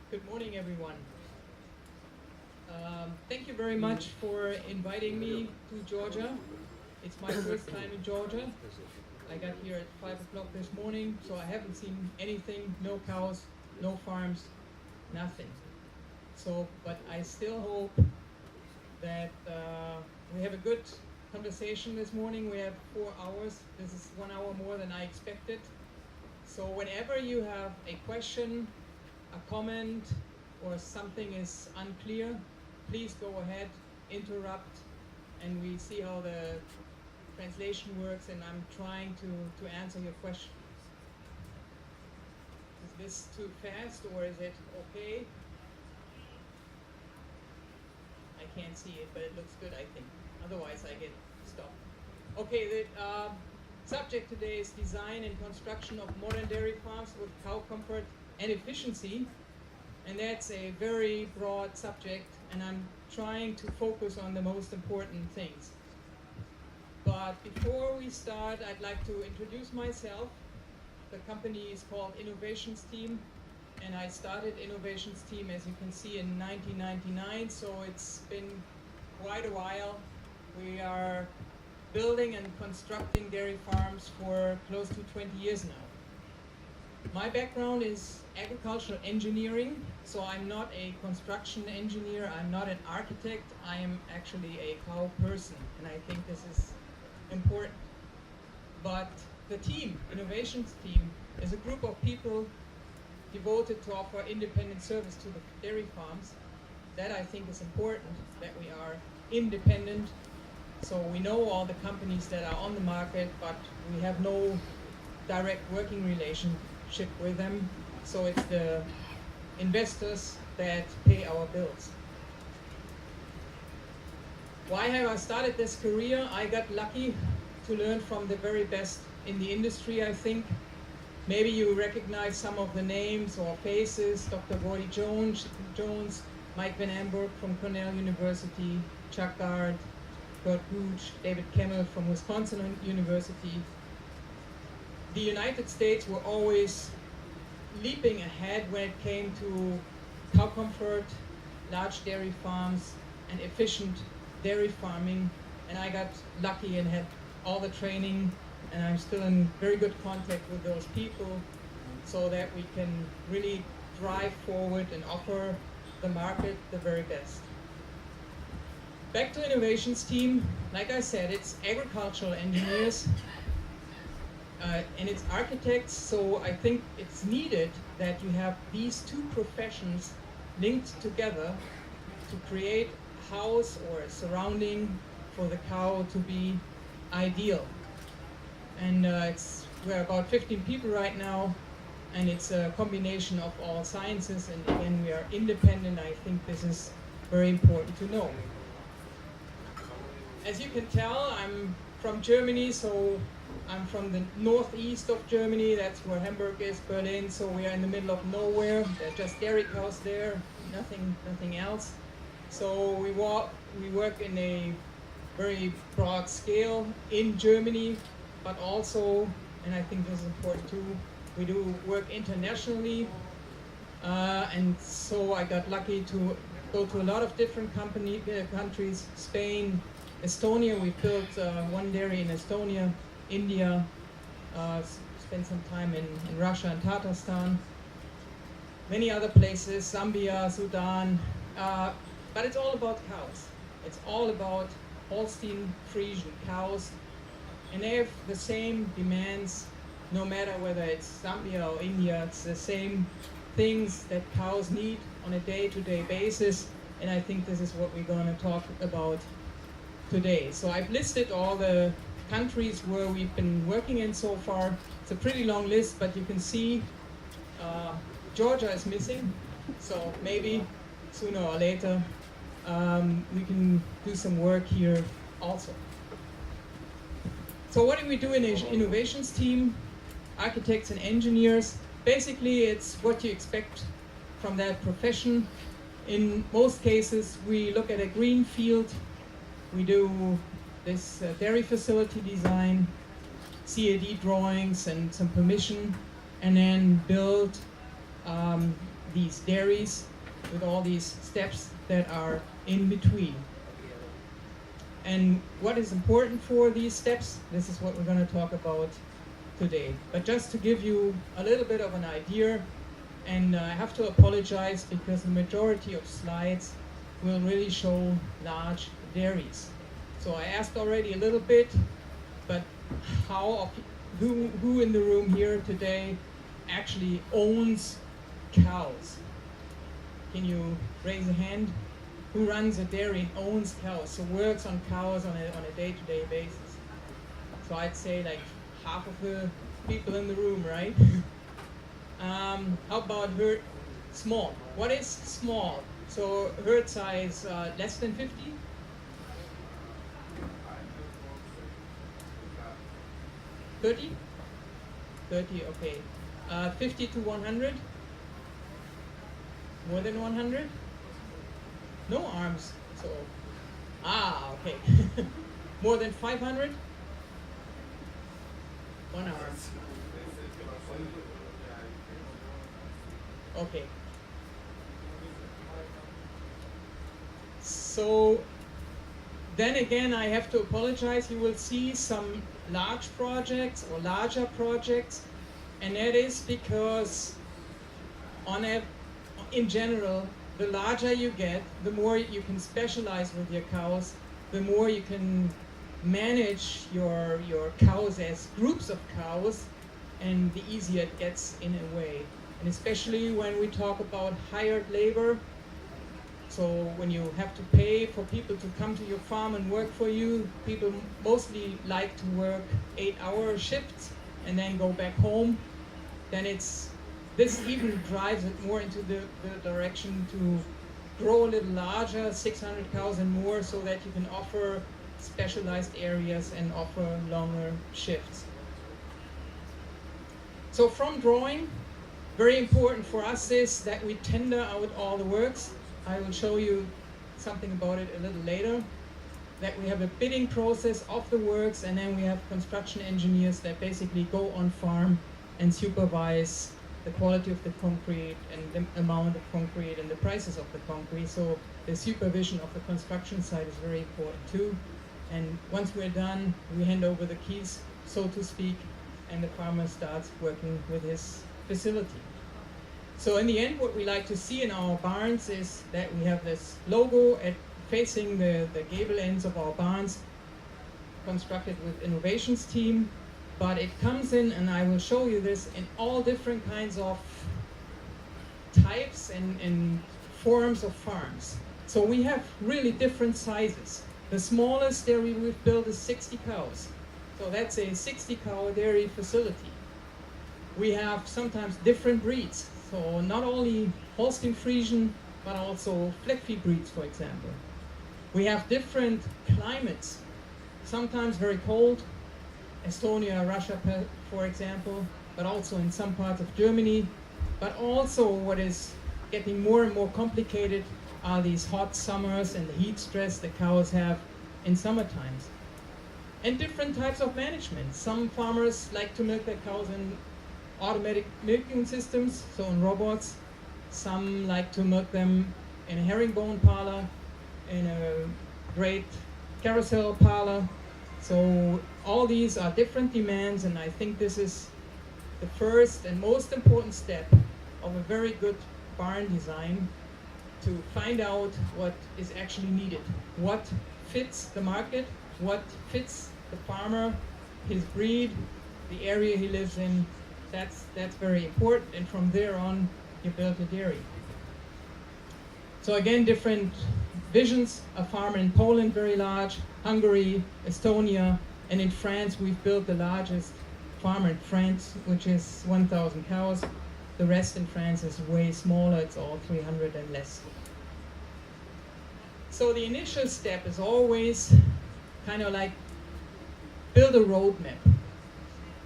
Good morning, everyone. Thank you very much for inviting me to Georgia. It's my first time in Georgia. I got here at 5 o'clock this morning, so I haven't seen anything, no cows, no farms, nothing. So, but I still hope that we have a good conversation this morning. We have 4 hours. This is 1 hour more than I expected. So whenever you have a question, a comment, or something is unclear, please go ahead, interrupt, and we see how the translation works, and I'm trying to answer your question. Is this too fast, or is it okay? I can't see it, but it looks good, I think. Otherwise, I get stopped. Okay, the subject today is design and construction of modern dairy farms with cow comfort and efficiency. And that's a very broad subject, and I'm trying to focus on the most important things. But before we start, I'd like to introduce myself. The company is called Innovations Team, and I started Innovations Team, as you can see, in 1999, so it's been quite a while. We are building and constructing dairy farms for close to 20 years now. My background is agricultural engineering, so I'm not a construction engineer, I'm not an architect, I am actually a cow person, and I think this is important. But the team, Innovations Team, is a group of people devoted to offer independent service to the dairy farms. That I think is important, that we are independent, so we know all the companies that are on the market, but we have no direct working relationship with them, so it's the investors that pay our bills. Why have I started this career? I got lucky to learn from the very best in the industry, I think. Maybe you recognize some of the names or faces: Dr. Gordy Jones, Mike Van Amberg from Cornell University, Chuck Gard, Kurt Gooch, David Kemmel from Wisconsin University. The United States were always leaping ahead when it came to cow comfort, large dairy farms, and efficient dairy farming. And I got lucky and had all the training, and I'm still in very good contact with those people, so that we can really drive forward and offer the market the very best. Back to Innovations Team. Like I said, it's agricultural engineers, and it's architects, so I think it's needed that you have these two professions linked together to create a house or a surrounding for the cow to be ideal. And we're about 15 people right now, and it's a combination of all sciences, and again, we are independent. I think this is very important to know. As you can tell, I'm from Germany, so I'm from the northeast of Germany. That's where Hamburg is, Berlin, so we are in the middle of nowhere. There are just dairy cows there, nothing else. So we work in a very broad scale in Germany, but also, and I think this is important too, we do work internationally. And so I got lucky to go to a lot of different countries: Spain, Estonia. We built one dairy in Estonia, India, spent some time in Russia and Tatarstan, many other places, Zambia, Sudan, but it's all about cows. It's all about Holstein Friesian cows, and they have the same demands no matter whether it's Zambia or India. It's the same things that cows need on a day-to-day basis, and I think this is what we're going to talk about today. So I've listed all the countries where we've been working in so far. It's a pretty long list, but you can see Georgia is missing, so maybe sooner or later we can do some work here also. So what do we do in an Innovations Team? Architects and engineers. Basically, it's what you expect from that profession. In most cases, we look at a green field. We do this dairy facility design, CAD drawings and some permission, and then build these dairies with all these steps that are in between. And what is important for these steps, this is what we're going to talk about today. But just to give you a little bit of an idea, and I have to apologize because the majority of slides will really show large dairies. So I asked already a little bit, but who in the room here today actually owns cows? Can you raise a hand? Who runs a dairy and owns cows, so works on cows on a day-to-day basis? So I'd say like half of the people in the room, right? How about herd small? What is small? So herd size less than 50? 30? 30, okay. 50 to 100? More than 100? No arms, so, okay. More than 500? One arm. Okay. So, then again, I have to apologize. You will see some large projects or larger projects, and that is because in general, the larger you get, the more you can specialize with your cows, the more you can manage your cows as groups of cows, and the easier it gets in a way. And especially when we talk about hired labor, so when you have to pay for people to come to your farm and work for you, people mostly like to work 8-hour shifts and then go back home. Then this even drives it more into the direction to grow a little larger, 600 cows and more, so that you can offer specialized areas and offer longer shifts. So from drawing, very important for us is that we tender out all the works. I will show you something about it a little later. That we have a bidding process of the works, and then we have construction engineers that basically go on farm and supervise the quality of the concrete and the amount of concrete and the prices of the concrete. So the supervision of the construction site is very important too. And once we're done, we hand over the keys, so to speak, and the farmer starts working with his facility. So in the end, what we like to see in our barns is that we have this logo facing the gable ends of our barns, constructed with innovations team. But it comes in, and I will show you this, in all different kinds of types and forms of farms. So we have really different sizes. The smallest dairy we've built is 60 cows. So that's a 60 cow dairy facility. We have sometimes different breeds. So not only Holstein Friesian, but also Fleckvieh breeds, for example. We have different climates, sometimes very cold, Estonia, Russia, for example, but also in some parts of Germany. But also what is getting more and more complicated are these hot summers and the heat stress the cows have in summer times. And different types of management. Some farmers like to milk their cows in automatic milking systems, so in robots. Some like to milk them in a herringbone parlor, in a great carousel parlor. So all these are different demands, and I think this is the first and most important step of a very good barn design, to find out what is actually needed, what fits the market, what fits the farmer, his breed, the area he lives in. That's very important, and from there on you build a dairy. So again, different visions. A farm in Poland, very large, Hungary, Estonia, and in France we've built the largest farm in France, which is 1,000 cows. The rest in France is way smaller, it's all 300 and less. So the initial step is always kind of like build a roadmap.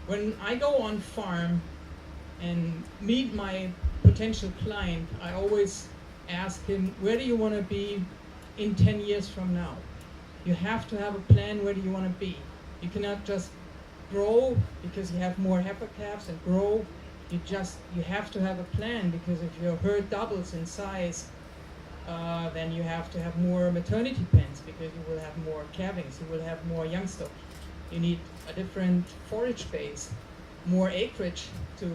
When I go on farm and meet my potential client, I always ask him, where do you want to be in 10 years from now? You have to have a plan, where do you want to be? You cannot just grow because you have more heifer calves and grow You have to have a plan, because if your herd doubles in size, then you have to have more maternity pens, because you will have more calvings, you will have more young stock. You need a different forage base, more acreage to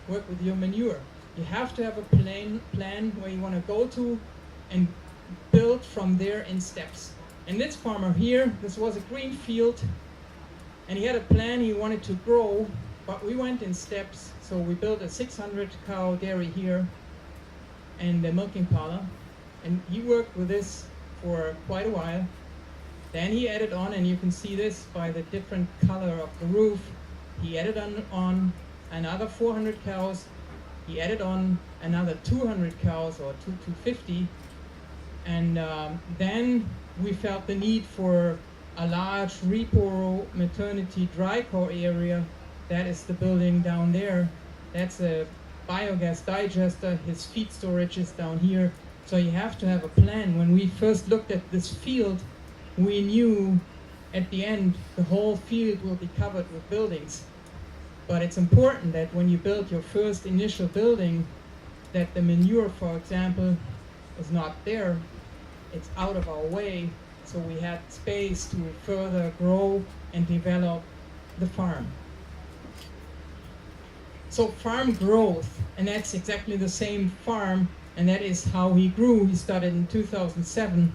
work with your manure. You have to have a plan where you want to go to and build from there in steps. And this farmer here, this was a green field, and he had a plan he wanted to grow, but we went in steps. So we built a 600 cow dairy here and a milking parlor, and he worked with this for quite a while. Then he added on, and you can see this by the different color of the roof, he added on another 400 cows, he added on another 200 cows, or 250, and then we felt the need for a large repo maternity dry core area. That is the building down there. That's a biogas digester. His feed storage is down here. So you have to have a plan. When we first looked at this field, we knew at the end the whole field will be covered with buildings. But it's important that when you build your first initial building, that the manure, for example, is not there. It's out of our way, so we had space to further grow and develop the farm. So farm growth, and that's exactly the same farm, and that is how he grew. He started in 2007,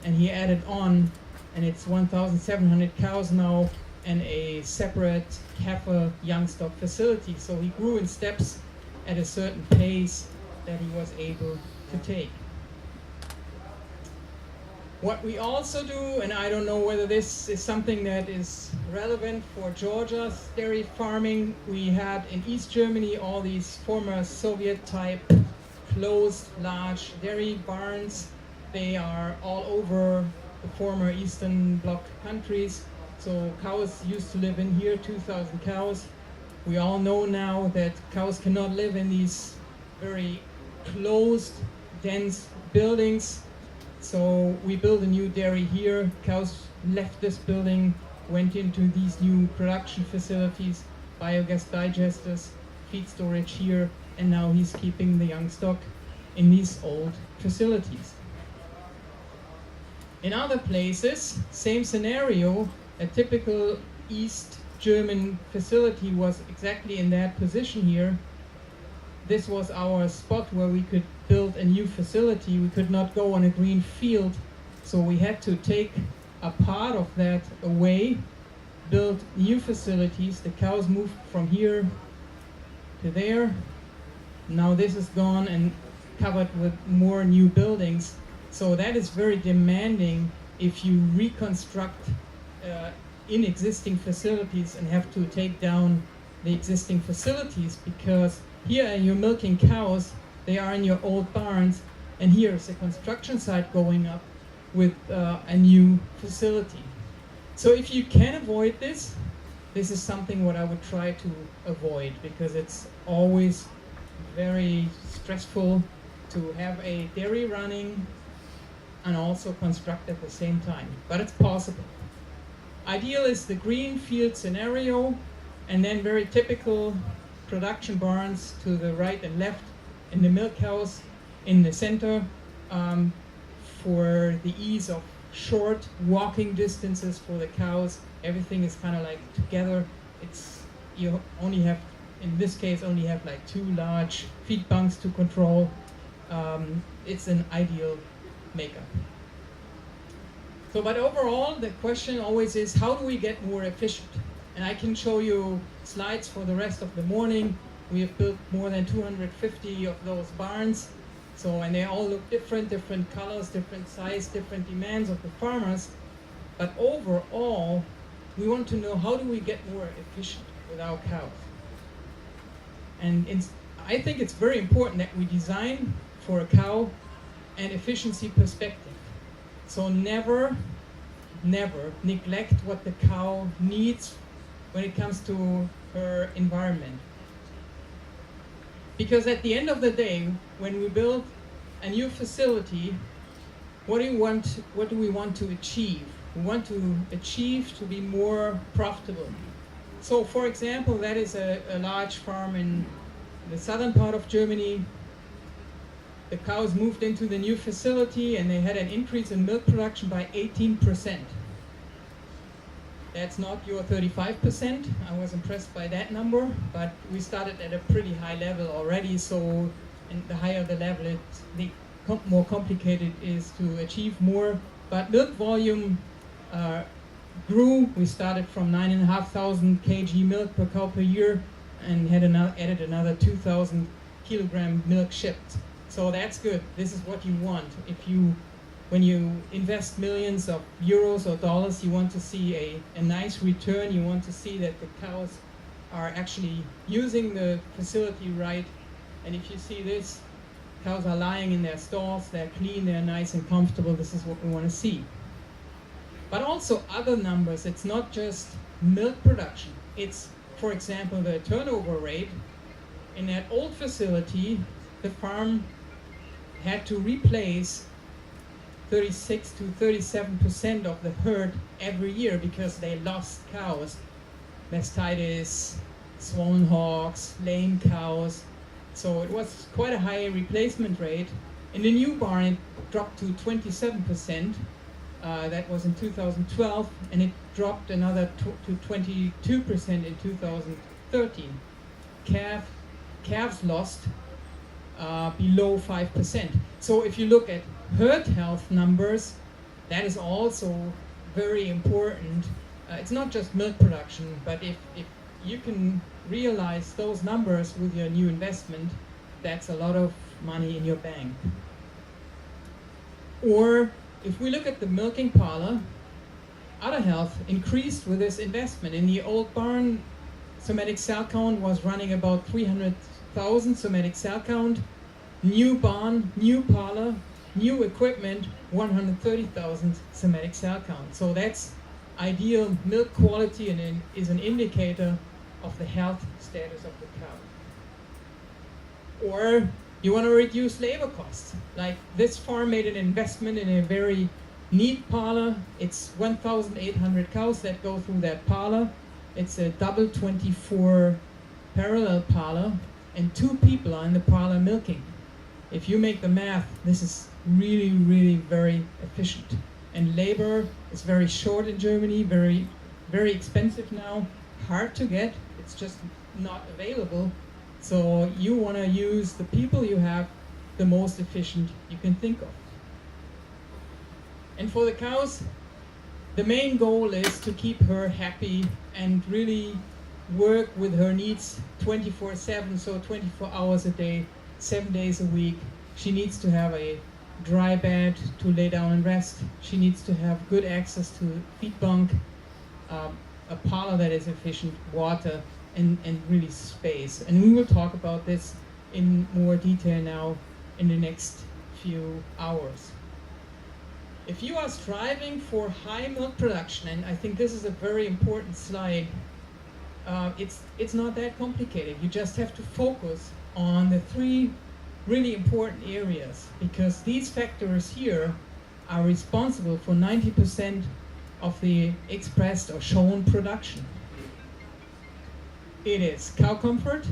and he added on, and it's 1,700 cows now, and a separate heifer young stock facility. So he grew in steps at a certain pace that he was able to take. What we also do, and I don't know whether this is something that is relevant for Georgia's dairy farming, we had in East Germany all these former Soviet type closed large dairy barns. They are all over the former Eastern Bloc countries. So cows used to live in here, 2,000 cows. We all know now that cows cannot live in these very closed, dense buildings. So we built a new dairy here. Cows left this building, went into these new production facilities, biogas digesters, feed storage here, and now he's keeping the young stock in these old facilities. In other places, same scenario, a typical East German facility was exactly in that position here. This was our spot where we could build a new facility. We could not go on a green field, so we had to take a part of that away, build new facilities. The cows moved from here to there. Now this is gone and covered with more new buildings. So that is very demanding if you reconstruct in existing facilities and have to take down the existing facilities, because here you're milking cows, they are in your old barns, and here's a construction site going up with a new facility. So if you can avoid this, this is something what I would try to avoid, because it's always very stressful to have a dairy running and also construct at the same time, but it's possible. Ideal is the green field scenario, and then very typical production barns to the right and left, and the milk house in the center for the ease of short walking distances for the cows. Everything is kind of like together. You only have, in this case, only have like 2 large feed bunks to control. It's an ideal makeup. So, but overall, the question always is, how do we get more efficient? And I can show you slides for the rest of the morning. We have built more than 250 of those barns. So, and they all look different colors, different size, different demands of the farmers. But overall, we want to know, how do we get more efficient with our cows? And I think it's very important that we design for a cow and efficiency perspective. So never neglect what the cow needs when it comes to her environment. Because at the end of the day, when we build a new facility, what do we want to achieve? We want to achieve to be more profitable. So for example, that is a large farm in the southern part of Germany. The cows moved into the new facility and they had an increase in milk production by 18%. That's not your 35%. I was impressed by that number, but we started at a pretty high level already, so and the higher the level, the more complicated it is to achieve more. But milk volume grew. We started from 9,500 kg milk per cow per year and had added another 2,000 kilogram milk shipped. So that's good. This is what you want. When you invest millions of euros or dollars, you want to see a nice return. You want to see that the cows are actually using the facility right. And if you see this, cows are lying in their stalls, they're clean, they're nice and comfortable. This is what we want to see. But also other numbers. It's not just milk production. It's, for example, the turnover rate. In that old facility, the farm had to replace 36 to 37% of the herd every year because they lost cows. Mastitis, swollen hogs, lame cows. So it was quite a high replacement rate. In the new barn, it dropped to 27%. That was in 2012, and it dropped another to 22% in 2013. Calves lost below 5%. So if you look at herd health numbers, that is also very important. It's not just milk production, but if you can realize those numbers with your new investment, that's a lot of money in your bank. Or if we look at the milking parlor, udder health increased with this investment. In the old barn, somatic cell count was running about 300,000 somatic cell count. New barn, new parlor, new equipment, 130,000 somatic cell count. So that's ideal milk quality and is an indicator of the health status of the cow. Or you want to reduce labor costs. Like this farm made an investment in a very neat parlor. It's 1,800 cows that go through that parlor. It's a double 24 parallel parlor, and 2 people are in the parlor milking. If you make the math, this is really, really very efficient. And labor is very short in Germany, very, very expensive now, hard to get. It's just not available. So you want to use the people you have the most efficient you can think of. And for the cows, the main goal is to keep her happy and really work with her needs 24/7, so 24 hours a day, 7 days a week. She needs to have a dry bed to lay down and rest. She needs to have good access to feed bunk, a parlor that is efficient, water, and really space. And we will talk about this in more detail now in the next few hours. If you are striving for high milk production, and I think this is a very important slide, it's not that complicated. You just have to focus on the 3 really important areas, because these factors here are responsible for 90% of the expressed or shown production. It is cow comfort,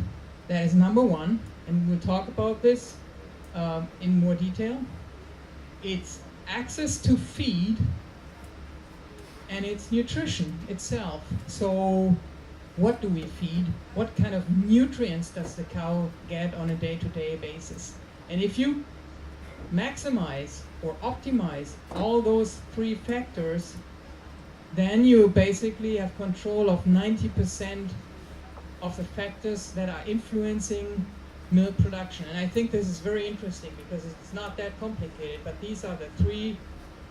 that is number 1, and we'll talk about this in more detail. It's access to feed, and it's nutrition itself. So what do we feed? What kind of nutrients does the cow get on a day-to-day basis? And if you maximize or optimize all those 3 factors, then you basically have control of 90% of the factors that are influencing milk production. And I think this is very interesting because it's not that complicated, but these are the 3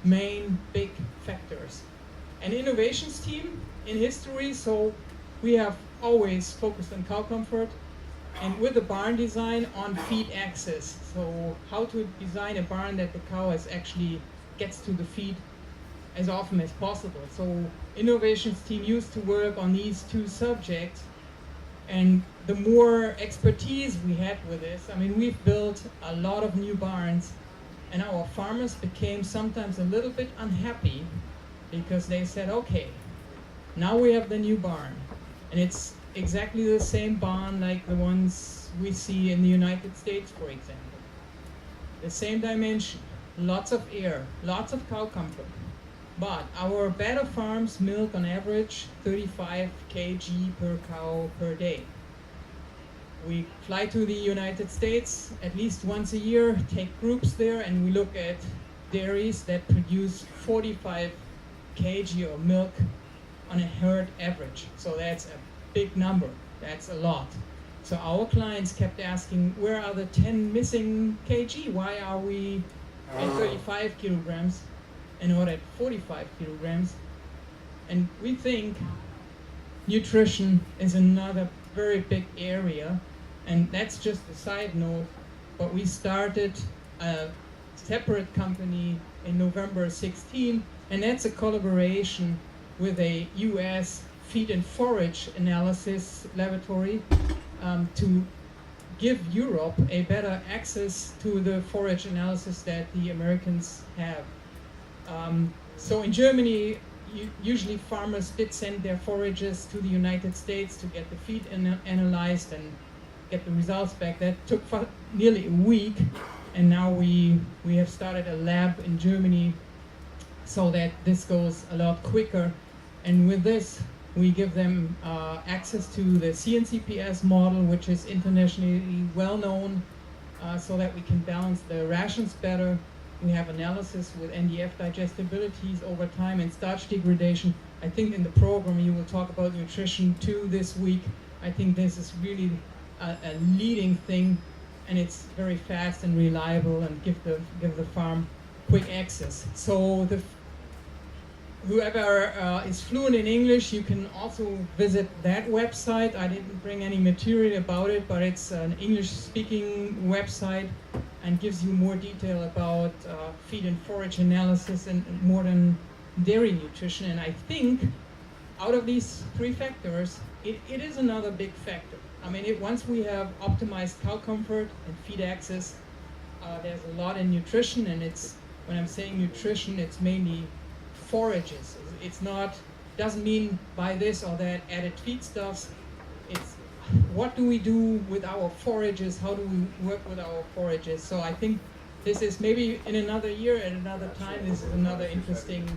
main big factors. An innovations team in history, so we have always focused on cow comfort, and with the barn design on feed access. So how to design a barn that the cow actually gets to the feed as often as possible. So innovations team used to work on these 2 subjects, and the more expertise we had with this, I mean, we've built a lot of new barns, and our farmers became sometimes a little bit unhappy because they said, okay, now we have the new barn, And it's exactly the same barn like the ones we see in the United States, for example. The same dimension, lots of air, lots of cow comfort. But our better farms milk on average 35 kg per cow per day. We fly to the United States at least once a year, take groups there, and we look at dairies that produce 45 kg of milk on a herd average. So that's a big number. That's a lot. So our clients kept asking, where are the 10 missing kg? Why are we at 35 kilograms and not at 45 kilograms? And we think nutrition is another very big area, and that's just a side note, but we started a separate company in November 16, and that's a collaboration with a US feed and forage analysis laboratory to give Europe a better access to the forage analysis that the Americans have. So in Germany, usually farmers did send their forages to the United States to get the feed analyzed and get the results back. That took nearly a week, and now we have started a lab in Germany so that this goes a lot quicker. And with this, we give them access to the CNCPS model, which is internationally well known, so that we can balance the rations better. We have analysis with NDF digestibilities over time and starch degradation. I think in the program you will talk about nutrition too this week. I think this is really a leading thing, and it's very fast and reliable and give the farm quick access. So whoever is fluent in English, you can also visit that website. I didn't bring any material about it, but it's an English-speaking website and gives you more detail about feed and forage analysis and modern dairy nutrition. And I think out of these three factors, it is another big factor. I mean, once we have optimized cow comfort and feed access, there's a lot in nutrition, and when I'm saying nutrition, it's mainly forages. It's not, doesn't mean buy this or that added feedstuffs. It's what do we do with our forages? How do we work with our forages? So I think this is maybe in another year, at another time, this is another interesting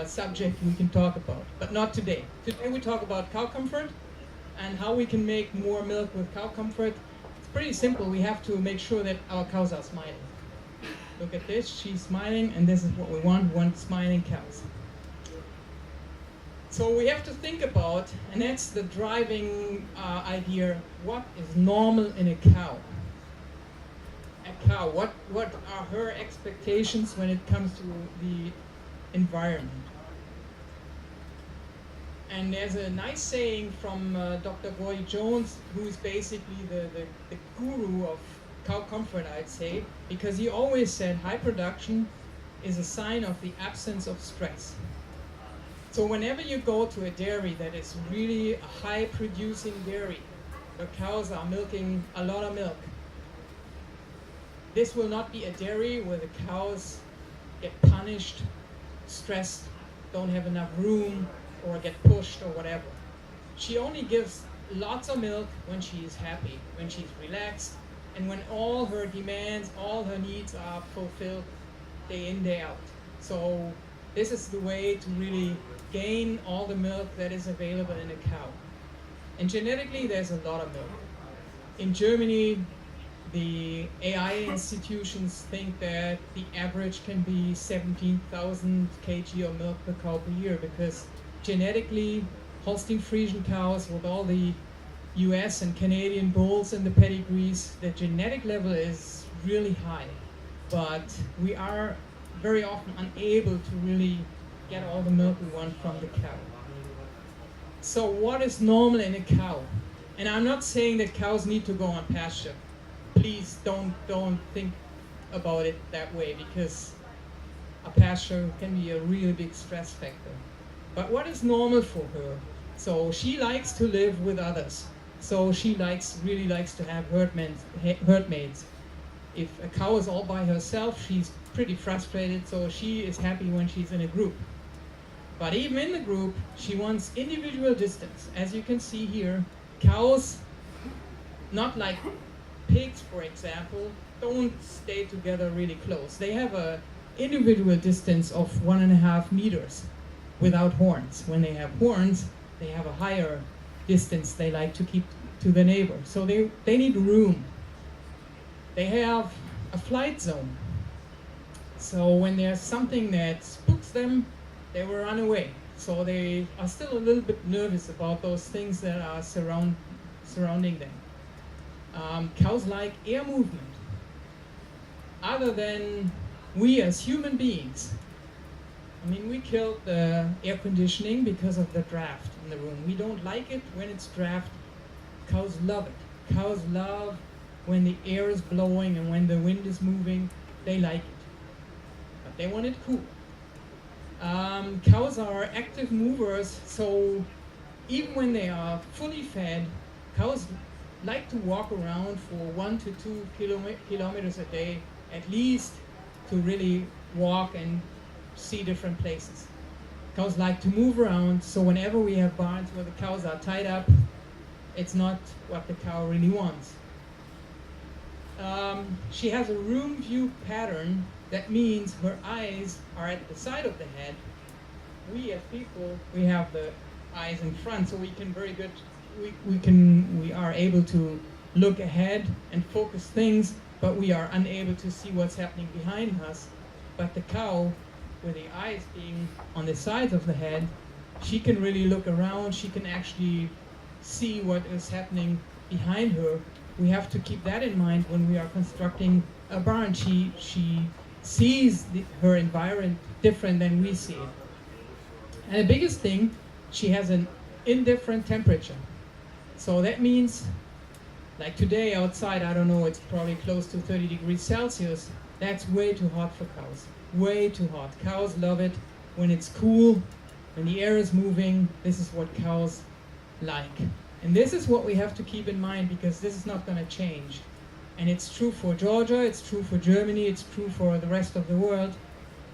subject we can talk about, but not today. Today we talk about cow comfort and how we can make more milk with cow comfort. It's pretty simple. We have to make sure that our cows are smiling. Look at this, she's smiling, and this is what we want. We want smiling cows. So we have to think about, and that's the driving idea, what is normal in a cow? A cow, what are her expectations when it comes to the environment? And there's a nice saying from Dr. Boy Jones, who's basically the guru of cow comfort, I'd say, because he always said high production is a sign of the absence of stress. So whenever you go to a dairy that is really a high producing dairy, where cows are milking a lot of milk, this will not be a dairy where the cows get punished, stressed, don't have enough room, or get pushed or whatever. She only gives lots of milk when she's happy, when she's relaxed, and when all her demands, all her needs are fulfilled day in, day out. So this is the way to really gain all the milk that is available in a cow. And genetically, there's a lot of milk. In Germany, the AI institutions think that the average can be 17,000 kg of milk per cow per year, because genetically, Holstein Friesian cows with all the US and Canadian bulls and the pedigrees, the genetic level is really high, but we are very often unable to really get all the milk we want from the cow. So what is normal in a cow? And I'm not saying that cows need to go on pasture. Please don't think about it that way, because a pasture can be a really big stress factor. But what is normal for her? So she likes to live with others. So she really likes to have herdmates. If a cow is all by herself, she's pretty frustrated, so she is happy when she's in a group. But even in the group, she wants individual distance. As you can see here, cows, not like pigs, for example, don't stay together really close. They have a individual distance of 1.5 meters without horns. When they have horns, they have a higher distance they like to keep to the neighbor. So they need room. They have a flight zone. So when there's something that spooks them, they will run away. So they are still a little bit nervous about those things that are surrounding them. Cows like air movement. Other than we as human beings, I mean, we killed the air conditioning because of the draft in the room. We don't like it when it's draft. Cows love it. Cows love when the air is blowing and when the wind is moving. They like it. But they want it cool. Cows are active movers, so even when they are fully fed, cows like to walk around for 1 to 2 kilometers a day, at least, to really walk and see different places. Cows like to move around, so whenever we have barns where the cows are tied up, it's not what the cow really wants. She has a room view pattern. That means her eyes are at the side of the head. We as people, we have the eyes in front, so we can we are able to look ahead and focus things, but we are unable to see what's happening behind us. But the cow, with the eyes being on the sides of the head, she can really look around. She can actually see what is happening behind her. We have to keep that in mind when we are constructing a barn. She sees her environment different than we see it. And the biggest thing, she has an indifferent temperature. So that means, like today outside, I don't know, it's probably close to 30 degrees Celsius. That's way too hot for cows. Way too hot. Cows love it when it's cool, when the air is moving. This is what cows like. And this is what we have to keep in mind, because this is not going to change. And it's true for Georgia, it's true for Germany, it's true for the rest of the world.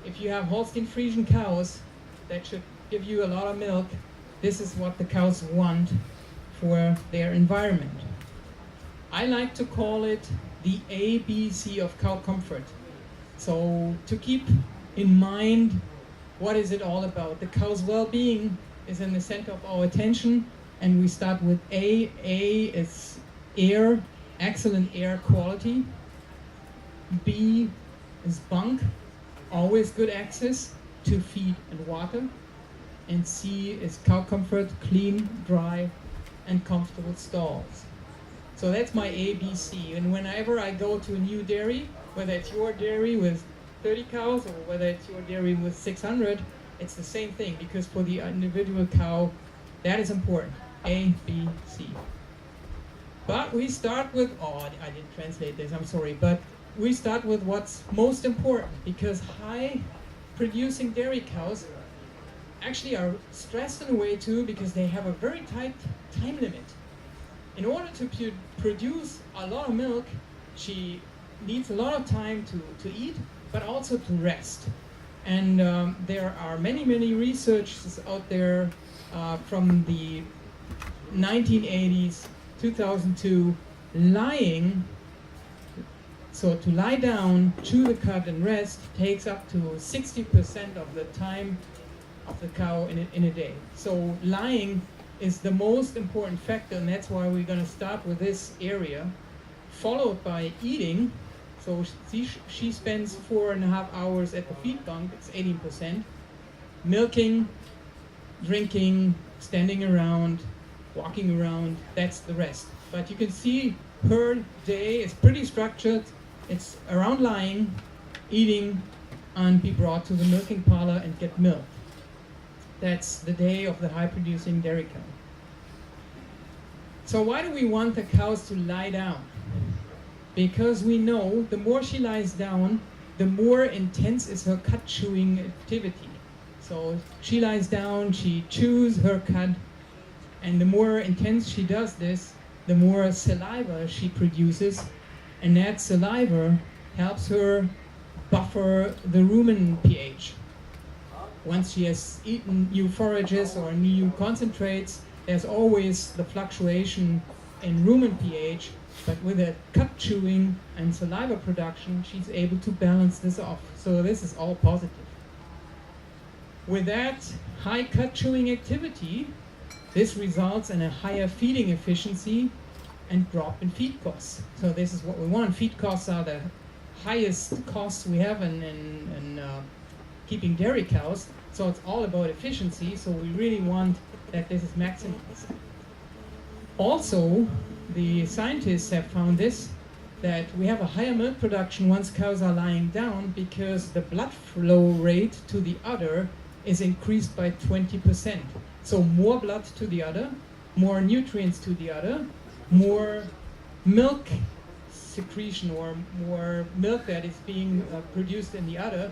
If you have Holstein Friesian cows that should give you a lot of milk, this is what the cows want for their environment. I like to call it the ABC of cow comfort. So to keep in mind, what is it all about? The cow's well-being is in the center of our attention, and we start with A. A is air, excellent air quality. B is bunk, always good access to feed and water. And C is cow comfort, clean, dry, and comfortable stalls. So that's my ABC. And whenever I go to a new dairy, whether it's your dairy with 30 cows or whether it's your dairy with 600, it's the same thing, because for the individual cow, that is important. A, B, C. But we start with, I didn't translate this, I'm sorry, but we start with what's most important, because high producing dairy cows actually are stressed in a way too, because they have a very tight time limit. In order to produce a lot of milk, she needs a lot of time to eat, but also to rest. And there are many researches out there from the 1980s, 2002, lying. So to lie down, chew the cud and rest takes up to 60% of the time of the cow in a day. So lying is the most important factor, and that's why we're going to start with this area, followed by eating. So she spends 4.5 hours at the feed bunk, it's 18%, milking, drinking, standing around, walking around, that's the rest. But you can see her day is pretty structured. It's around lying, eating, and be brought to the milking parlor and get milk. That's the day of the high-producing dairy cow. So why do we want the cows to lie down? Because we know the more she lies down, the more intense is her cud chewing activity. So she lies down, she chews her cud, and the more intense she does this, the more saliva she produces, and that saliva helps her buffer the rumen pH. once she has eaten new forages or new concentrates, there's always the fluctuation in rumen pH, but with her cut chewing and saliva production, she's able to balance this off. So this is all positive. With that high cut chewing activity, this results in a higher feeding efficiency and drop in feed costs. So this is what we want. Feed costs are the highest costs we have in keeping dairy cows. So it's all about efficiency. So we really want that this is maximized. Also, the scientists have found this, that we have a higher milk production once cows are lying down because the blood flow rate to the udder is increased by 20%. So more blood to the udder, more nutrients to the udder, more milk secretion or more milk that is being produced in the udder,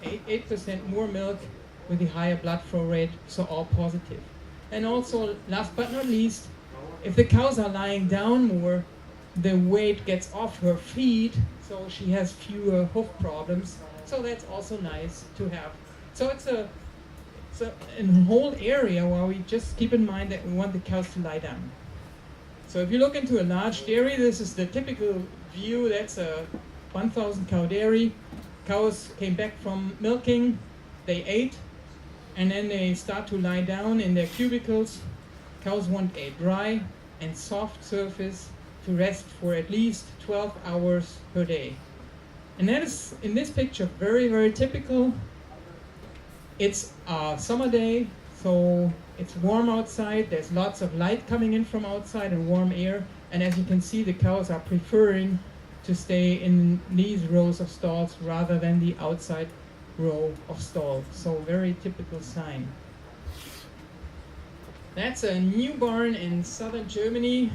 8% more milk with the higher blood flow rate, so all positive. And also, last but not least, if the cows are lying down more, the weight gets off her feet, so she has fewer hoof problems. So that's also nice to have. So it's a whole area where we just keep in mind that we want the cows to lie down. So if you look into a large dairy, this is the typical view. That's a 1,000 cow dairy. Cows came back from milking, they ate, and then they start to lie down in their cubicles. Cows want a dry and soft surface to rest for at least 12 hours per day. And that is, in this picture, very, very typical. It's a summer day, so it's warm outside. There's lots of light coming in from outside and warm air. And as you can see, the cows are preferring to stay in these rows of stalls rather than the outside row of stalls. So very typical sign. That's a new barn in southern Germany.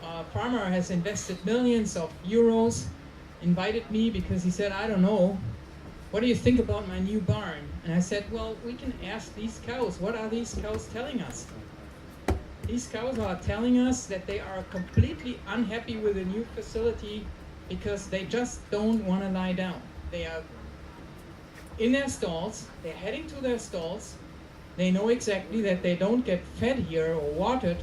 A farmer has invested millions of euros, invited me because he said, I don't know, what do you think about my new barn? And I said, well, we can ask these cows. What are these cows telling us? These cows are telling us that they are completely unhappy with the new facility because they just don't want to lie down. They are in their stalls, they're heading to their stalls. They know exactly that they don't get fed here or watered.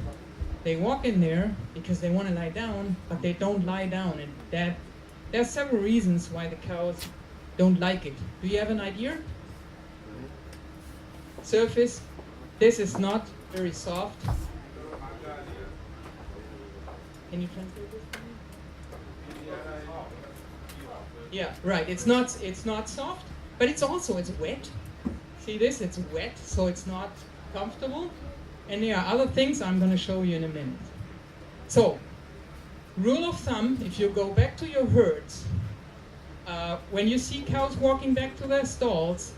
They walk in there because they want to lie down, but they don't lie down. And there are several reasons why the cows don't like it. Do you have an idea? Surface. This is not very soft. Can you translate this for me? Yeah, right. It's not soft, but it's wet. See this? It's wet, so it's not comfortable. And there are other things I'm going to show you in a minute. So, rule of thumb, if you go back to your herds, when you see cows walking back to their stalls,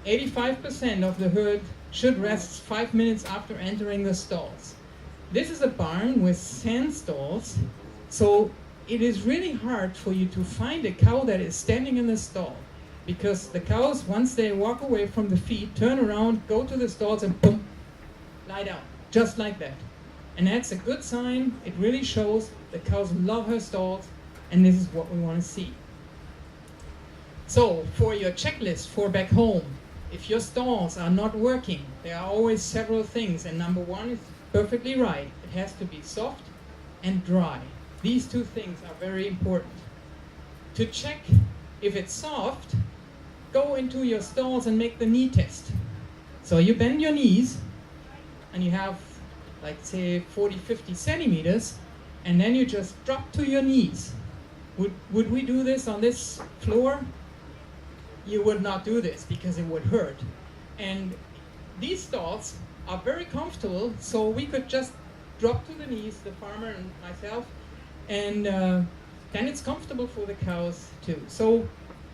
85% of the herd should rest 5 minutes after entering the stalls. This is a barn with sand stalls, so it is really hard for you to find a cow that is standing in the stall, because the cows, once they walk away from the feed, turn around, go to the stalls, and boom, lie down, just like that. And that's a good sign. It really shows the cows love her stalls, and this is what we want to see. So, for your checklist for back home, if your stalls are not working, there are always several things, and number one is perfectly right. It has to be soft and dry. These two things are very important. To check if it's soft, go into your stalls and make the knee test. So you bend your knees, and you have, like, say, 40, 50 centimeters, and then you just drop to your knees. Would we do this on this floor? You would not do this because it would hurt. And these stalls are very comfortable, so we could just drop to the knees, the farmer and myself, and then it's comfortable for the cows too. So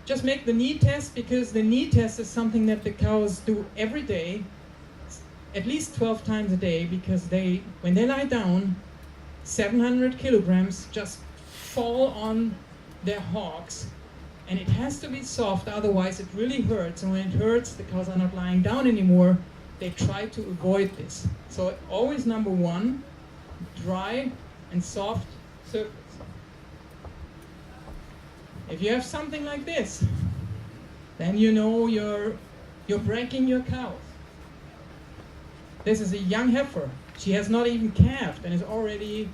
just make the knee test, because the knee test is something that the cows do every day, at least 12 times a day, because when they lie down, 700 kilograms just fall on their hocks, and it has to be soft, otherwise it really hurts. And when it hurts, the cows are not lying down anymore. They try to avoid this. So always number one, dry and soft surface. If you have something like this, then you know your you're breaking your cows. This is a young heifer. She has not even calved and is already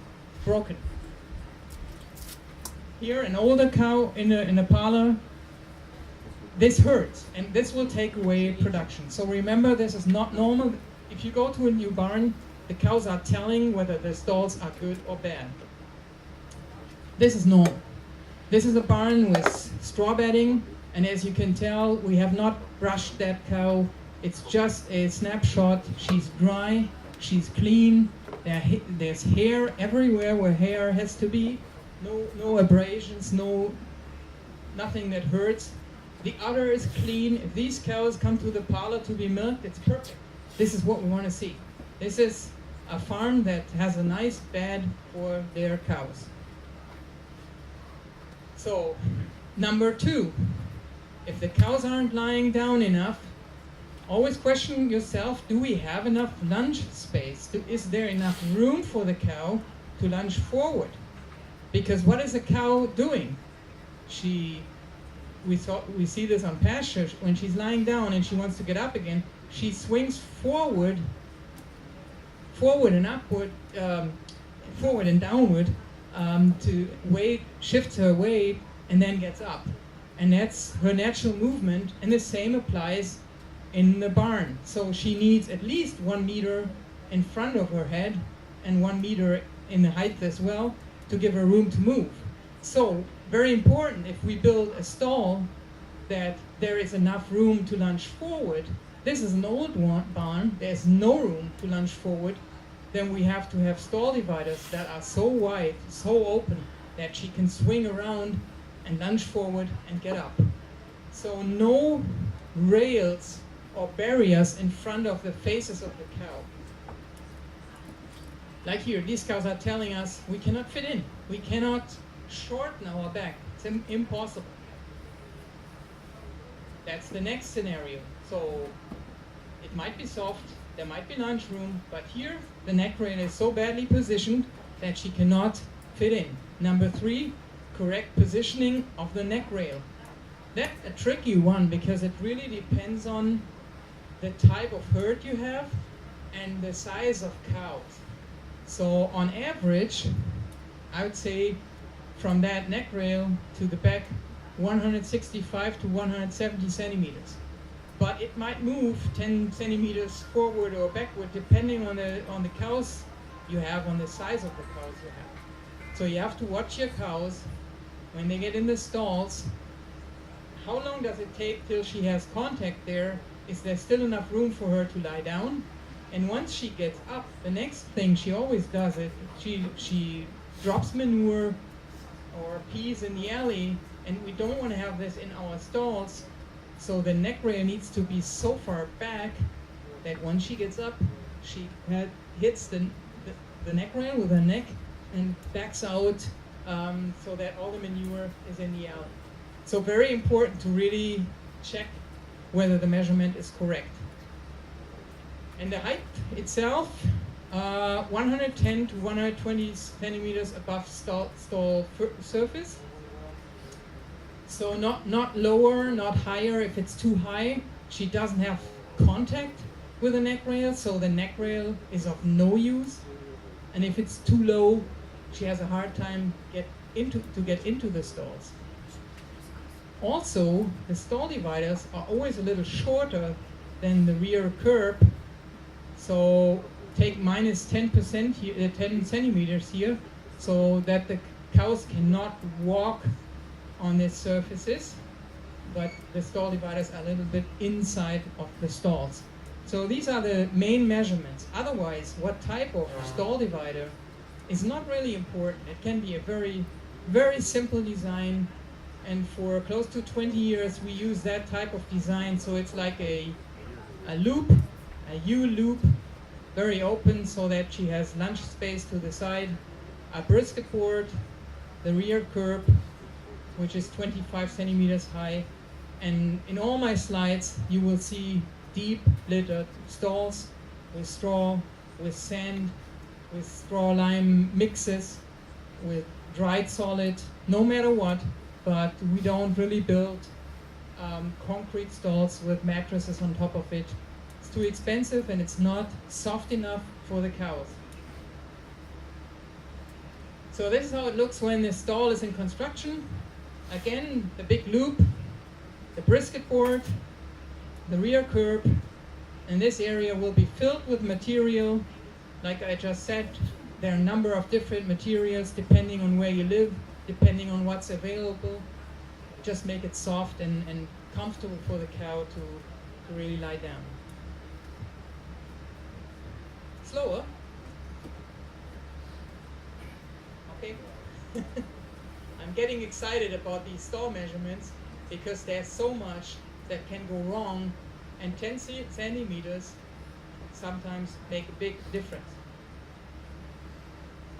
broken. Here, an older cow in a parlor. This hurts, and this will take away production. So remember, this is not normal. If you go to a new barn, the cows are telling whether the stalls are good or bad. This is normal. This is a barn with straw bedding, and as you can tell, we have not brushed that cow. It's just a snapshot. She's dry, she's clean, there's hair everywhere where hair has to be. No abrasions, nothing that hurts. The udder is clean. If these cows come to the parlor to be milked, it's perfect. This is what we want to see. This is a farm that has a nice bed for their cows. So, number 2, if the cows aren't lying down enough, always question yourself, do we have enough lunge space? Is there enough room for the cow to lunge forward? Because what is a cow doing? We see this on pasture. When she's lying down and she wants to get up again, she swings forward and upward, forward and downward to shifts her weight and then gets up. And that's her natural movement, and the same applies in the barn. So she needs at least 1 meter in front of her head and 1 meter in the height as well to give her room to move. So very important, if we build a stall, that there is enough room to lunge forward. This is an old barn, there's no room to lunge forward. Then we have to have stall dividers that are so wide, so open, that she can swing around and lunge forward and get up. So no rails or barriers in front of the faces of the cow. Like here, these cows are telling us we cannot fit in. We cannot shorten our back. It's impossible. That's the next scenario. So it might be soft, there might be lunge room, but here the neck rail is so badly positioned that she cannot fit in. Number 3, correct positioning of the neck rail. That's a tricky one because it really depends on the type of herd you have and the size of cows. So on average, I would say from that neck rail to the back, 165 to 170 centimeters. But it might move 10 centimeters forward or backward depending on the cows you have, on the size of the cows you have. So you have to watch your cows when they get in the stalls. How long does it take till she has contact there? Is there still enough room for her to lie down? And once she gets up, the next thing she always does is she drops manure or peas in the alley, and we don't want to have this in our stalls. So the neck rail needs to be so far back that when she gets up, she hits the neck rail with her neck and backs out so that all the manure is in the alley. So very important to really check whether the measurement is correct. And the height itself, 110 to 120 centimeters above stall surface. So not lower, not higher. If it's too high, she doesn't have contact with the neck rail, so the neck rail is of no use. And if it's too low, she has a hard time to get into the stalls. Also, the stall dividers are always a little shorter than the rear curb. So take minus 10% here, 10 centimeters here, so that the cows cannot walk on these surfaces, but the stall dividers are a little bit inside of the stalls. So these are the main measurements. Otherwise, what type of stall divider is not really important. It can be a very, very simple design, and for close to 20 years we use that type of design. So it's like a loop, a U-loop, very open so that she has lunge space to the side, a brisket board, the rear curb, which is 25 centimeters high. And in all my slides, you will see deep littered stalls with straw, with sand, with straw lime mixes, with dried solid, no matter what, but we don't really build concrete stalls with mattresses on top of it. It's too expensive and it's not soft enough for the cows. So this is how it looks when the stall is in construction. Again, the big loop, the brisket board, the rear curb, and this area will be filled with material. Like I just said, there are a number of different materials depending on where you live, depending on what's available. Just make it soft and comfortable for the cow to really lie down. Slower. Okay. I'm getting excited about these stall measurements because there's so much that can go wrong, and 10 centimeters sometimes make a big difference.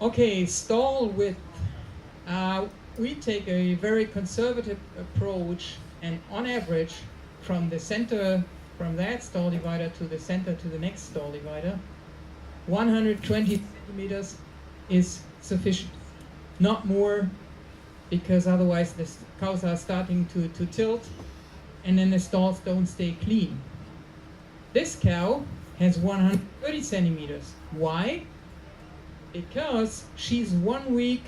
Okay, stall width. We take a very conservative approach, and on average, from the center, from that stall divider to the center to the next stall divider, 120 centimeters is sufficient. Not more, because otherwise the cows are starting to tilt, and then the stalls don't stay clean. This cow has 130 centimeters. Why? Because she's 1 week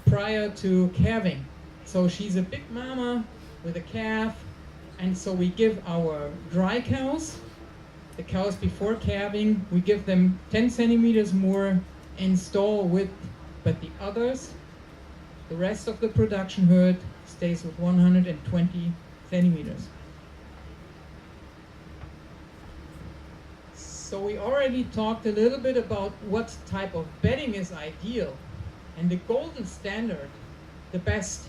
prior to calving. So she's a big mama with a calf, and so we give our dry cows, the cows before calving, we give them 10 centimeters more in stall width, but the others, the rest of the production herd, stays with 120 centimeters. So we already talked a little bit about what type of bedding is ideal. And the golden standard, the best,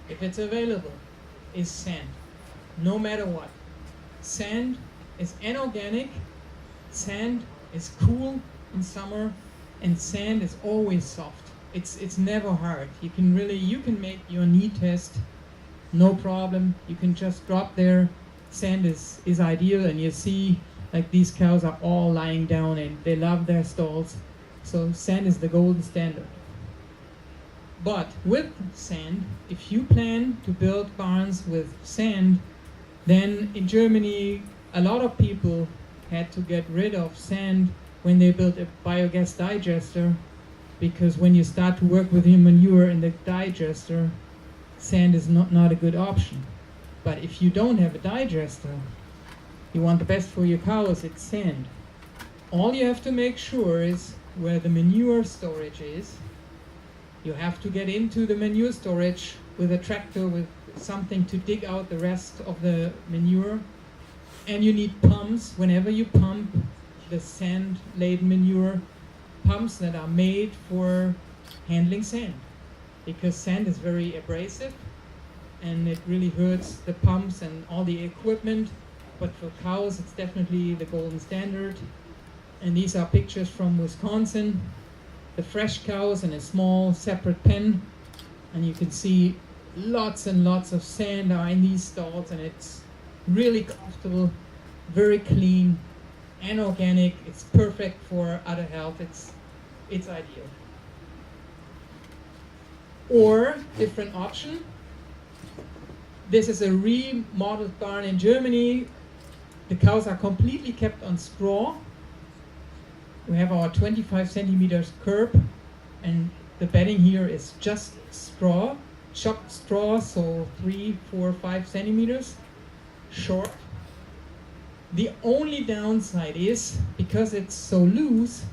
if it's available, is sand. No matter what. Sand is anorganic, sand is cool in summer, and sand is always soft. It's never hard. You can make your knee test, no problem. You can just drop there. Sand is ideal, and you see like these cows are all lying down and they love their stalls. So sand is the golden standard. But with sand, if you plan to build barns with sand, then in Germany a lot of people had to get rid of sand when they built a biogas digester, because when you start to work with your manure in the digester, sand is not a good option. But if you don't have a digester, you want the best for your cows, it's sand. All you have to make sure is where the manure storage is. You have to get into the manure storage with a tractor, with something to dig out the rest of the manure. And you need pumps whenever you pump the sand-laden manure, pumps that are made for handling sand. Because sand is very abrasive and it really hurts the pumps and all the equipment. But for cows, it's definitely the golden standard. And these are pictures from Wisconsin. The fresh cows in a small separate pen. And you can see lots and lots of sand are in these stalls, and it's really comfortable, very clean, and organic. It's perfect for udder health. It's ideal. Or, different option. This is a remodeled barn in Germany. The cows are completely kept on straw. We have our 25 centimeters curb, and the bedding here is just straw, chopped straw, so 3, 4, 5 centimeters short. The only downside is, because it's so loose,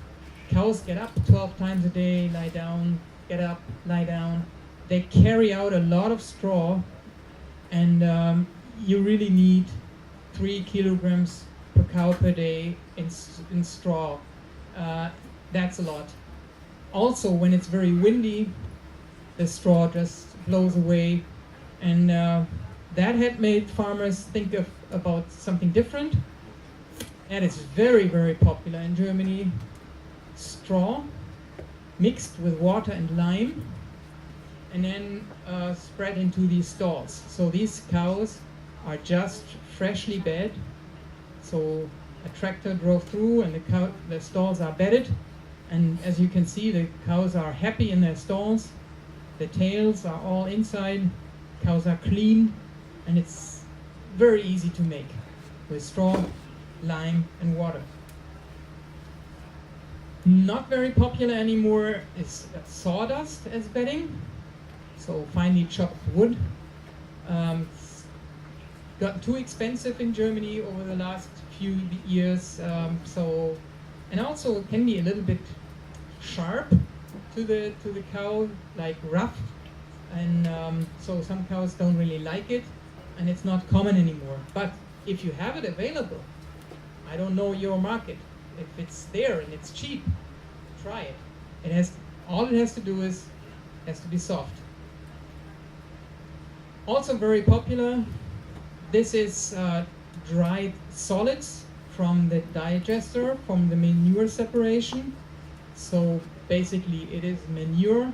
cows get up 12 times a day, lie down, get up, lie down. They carry out a lot of straw, and you really need 3 kilograms per cow per day in straw. That's a lot. Also, when it's very windy, the straw just blows away, and that had made farmers think about something different. That is very, very popular in Germany. Straw mixed with water and lime, and then spread into these stalls. So these cows are just freshly bed. So a tractor drove through, and the stalls are bedded. And as you can see, the cows are happy in their stalls. The tails are all inside. Cows are clean, and it's very easy to make with straw, lime, and water. Not very popular anymore is sawdust as bedding, so finely chopped wood. Got too expensive in Germany over the last few years, and also it can be a little bit sharp to the cow, like rough, and so some cows don't really like it, and it's not common anymore. But if you have it available, I don't know your market. If it's there and it's cheap, try it. All it has to do is has to be soft. Also very popular. This is dried solids from the digester, from the manure separation. So basically it is manure,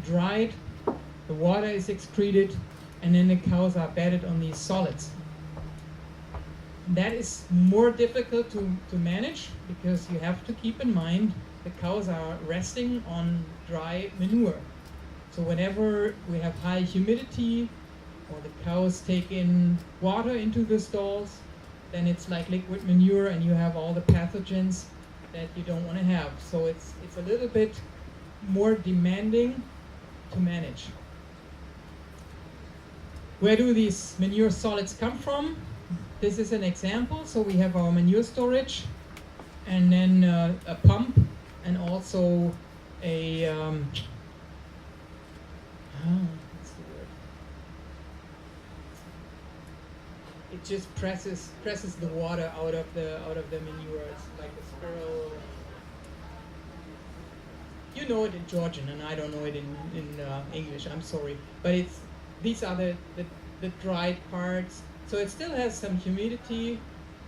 dried, the water is excreted, and then the cows are bedded on these solids. That is more difficult to manage because you have to keep in mind the cows are resting on dry manure. So whenever we have high humidity or the cows take in water into the stalls, then it's like liquid manure and you have all the pathogens that you don't want to have. So it's a little bit more demanding to manage. Where do these manure solids come from? This is an example. So we have our manure storage and then a pump and also a what's the word? It just presses the water out of the manure. It's like a spiral. You know it in Georgian, and I don't know it in English. I'm sorry, but these are the dried parts. So it still has some humidity.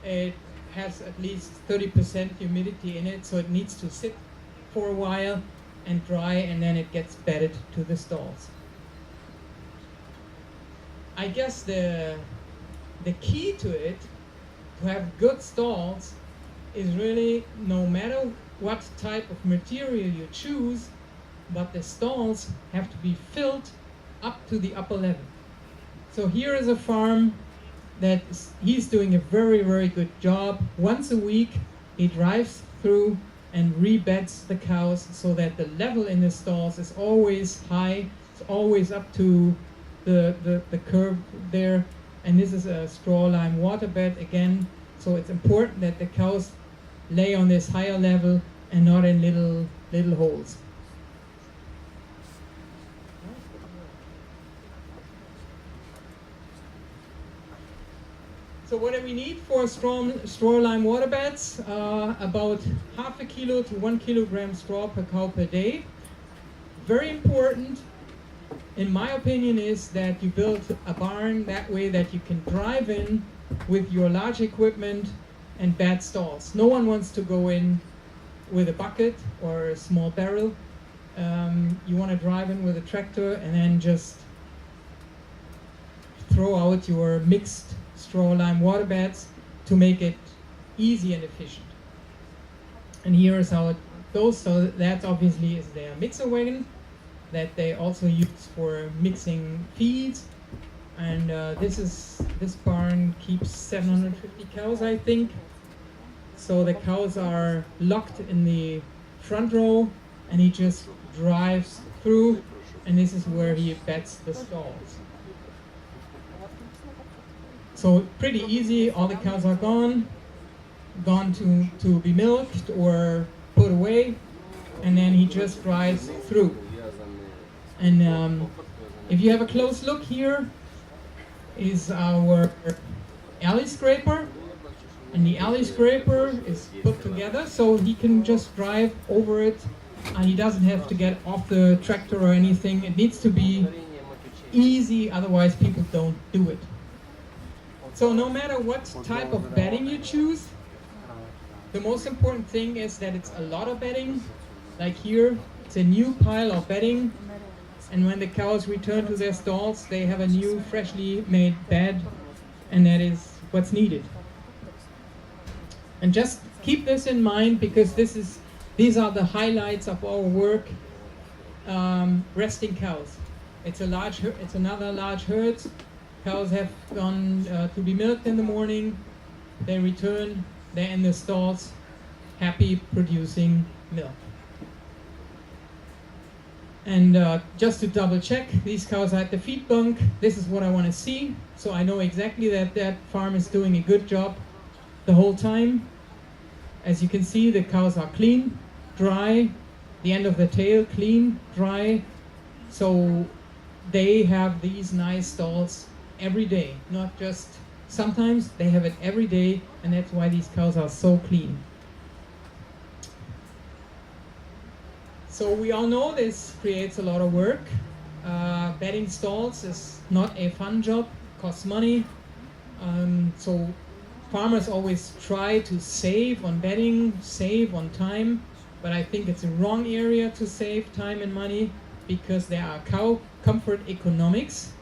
It has at least 30% humidity in it, so it needs to sit for a while and dry, and then it gets bedded to the stalls. I guess the key to it, to have good stalls, is really no matter what type of material you choose, but the stalls have to be filled up to the upper level. So here is a farm that he's doing a very, very good job. Once a week, he drives through and rebeds the cows so that the level in the stalls is always high. It's always up to the curve there. And this is a straw lime water bed again. So it's important that the cows lay on this higher level and not in little holes. So what do we need for straw lime water beds? About 0.5 kilo to 1 kilogram straw per cow per day. Very important, in my opinion, is that you build a barn that way that you can drive in with your large equipment and bed stalls. No one wants to go in with a bucket or a small barrel. You want to drive in with a tractor and then just throw out your mixed straw lime water beds to make it easy and efficient. And here is how it goes. So that obviously is their mixer wagon that they also use for mixing feeds. And this barn keeps 750 cows, I think. So the cows are locked in the front row, and he just drives through, and this is where he beds the stalls. So pretty easy, all the cows are gone to be milked or put away, and then he just drives through. And if you have a close look, here is our alley scraper, and the alley scraper is put together so he can just drive over it, and he doesn't have to get off the tractor or anything. It needs to be easy, otherwise people don't do it. So no matter what type of bedding you choose, the most important thing is that it's a lot of bedding. Like here, it's a new pile of bedding, and when the cows return to their stalls, they have a new freshly made bed, and that is what's needed. And just keep this in mind, because these are the highlights of our work, resting cows. It's another large herd Cows have gone to be milked in the morning. They return. They're in the stalls, happy producing milk. And just to double check, these cows are at the feed bunk. This is what I want to see. So I know exactly that that farm is doing a good job the whole time. As you can see, the cows are clean, dry, the end of the tail clean, dry. So they have these nice stalls every day, not just sometimes, they have it every day, and that's why these cows are so clean. So we all know this creates a lot of work. Bedding stalls is not a fun job, costs money. So farmers always try to save on bedding, save on time, but I think it's a wrong area to save time and money because there are cow comfort economics.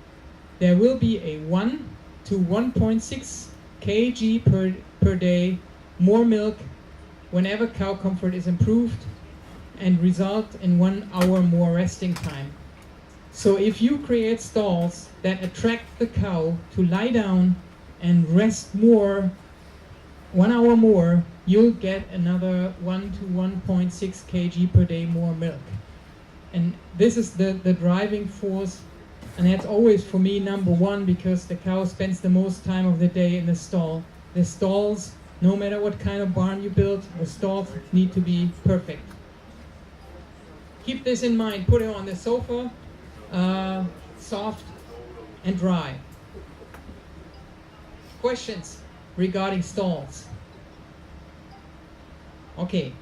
There will be a 1 to 1.6 kg per day more milk whenever cow comfort is improved and result in 1 hour more resting time. So if you create stalls that attract the cow to lie down and rest more, 1 hour more, you'll get another 1 to 1.6 kg per day more milk. And this is the driving force, and that's always for me number one, because the cow spends the most time of the day in the stall. The stalls, no matter what kind of barn you build, the stalls need to be perfect. Keep this in mind, put it on the sofa, soft and dry. Questions regarding stalls? Okay.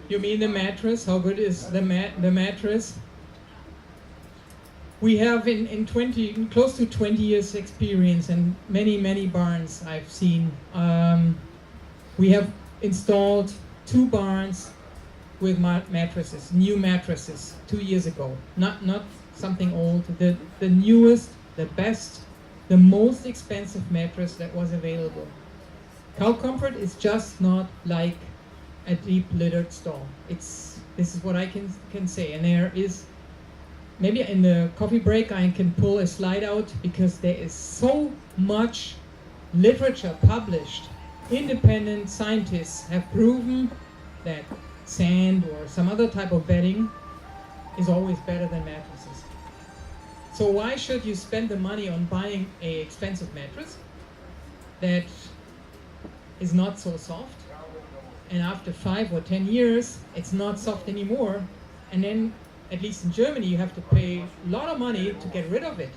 You mean the mattress? How good is the mattress? We have in close to 20 years experience and many barns I've seen. We have installed 2 barns with mattresses, new mattresses, 2 years ago. Not something old. The newest, the best, the most expensive mattress that was available. Cow comfort is just not like a deep littered stall. This is what I can say, and there is maybe in the coffee break I can pull a slide out because there is so much literature published. Independent scientists have proven that sand or some other type of bedding is always better than mattresses. So why should you spend the money on buying an expensive mattress that is not so soft? And after 5 or 10 years, it's not soft anymore. And then, at least in Germany, you have to pay a lot of money to get rid of it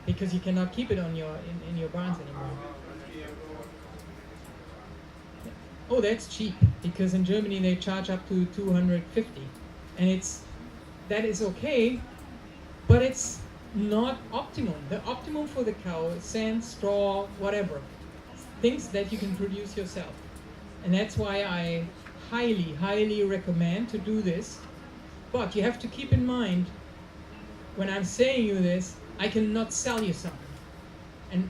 because you cannot keep it on in your barns anymore. Oh, that's cheap because in Germany they charge up to 250, and that is okay, but it's not optimum. The optimum for the cow is sand, straw, whatever, things that you can produce yourself. And that's why I highly recommend to do this. But you have to keep in mind, when I'm saying you this, I cannot sell you something. And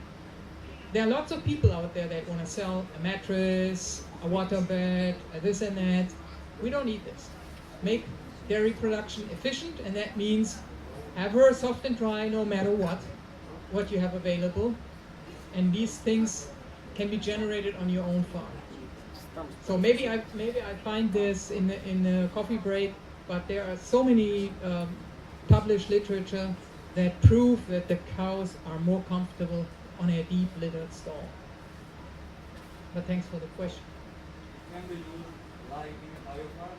there are lots of people out there that want to sell a mattress, a waterbed, a this and that. We don't need this. Make dairy production efficient, and that means have her soft and dry no matter what you have available. And these things can be generated on your own farm. So maybe I find this in the coffee break, but there are so many published literature that prove that the cows are more comfortable on a deep littered stall. But thanks for the question. Can we use lime in a biofarm?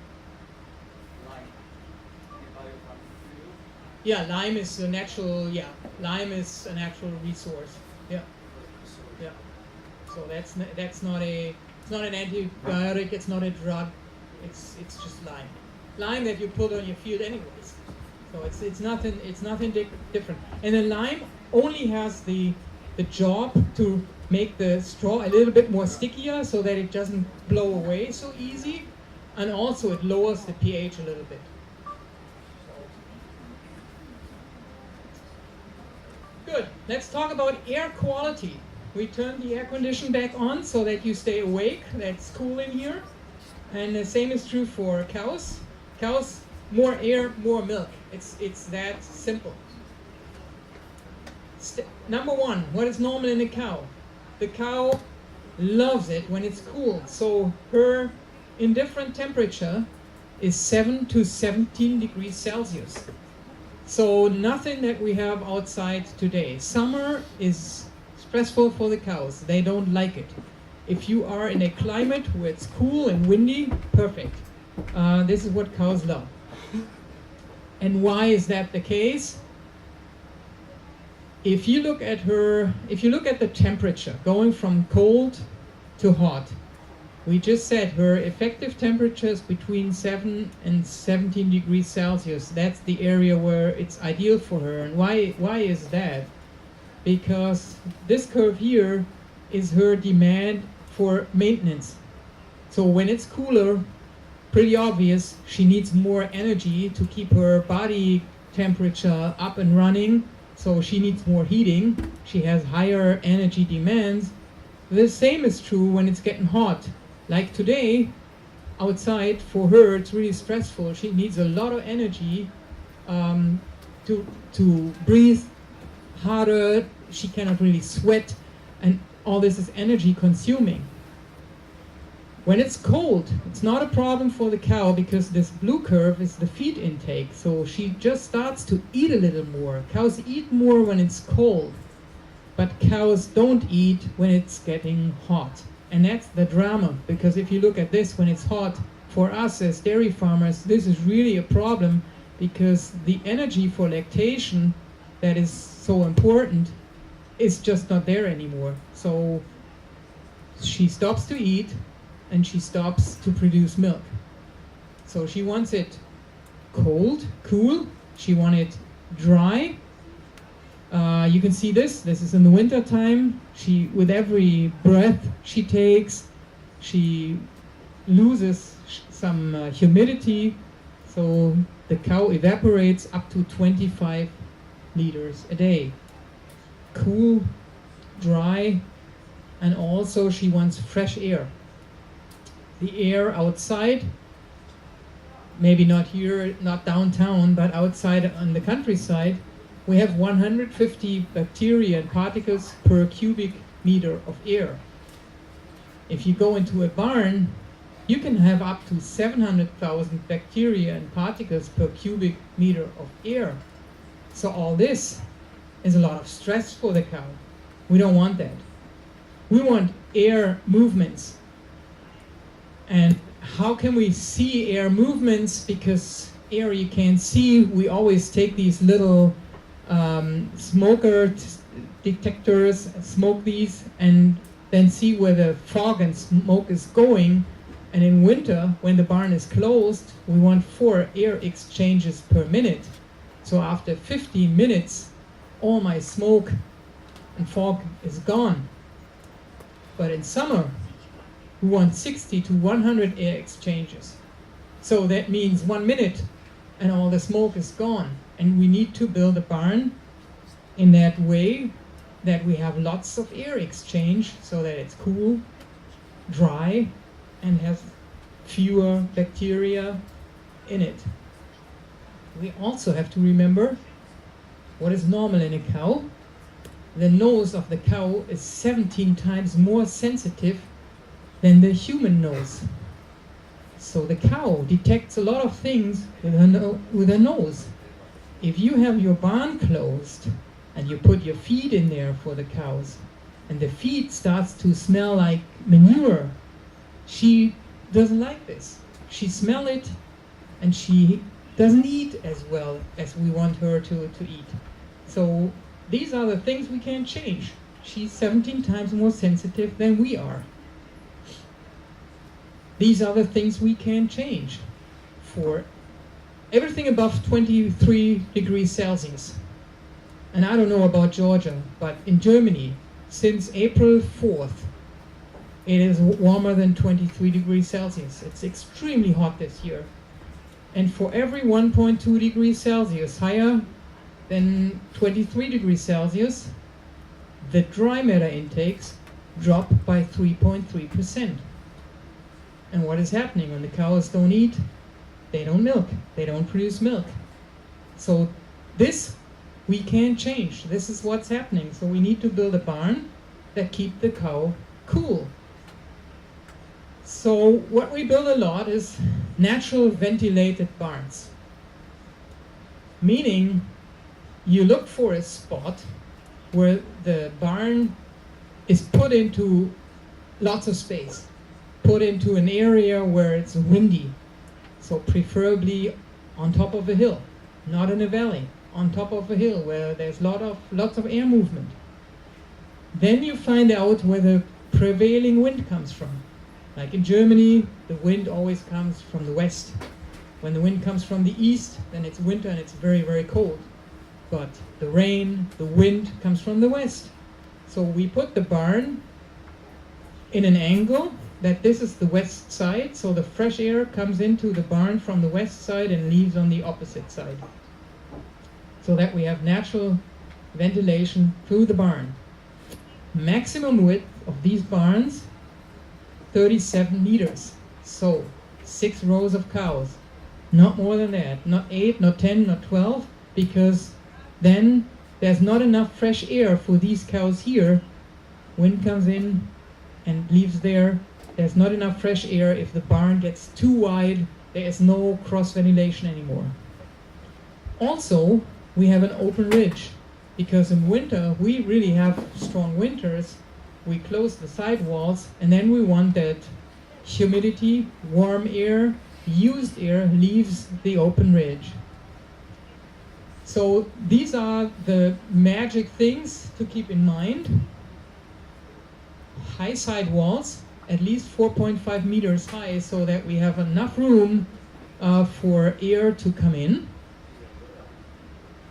Lime in a biofarm? Yeah, lime is a natural. Yeah, lime is a natural resource. Yeah. So that's not a. It's not an antibiotic. It's not a drug. It's just lime. Lime that you put on your field anyways. So it's nothing different. And the lime only has the job to make the straw a little bit more stickier so that it doesn't blow away so easy, and also it lowers the pH a little bit. Good. Let's talk about air quality. We turn the air condition back on so that you stay awake. That's cool in here. And the same is true for cows. Cows, more air, more milk. It's that simple. Number one, what is normal in a cow? The cow loves it when it's cool. So her indifferent temperature is 7 to 17 degrees Celsius. So nothing that we have outside today. Summer is stressful for the cows. They don't like it. If you are in a climate where it's cool and windy, perfect. This is what cows love. And why is that the case? If you look at the temperature going from cold to hot, we just said her effective temperature is between 7 and 17 degrees Celsius. That's the area where it's ideal for her. And why is that? Because this curve here is her demand for maintenance. So when it's cooler, pretty obvious, she needs more energy to keep her body temperature up and running. So she needs more heating. She has higher energy demands. The same is true when it's getting hot. Like today, outside, for her, it's really stressful. She needs a lot of energy to breathe harder. She cannot really sweat, and all this is energy consuming. When it's cold, it's not a problem for the cow because this blue curve is the feed intake. So she just starts to eat a little more. Cows eat more when it's cold, but cows don't eat when it's getting hot. And that's the drama, because if you look at this when it's hot, for us as dairy farmers, this is really a problem because the energy for lactation that is so important is just not there anymore. So she stops to eat and she stops to produce milk. So she wants it cold, cool, she wants it dry. You can see this is in the winter time. With every breath she takes, she loses some humidity, so the cow evaporates up to 25 liters a day. Cool, dry, and also she wants fresh air. The air outside, maybe not here, not downtown, but outside on the countryside, we have 150 bacteria and particles per cubic meter of air. If you go into a barn, you can have up to 700,000 bacteria and particles per cubic meter of air. So all this is a lot of stress for the cow. We don't want that. We want air movements. And how can we see air movements? Because air you can't see. We always take these little smoker detectors, smoke these, and then see where the fog and smoke is going. And in winter, when the barn is closed, we want 4 air exchanges per minute. So after 15 minutes, all my smoke and fog is gone. But in summer, we want 60 to 100 air exchanges. So that means 1 minute and all the smoke is gone. And we need to build a barn in that way that we have lots of air exchange so that it's cool, dry, and has fewer bacteria in it. We also have to remember what is normal in a cow. The nose of the cow is 17 times more sensitive than the human nose. So the cow detects a lot of things with her nose. If you have your barn closed and you put your feed in there for the cows, and the feed starts to smell like manure, she doesn't like this. She smells it and she doesn't eat as well as we want her to eat. So these are the things we can't change. She's 17 times more sensitive than we are. These are the things we can change for everything above 23 degrees Celsius. And I don't know about Georgia, but in Germany, since April 4th, it is warmer than 23 degrees Celsius. It's extremely hot this year. And for every 1.2 degrees Celsius higher, then 23 degrees Celsius, the dry matter intakes drop by 3.3%. And what is happening when the cows don't eat? They don't milk. They don't produce milk. So this we can't change. This is what's happening. So we need to build a barn that keep the cow cool. So what we build a lot is natural ventilated barns. Meaning you look for a spot where the barn is put into lots of space, put into an area where it's windy, so preferably on top of a hill, not in a valley, on top of a hill where there's lots of air movement. Then you find out where the prevailing wind comes from. Like in Germany, the wind always comes from the west. When the wind comes from the east, then it's winter and it's very, very cold. But the rain, the wind comes from the west. So we put the barn in an angle that this is the west side, so the fresh air comes into the barn from the west side and leaves on the opposite side. So that we have natural ventilation through the barn. Maximum width of these barns, 37 meters. So 6 rows of cows. Not more than that. Not 8, not 10, not 12, because then there's not enough fresh air for these cows here. Wind comes in and leaves there. There's not enough fresh air. If the barn gets too wide, there is no cross ventilation anymore. Also, we have an open ridge, because in winter we really have strong winters. We close the side walls, and then we want that humidity, warm air, used air leaves the open ridge. So these are the magic things to keep in mind. High side walls, at least 4.5 meters high, so that we have enough room for air to come in.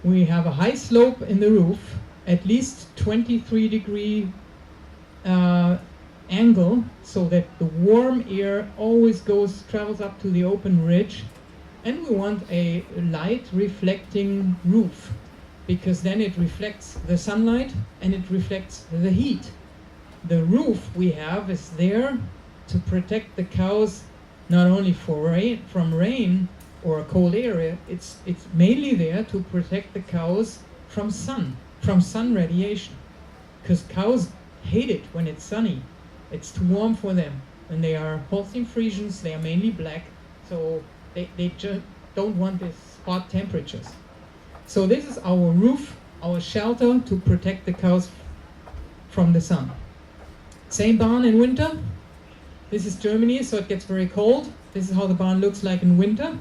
We have a high slope in the roof, at least 23 degree angle, so that the warm air always travels up to the open ridge. And we want a light reflecting roof, because then it reflects the sunlight and it reflects the heat. The roof we have is there to protect the cows not only from rain or a cold area, it's mainly there to protect the cows from sun radiation. Because cows hate it when it's sunny. It's too warm for them. When they are Holstein Friesians, they are mainly black, so they just don't want these hot temperatures. So this is our roof, our shelter to protect the cows from the sun. Same barn in winter. This is Germany, so it gets very cold. This is how the barn looks like in winter.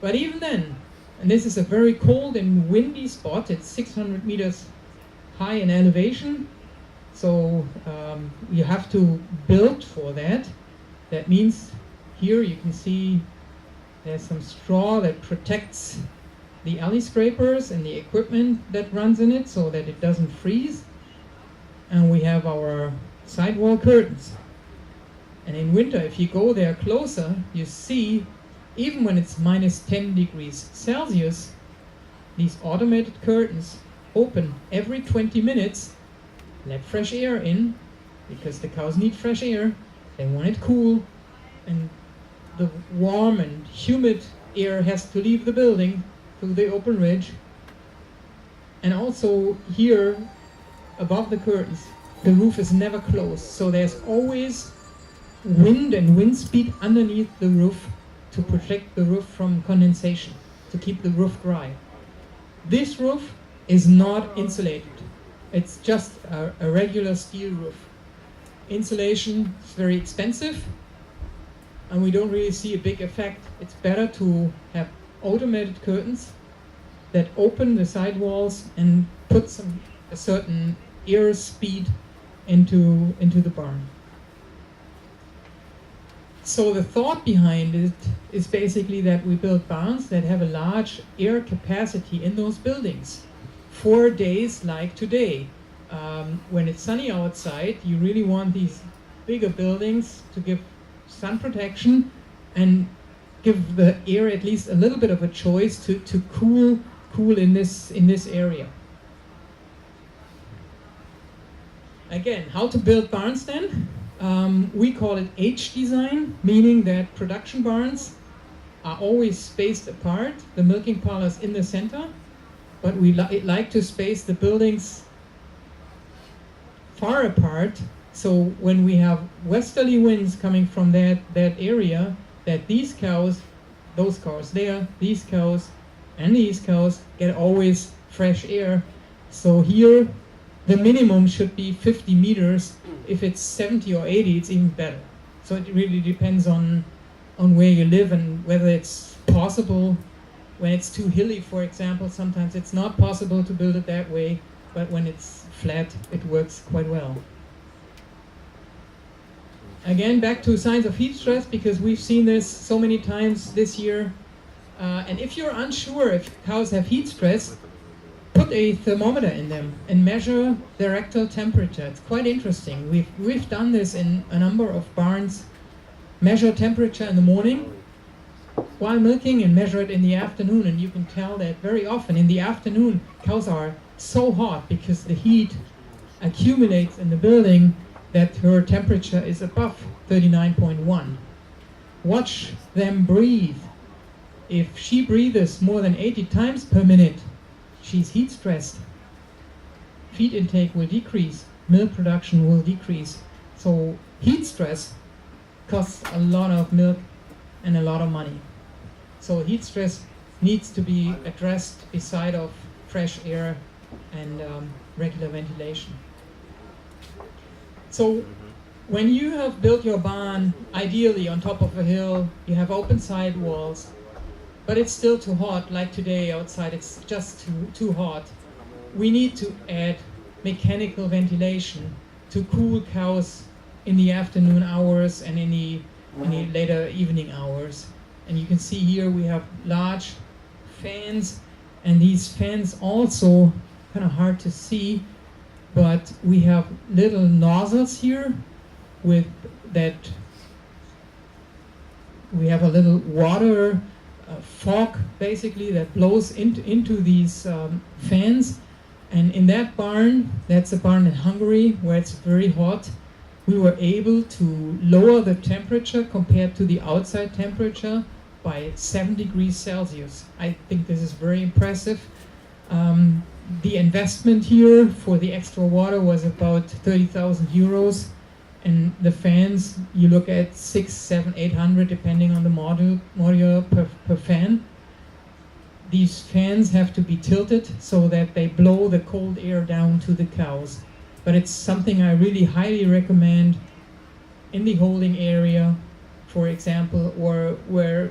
But even then, and this is a very cold and windy spot, it's 600 meters high in elevation, so you have to build for that. That means here you can see there's some straw that protects the alley scrapers and the equipment that runs in it so that it doesn't freeze. And we have our sidewall curtains. And in winter, if you go there closer, you see, even when it's minus 10 degrees Celsius, these automated curtains open every 20 minutes, let fresh air in, because the cows need fresh air, they want it cool, and the warm and humid air has to leave the building through the open ridge. And also here, above the curtains, the roof is never closed, so there's always wind and wind speed underneath the roof to protect the roof from condensation, to keep the roof dry. This roof is not insulated. It's just a regular steel roof. Insulation is very expensive, and we don't really see a big effect. It's better to have automated curtains that open the sidewalls and put a certain air speed into the barn. So the thought behind it is basically that we build barns that have a large air capacity in those buildings for days like today. When it's sunny outside, you really want these bigger buildings to give sun protection and give the air at least a little bit of a choice to cool cool in this area. Again, how to build barns then? We call it H design, meaning that production barns are always spaced apart, the milking parlors in the center, but we like to space the buildings far apart, so when we have westerly winds coming from that area, that these cows, those cows there, these cows, and these cows get always fresh air. So here, the minimum should be 50 meters. If it's 70 or 80, it's even better. So it really depends on where you live and whether it's possible. When it's too hilly, for example, sometimes it's not possible to build it that way, but when it's flat, it works quite well. Again, back to signs of heat stress, because we've seen this so many times this year. And if you're unsure if cows have heat stress, put a thermometer in them and measure their rectal temperature. It's quite interesting. We've done this in a number of barns. Measure temperature in the morning while milking and measure it in the afternoon, and you can tell that very often in the afternoon cows are so hot because the heat accumulates in the building that her temperature is above 39.1. Watch them breathe. If she breathes more than 80 times per minute, she's heat stressed. Feed intake will decrease, milk production will decrease. So heat stress costs a lot of milk and a lot of money. So heat stress needs to be addressed beside of fresh air and regular ventilation. So when you have built your barn, ideally on top of a hill, you have open side walls, but it's still too hot, like today outside, it's just too hot. We need to add mechanical ventilation to cool cows in the afternoon hours and in the later evening hours. And you can see here we have large fans, and these fans also kind of hard to see, but we have little nozzles here with that. We have a little water fog basically that blows into these fans. And in that barn, that's a barn in Hungary where it's very hot, we were able to lower the temperature compared to the outside temperature by 7 degrees Celsius. I think this is very impressive. The investment here for the extra water was about 30,000 euros. And the fans, you look at 600, 700, 800, depending on the module per fan. These fans have to be tilted so that they blow the cold air down to the cows. But it's something I really highly recommend in the holding area, for example, or where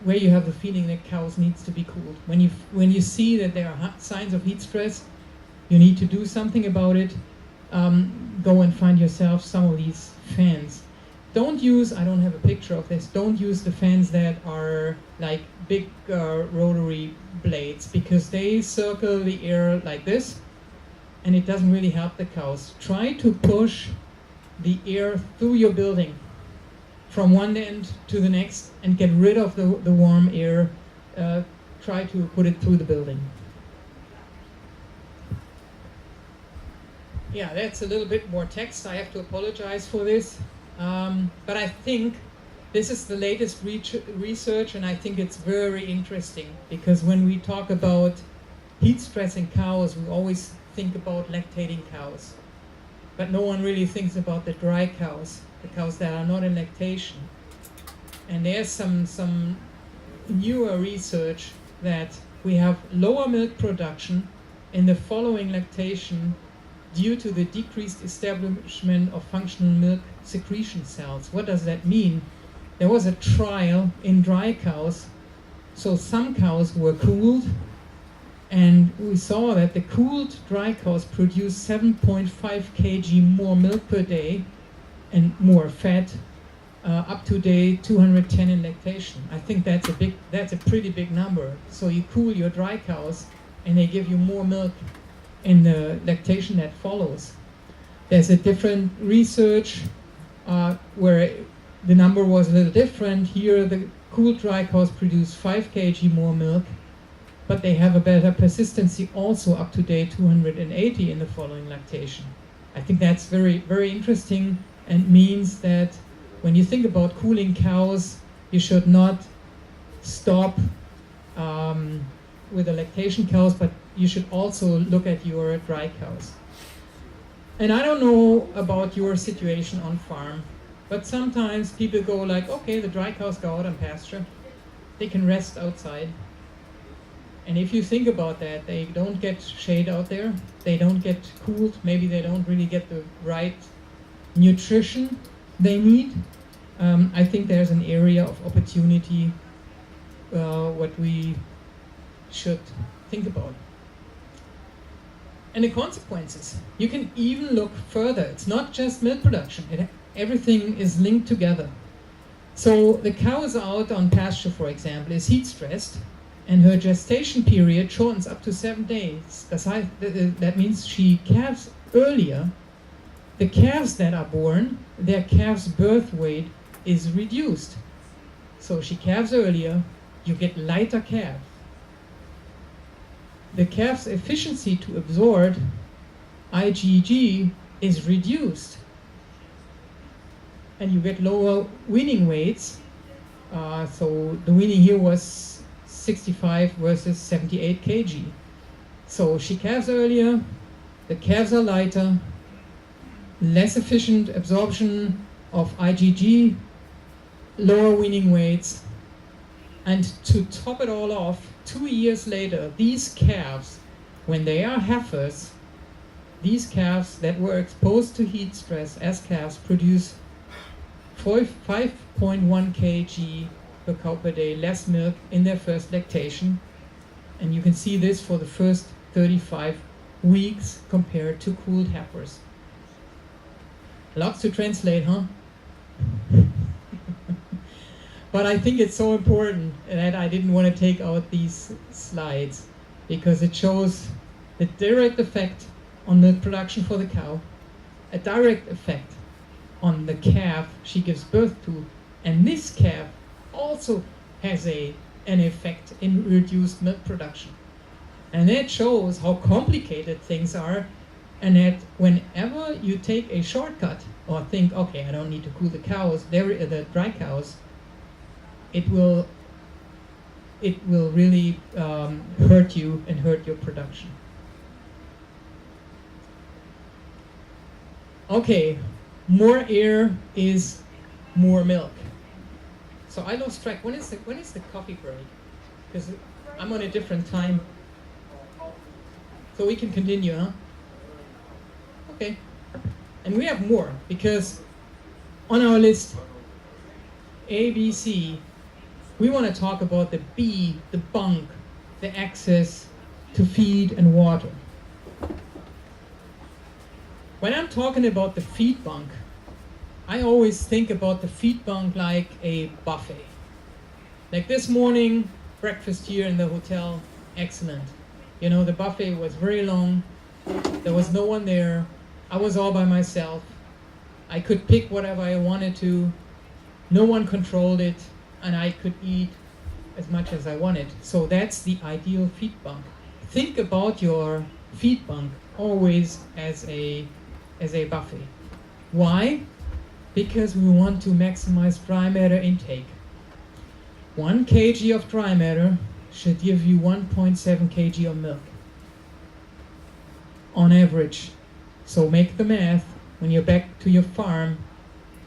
you have the feeling that cows needs to be cooled. When you see that there are signs of heat stress, you need to do something about it. Go and find yourself some of these fans. Don't use, I don't have a picture of this, don't use the fans that are like big rotary blades, because they circle the air like this and it doesn't really help the cows. Try to push the air through your building from one end to the next and get rid of the warm air. Try to put it through the building. Yeah, that's a little bit more text. I have to apologize for this. But I think this is the latest research, and I think it's very interesting, because when we talk about heat stress in cows, we always think about lactating cows. But no one really thinks about the dry cows, the cows that are not in lactation. And there's some newer research that we have lower milk production in the following lactation due to the decreased establishment of functional milk secretion cells. What does that mean? There was a trial in dry cows. So some cows were cooled, and we saw that the cooled dry cows produced 7.5 kg more milk per day and more fat, up to day 210 in lactation. I think that's a pretty big number. So you cool your dry cows and they give you more milk in the lactation that follows. There's a different research where the number was a little different. Here the cooled dry cows produce 5 kg more milk, but they have a better persistency also up to day 280 in the following lactation. I think that's very, very interesting, and means that when you think about cooling cows, you should not stop with the lactation cows, but you should also look at your dry cows. And I don't know about your situation on farm, but sometimes people go like, okay, the dry cows go out on pasture, they can rest outside. And if you think about that, they don't get shade out there, they don't get cooled, maybe they don't really get the right nutrition they need. I think there's an area of opportunity what we should think about. And the consequences. You can even look further. It's not just milk production. Everything is linked together. So the cow is out on pasture, for example, is heat stressed, and her gestation period shortens up to 7 days. That means she calves earlier. The calves that are born, their calf's birth weight is reduced. So she calves earlier, you get lighter calves. The calf's efficiency to absorb IgG is reduced, and you get lower weaning weights. So the weaning here was 65 versus 78 kg. So she calves earlier, the calves are lighter, less efficient absorption of IgG, lower weaning weights, and to top it all off, 2 years later, these calves, when they are heifers, these calves that were exposed to heat stress as calves produce 5.1 kg per cow per day less milk in their first lactation. And you can see this for the first 35 weeks compared to cooled heifers. Lots to translate, huh? But I think it's so important that I didn't want to take out these slides, because it shows the direct effect on milk production for the cow, a direct effect on the calf she gives birth to, and this calf also has an effect in reduced milk production. And that shows how complicated things are, and that whenever you take a shortcut or think, okay, I don't need to cool the cows, the dry cows, it will really hurt you and hurt your production. Okay, more air is more milk. So I lost track. When is the coffee break? Because I'm on a different time. So we can continue, huh? Okay. And we have more, because on our list, A, B, C, we want to talk about the B, the bunk, the access to feed and water. When I'm talking about the feed bunk, I always think about the feed bunk like a buffet. Like this morning, breakfast here in the hotel, excellent. You know, the buffet was very long, there was no one there, I was all by myself, I could pick whatever I wanted to, no one controlled it, and I could eat as much as I wanted. So that's the ideal feed bunk. Think about your feed bunk always as a buffet. Why? Because we want to maximize dry matter intake. 1 kg of dry matter should give you 1.7 kg of milk on average. So make the math when you're back to your farm.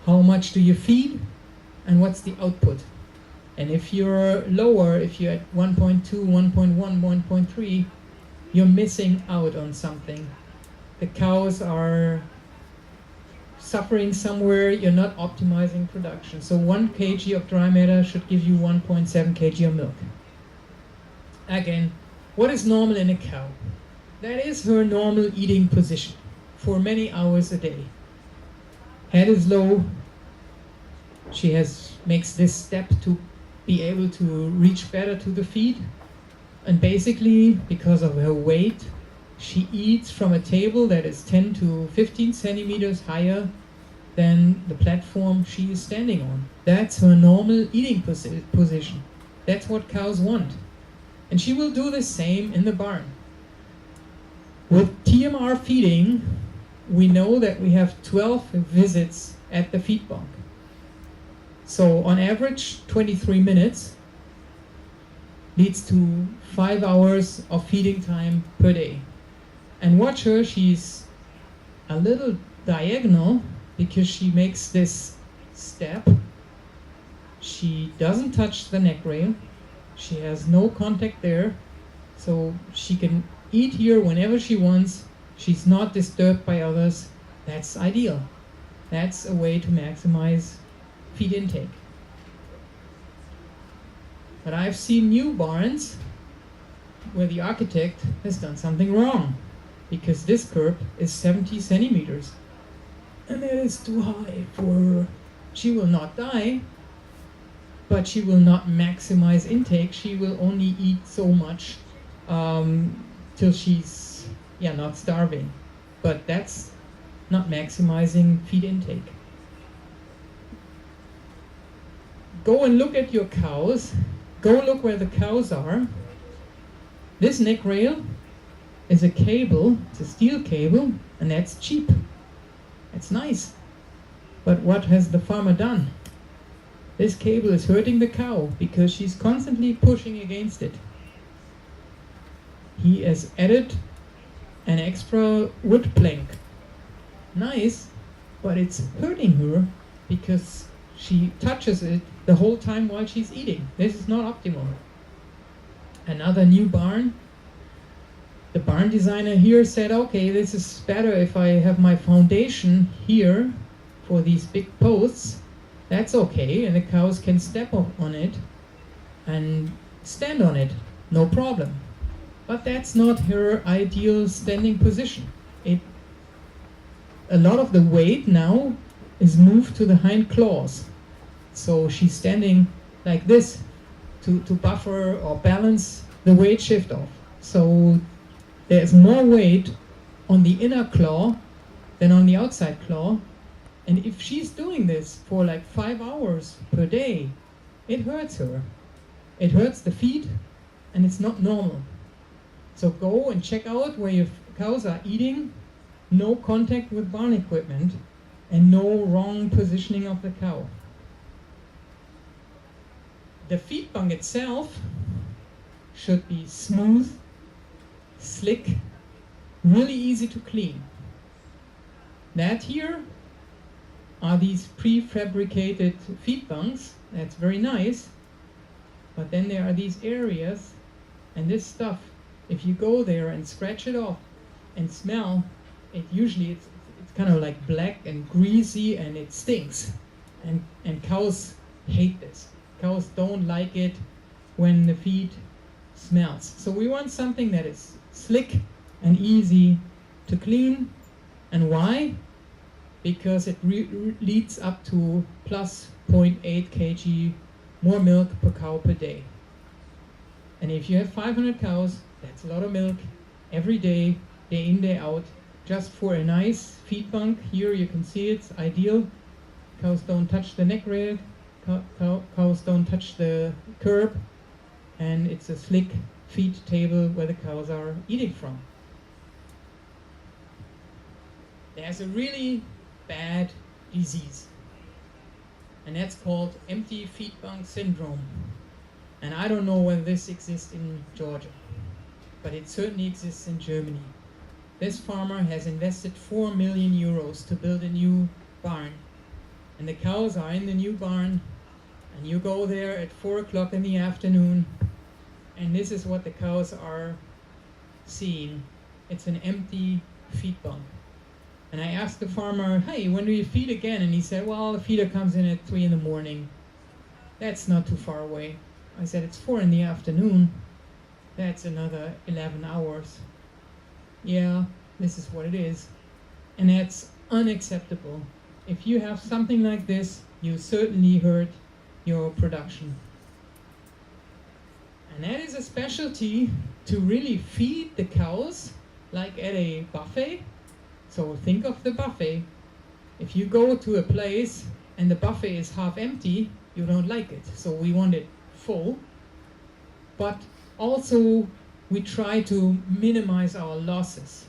How much do you feed and what's the output? And if you're lower, if you're at 1.2, 1.1, 1.3, you're missing out on something. The cows are suffering somewhere, you're not optimizing production. So 1 kg of dry matter should give you 1.7 kg of milk. Again, what is normal in a cow? That is her normal eating position for many hours a day. Head is low, she makes this step to be able to reach better to the feed, and basically because of her weight she eats from a table that is 10 to 15 centimeters higher than the platform she is standing on. That's her normal eating position. That's what cows want. And she will do the same in the barn. With TMR feeding, we know that we have 12 visits at the feed bunk. So on average, 23 minutes leads to 5 hours of feeding time per day. And watch her, she's a little diagonal because she makes this step. She doesn't touch the neck rail. She has no contact there. So she can eat here whenever she wants. She's not disturbed by others. That's ideal. That's a way to maximize feed intake. But I've seen new barns where the architect has done something wrong, because this curb is 70 centimeters. And that is too high for her. She will not die, but she will not maximize intake. She will only eat so much till she's not starving. But that's not maximizing feed intake. Go and look at your cows. Go look where the cows are. This neck rail is a cable, it's a steel cable, and that's cheap. It's nice. But what has the farmer done? This cable is hurting the cow because she's constantly pushing against it. He has added an extra wood plank. Nice, but it's hurting her because she touches it the whole time while she's eating. This is not optimal. Another new barn. The barn designer here said, okay, this is better if I have my foundation here for these big posts. That's okay, and the cows can step on it and stand on it, no problem. But that's not her ideal standing position. A lot of the weight now is moved to the hind claws. So she's standing like this to buffer or balance the weight shift off. So there's more weight on the inner claw than on the outside claw. And if she's doing this for like 5 hours per day, it hurts her. It hurts the feet, and it's not normal. So go and check out where your cows are eating, no contact with barn equipment, and no wrong positioning of the cow. The feed bunk itself should be smooth, slick, really easy to clean. That here are these prefabricated feed bunks. That's very nice. But then there are these areas, and this stuff, if you go there and scratch it off and smell, it's kind of like black and greasy, and it stinks. And cows hate this. Cows don't like it when the feed smells. So we want something that is slick and easy to clean. And why? Because it leads up to plus 0.8 kg more milk per cow per day. And if you have 500 cows, that's a lot of milk every day, day in, day out, just for a nice feed bunk. Here you can see it's ideal. Cows don't touch the neck rail, cows don't touch the curb, and it's a slick feed table where the cows are eating from. There's a really bad disease, and that's called empty feed bunk syndrome. And I don't know whether this exists in Georgia, but it certainly exists in Germany. This farmer has invested 4 million euros to build a new barn, and the cows are in the new barn, and you go there at 4 o'clock in the afternoon, and this is what the cows are seeing. It's an empty feed bunk. And I asked the farmer, hey, when do you feed again? And he said, well, the feeder comes in at 3 in the morning. That's not too far away. I said, it's 4 in the afternoon. That's another 11 hours. Yeah, this is what it is. And that's unacceptable. If you have something like this, you certainly hurt your production. And that is a specialty to really feed the cows, like at a buffet. So think of the buffet. If you go to a place and the buffet is half empty, you don't like it. So we want it full. But also, we try to minimize our losses.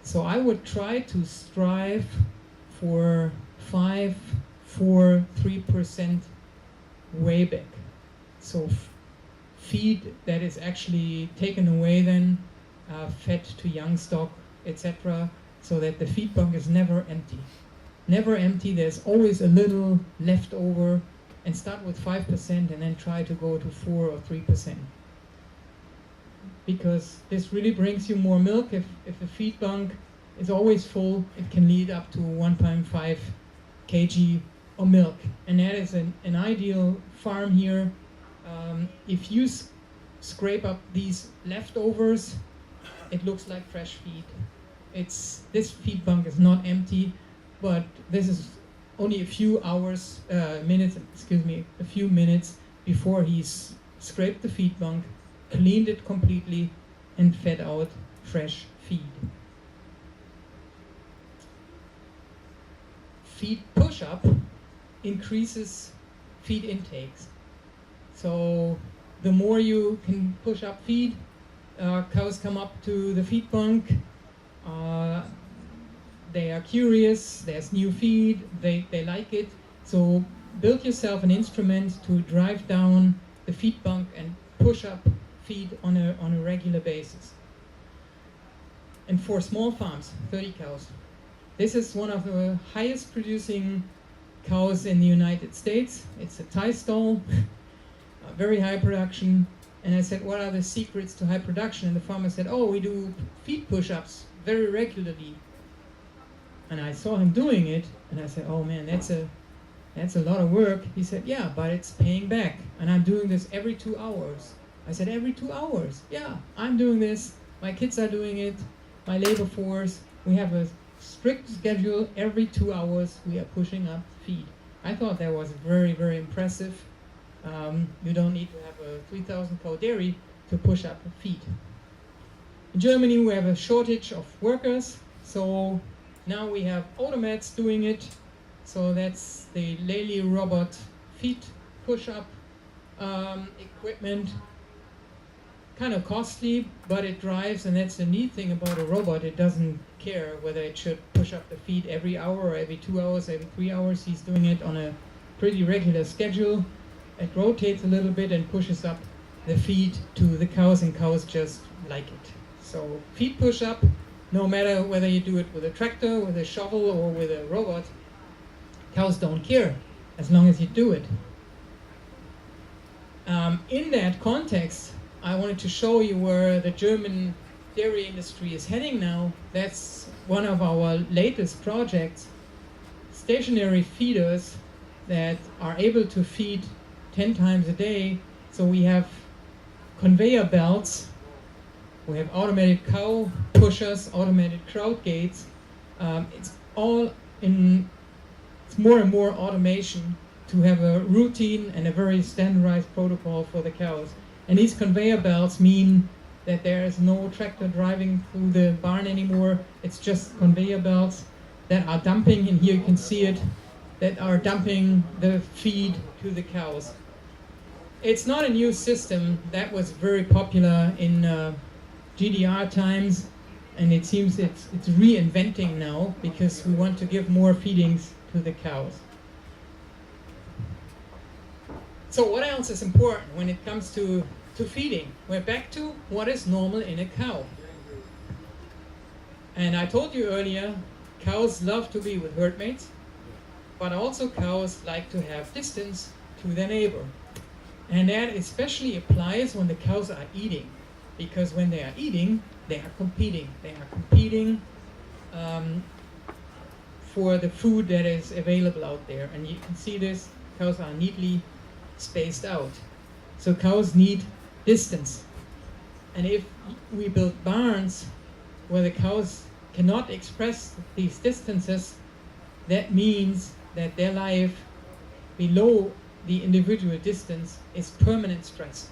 So I would try to strive for 5, 4, 3% weighback. So feed that is actually taken away then, fed to young stock, etc., so that the feed bank is never empty. Never empty, there's always a little left over, and start with 5% and then try to go to 4 or 3%. Because this really brings you more milk. If the feed bank is always full, it can lead up to 1.5 kg of milk. And that is an ideal farm here. If you scrape up these leftovers, it looks like fresh feed. This feed bank is not empty, but this is only a few minutes before he's scraped the feed bank, cleaned it completely, and fed out fresh feed. Feed push-up increases feed intakes. So the more you can push up feed, cows come up to the feed bank, they are curious, there's new feed, they like it. So build yourself an instrument to drive down the feed bank and push up feed on a regular basis. And for small farms, 30 cows. This is one of the highest producing cows in the United States. It's a Thai stall, very high production. And I said, what are the secrets to high production? And the farmer said, oh, we do feed push-ups very regularly. And I saw him doing it, and I said, oh man, that's a lot of work. He said, yeah, but it's paying back. And I'm doing this every 2 hours. I said, every 2 hours? Yeah, I'm doing this. My kids are doing it. My labor force. We have a strict schedule. Every 2 hours, we are pushing up feed. I thought that was very, very impressive. You don't need to have a 3,000 cow dairy to push up feed. In Germany, we have a shortage of workers. So now we have automats doing it. So that's the Lely robot feed push-up equipment. Kind of costly, but it drives, and that's the neat thing about a robot. It doesn't care whether it should push up the feed every hour or every 2 hours, every 3 hours. He's doing it on a pretty regular schedule. It rotates a little bit and pushes up the feed to the cows, and cows just like it. So feed push-up, no matter whether you do it with a tractor, with a shovel, or with a robot, cows don't care as long as you do it. In that context, I wanted to show you where the German dairy industry is heading now. That's one of our latest projects. Stationary feeders that are able to feed 10 times a day. So we have conveyor belts, we have automated cow pushers, automated crowd gates. It's more and more automation to have a routine and a very standardized protocol for the cows. And these conveyor belts mean that there is no tractor driving through the barn anymore. It's just conveyor belts that are dumping, and here you can see it, that are dumping the feed to the cows. It's not a new system. That was very popular in GDR times, and it seems it's reinventing now because we want to give more feedings to the cows. So what else is important when it comes to feeding? We're back to what is normal in a cow. And I told you earlier, cows love to be with herd mates, but also cows like to have distance to their neighbor. And that especially applies when the cows are eating, because when they are eating, they are competing. They are competing for the food that is available out there. And you can see this, cows are neatly spaced out. So cows need distance. And if we build barns where the cows cannot express these distances, that means that their life below the individual distance is permanent stress.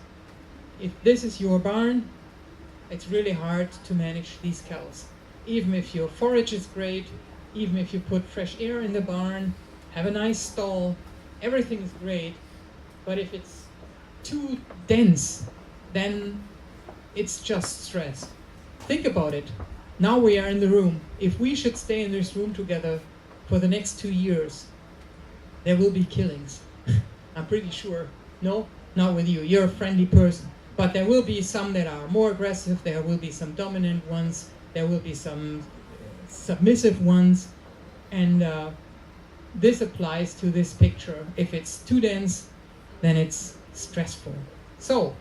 If this is your barn, it's really hard to manage these cows. Even if your forage is great, even if you put fresh air in the barn, have a nice stall, everything is great, but if it's too dense, then it's just stress. Think about it. Now we are in the room. If we should stay in this room together for the next 2 years, there will be killings. I'm pretty sure. No, not with you. You're a friendly person. But there will be some that are more aggressive. There will be some dominant ones. There will be some submissive ones. And this applies to this picture. If it's too dense, then it's stressful. So,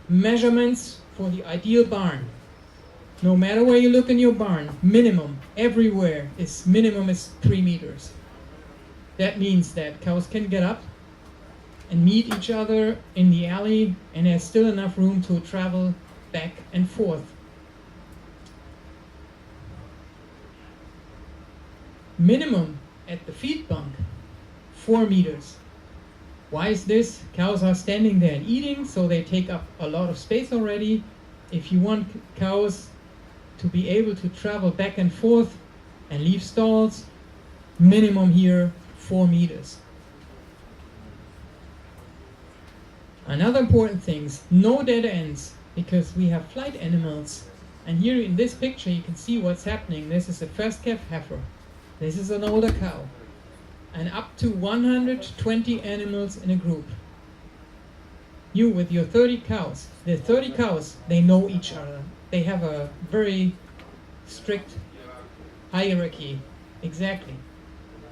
measurements for the ideal barn. No matter where you look in your barn, minimum, everywhere, minimum is 3 meters. That means that cows can get up and meet each other in the alley, and there's still enough room to travel back and forth. Minimum at the feed bunk, 4 meters. Why is this? Cows are standing there and eating, so they take up a lot of space already. If you want cows to be able to travel back and forth and leave stalls, minimum here 4 meters. Another important thing, no dead ends, because we have flight animals. And here in this picture you can see what's happening. This is a first calf heifer. This is an older cow. And up to 120 animals in a group. You with your 30 cows, the 30 cows, they know each other. They have a very strict hierarchy. Exactly.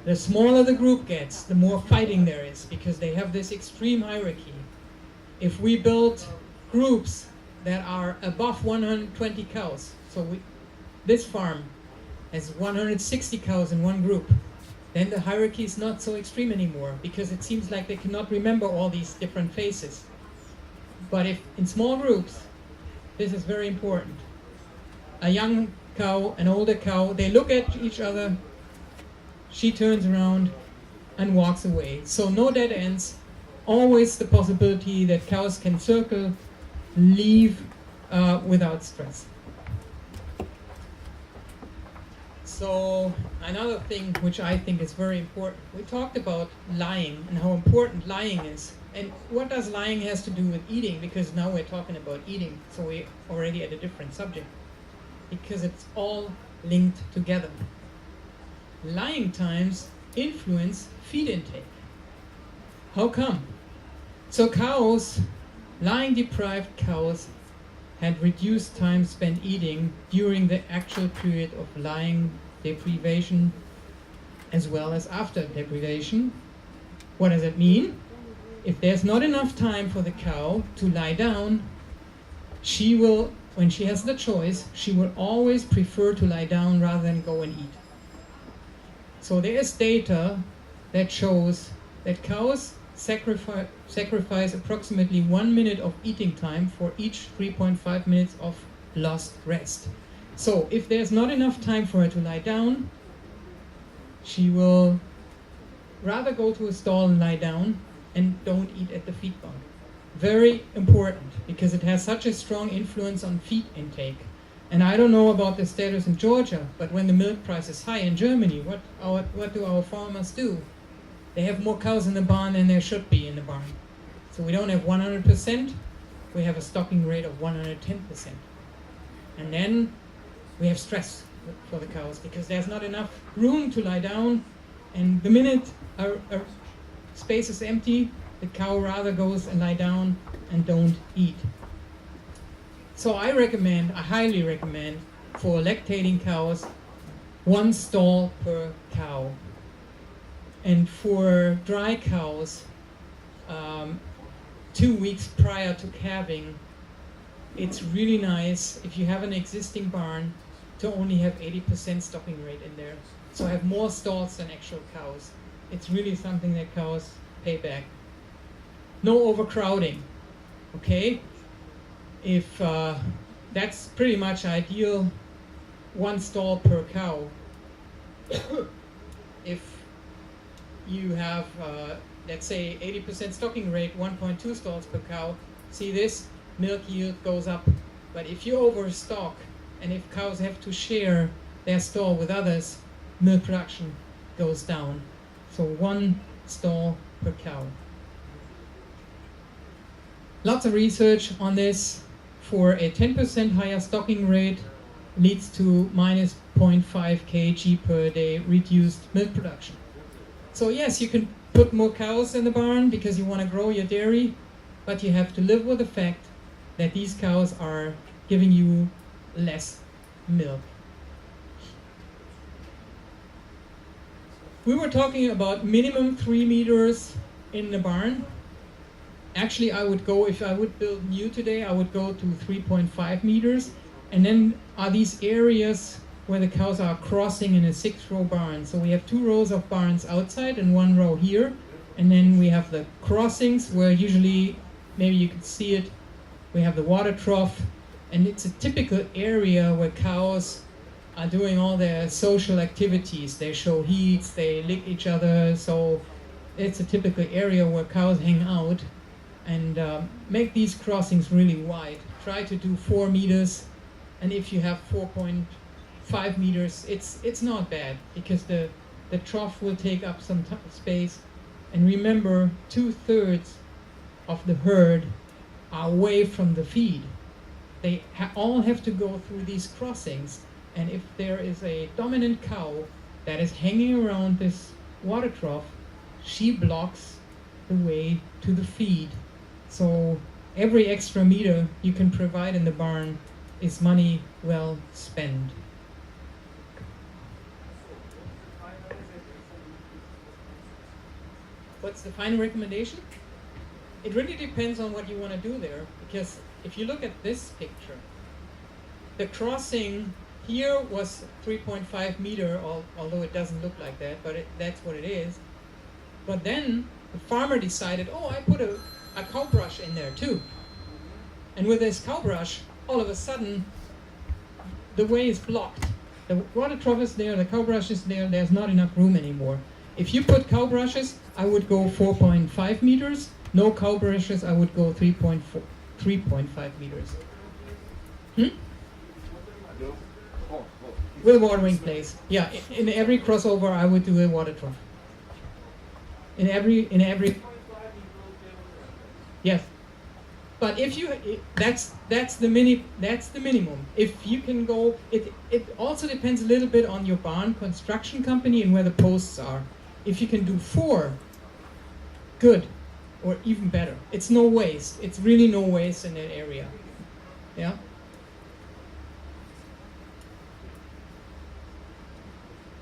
The smaller the group gets, the more fighting there is, because they have this extreme hierarchy. If we build groups that are above 120 cows, so this farm has 160 cows in one group, then the hierarchy is not so extreme anymore, because it seems like they cannot remember all these different faces. But if in small groups, this is very important. A young cow, an older cow, they look at each other, she turns around and walks away. So no dead ends, always the possibility that cows can circle, leave without stress. So another thing which I think is very important, we talked about lying and how important lying is. And what does lying has to do with eating? Because now we're talking about eating, so we're already at a different subject. Because it's all linked together. Lying times influence feed intake. How come? So cows, lying deprived cows, had reduced time spent eating during the actual period of lying deprivation as well as after deprivation. What does it mean? If there's not enough time for the cow to lie down, she will, when she has the choice, she will always prefer to lie down rather than go and eat. So there is data that shows that cows sacrifice approximately 1 minute of eating time for each 3.5 minutes of lost rest. So if there's not enough time for her to lie down, she will rather go to a stall and lie down and don't eat at the feed bunk. Very important, because it has such a strong influence on feed intake. And I don't know about the status in Georgia, but when the milk price is high in Germany, what do our farmers do? They have more cows in the barn than there should be in the barn. So we don't have 100%, we have a stocking rate of 110%. And then we have stress for the cows, because there's not enough room to lie down, and the minute our space is empty, the cow rather goes and lie down and don't eat. So I highly recommend for lactating cows, 1 stall per cow. And for dry cows, 2 weeks prior to calving, it's really nice if you have an existing barn to only have 80% stocking rate in there. So have more stalls than actual cows. It's really something that cows pay back. No overcrowding, okay? If that's pretty much ideal, 1 stall per cow. If you have, let's say, 80% stocking rate, 1.2 stalls per cow, see this? Milk yield goes up. But if you overstock, and if cows have to share their stall with others, milk production goes down. So 1 stall per cow. Lots of research on this. For a 10% higher stocking rate leads to minus 0.5 kg per day reduced milk production. So yes, you can put more cows in the barn because you want to grow your dairy, but you have to live with the fact that these cows are giving you less milk. We were talking about minimum 3 meters in the barn. Actually, I would go, if I would build new today, I would go to 3.5 meters. And then are these areas where the cows are crossing in a 6-row barn. So we have 2 rows of barns outside and 1 row here. And then we have the crossings where usually, maybe you can see it, we have the water trough. And it's a typical area where cows are doing all their social activities. They show heats, they lick each other. So it's a typical area where cows hang out. And make these crossings really wide. Try to do 4 meters, and if you have 4.5 meters, it's not bad because the trough will take up some space. And remember, 2/3 of the herd are away from the feed. They all have to go through these crossings, and if there is a dominant cow that is hanging around this water trough, she blocks the way to the feed. So every extra meter you can provide in the barn is money well spent. What's the final recommendation? It really depends on what you want to do there, because if you look at this picture, the crossing here was 3.5 meter, although it doesn't look like that, but that's what it is. But then the farmer decided, oh, I put a cow brush in there too. And with this cow brush, all of a sudden, the way is blocked. The water trough is there, the cow brush is there, there's not enough room anymore. If you put cow brushes, I would go 4.5 meters. No cow brushes, I would go 3.5 meters. With a watering place. Yeah, in every crossover, I would do a water trough. In every. Yes, but if you, that's the minimum. If you can go, it also depends a little bit on your barn construction company and where the posts are. If you can do 4, good, or even better. It's no waste. It's really no waste in that area. Yeah.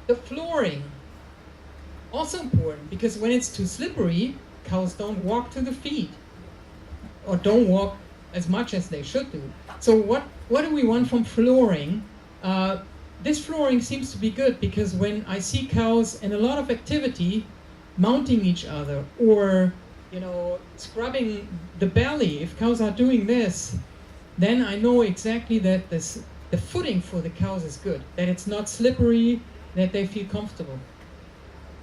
The flooring, also important, because when it's too slippery, cows don't walk to the feed. Or don't walk as much as they should do. So what do we want from flooring? This flooring seems to be good because when I see cows in a lot of activity, mounting each other or scrubbing the belly, if cows are doing this, then I know exactly that the footing for the cows is good, that it's not slippery, that they feel comfortable.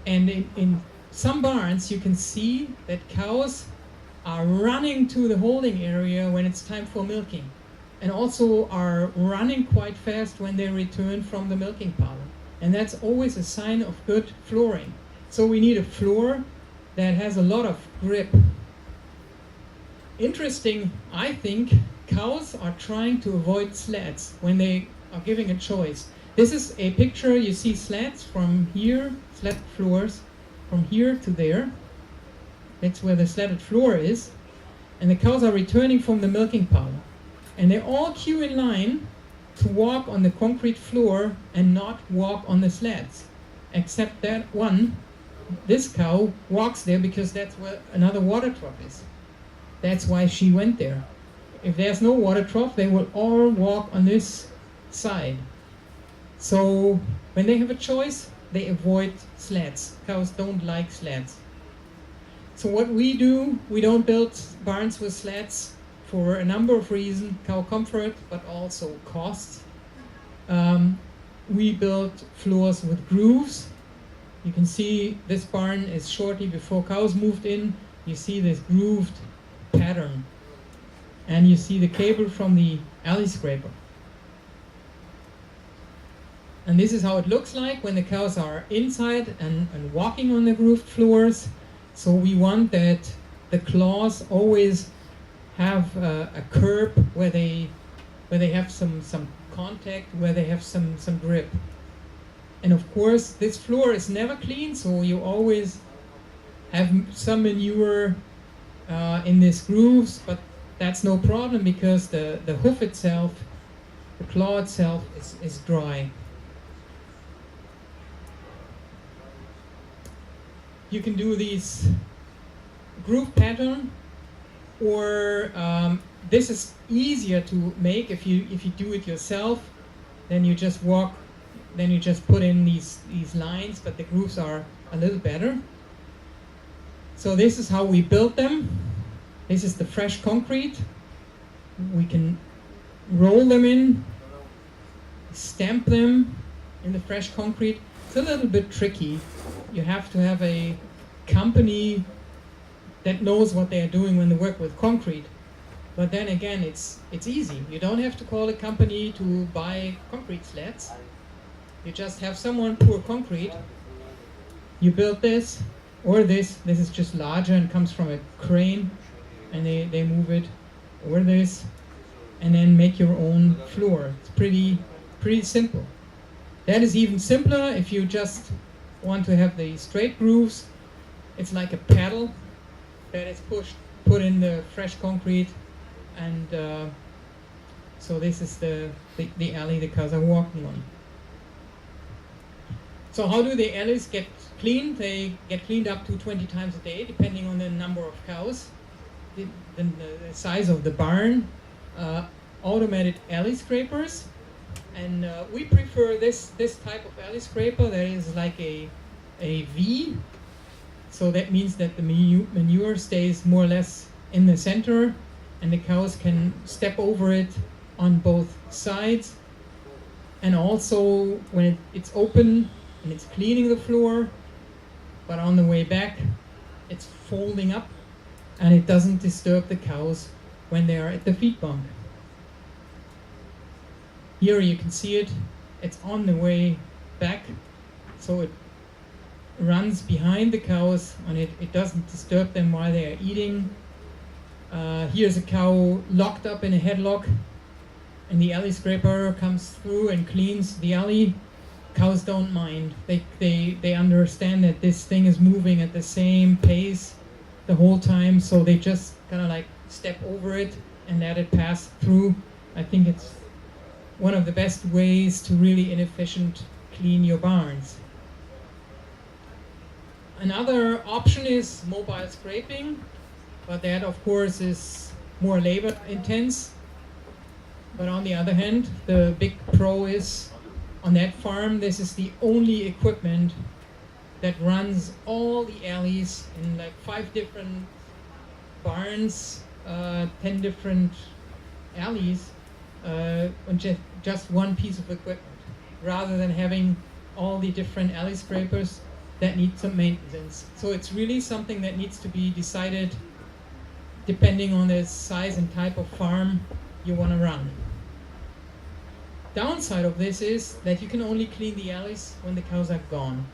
And in some barns you can see that cows are running to the holding area when it's time for milking, and also are running quite fast when they return from the milking parlor. And that's always a sign of good flooring. So we need a floor that has a lot of grip. Interesting, I think, cows are trying to avoid slats when they are giving a choice. This is a picture, you see slats from here, slat floors, from here to there. That's where the slatted floor is. And the cows are returning from the milking parlor. And they all queue in line to walk on the concrete floor and not walk on the slats. Except that one, this cow walks there because that's where another water trough is. That's why she went there. If there's no water trough, they will all walk on this side. So when they have a choice, they avoid slats. Cows don't like slats. So what we do, we don't build barns with slats for a number of reasons, cow comfort, but also cost. We build floors with grooves. You can see this barn is shortly before cows moved in. You see this grooved pattern. And you see the cable from the alley scraper. And this is how it looks like when the cows are inside and walking on the grooved floors. So we want that the claws always have a curb where they have some contact, where they have some grip. And of course, this floor is never clean, so you always have some manure in these grooves, but that's no problem because the hoof itself, the claw itself is dry. You can do these groove pattern, or this is easier to make if you do it yourself. Then you just put in these lines, but the grooves are a little better. So this is how we built them. This is the fresh concrete. We can roll them in, stamp them in the fresh concrete. It's a little bit tricky. You have to have a company that knows what they are doing when they work with concrete. But then again, it's easy. You don't have to call a company to buy concrete slats. You just have someone pour concrete. You build this, or this is just larger and comes from a crane, and they move it, or this, and then make your own floor. It's pretty simple. That is even simpler if you just want to have the straight grooves. It's like a paddle that is put in the fresh concrete, and so this is the alley the cows are walking on. So how do the alleys get cleaned? They get cleaned up to 20 times a day, depending on the number of cows, the size of the barn. Automated alley scrapers, and we prefer this type of alley scraper that is like a V. So that means that the manure stays more or less in the center, and the cows can step over it on both sides. And also when it's open and it's cleaning the floor, but on the way back it's folding up, and it doesn't disturb the cows when they are at the feed bunk. Here you can see it, it's on the way back, so it runs behind the cows, and it doesn't disturb them while they are eating. Here's a cow locked up in a headlock, and the alley scraper comes through and cleans the alley. Cows don't mind. They understand that this thing is moving at the same pace the whole time, so they just kind of like step over it and let it pass through. I think it's one of the best ways to really inefficient clean your barns. Another option is mobile scraping, but that of course is more labor intense. But on the other hand, the big pro is on that farm, this is the only equipment that runs all the alleys in like 5 different barns, 10 different alleys, on just one piece of equipment, rather than having all the different alley scrapers that need some maintenance. So it's really something that needs to be decided depending on the size and type of farm you want to run. Downside of this is that you can only clean the alleys when the cows are gone.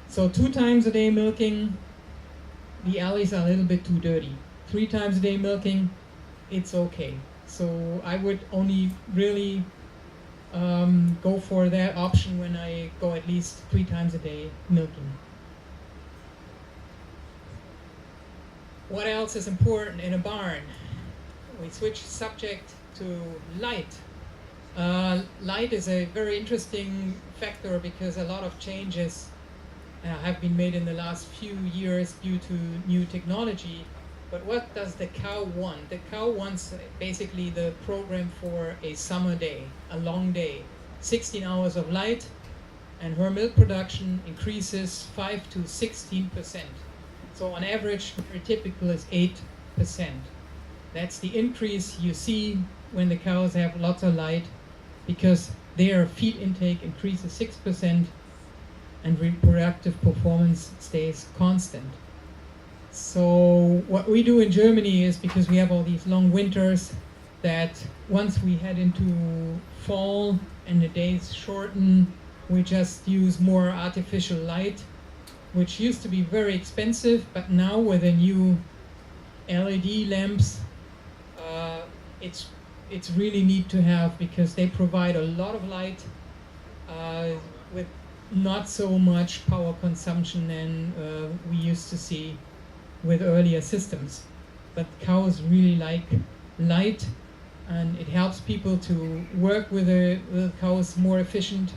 So 2 times a day milking, the alleys are a little bit too dirty. 3 times a day milking, it's okay. So I would only really go for that option when I go at least 3 times a day milking. What else is important in a barn? We switch subject to light. Light is a very interesting factor because a lot of changes have been made in the last few years due to new technology. But what does the cow want? The cow wants basically the program for a summer day, a long day, 16 hours of light, and her milk production increases 5 to 16%. So on average, very typical is 8%. That's the increase you see when the cows have lots of light, because their feed intake increases 6% and reproductive performance stays constant. So what we do in Germany is, because we have all these long winters, that once we head into fall and the days shorten, we just use more artificial light, which used to be very expensive, but now with the new LED lamps, it's really neat to have because they provide a lot of light with not so much power consumption than we used to see with earlier systems. But cows really like light, and it helps people to work with the cows more efficient.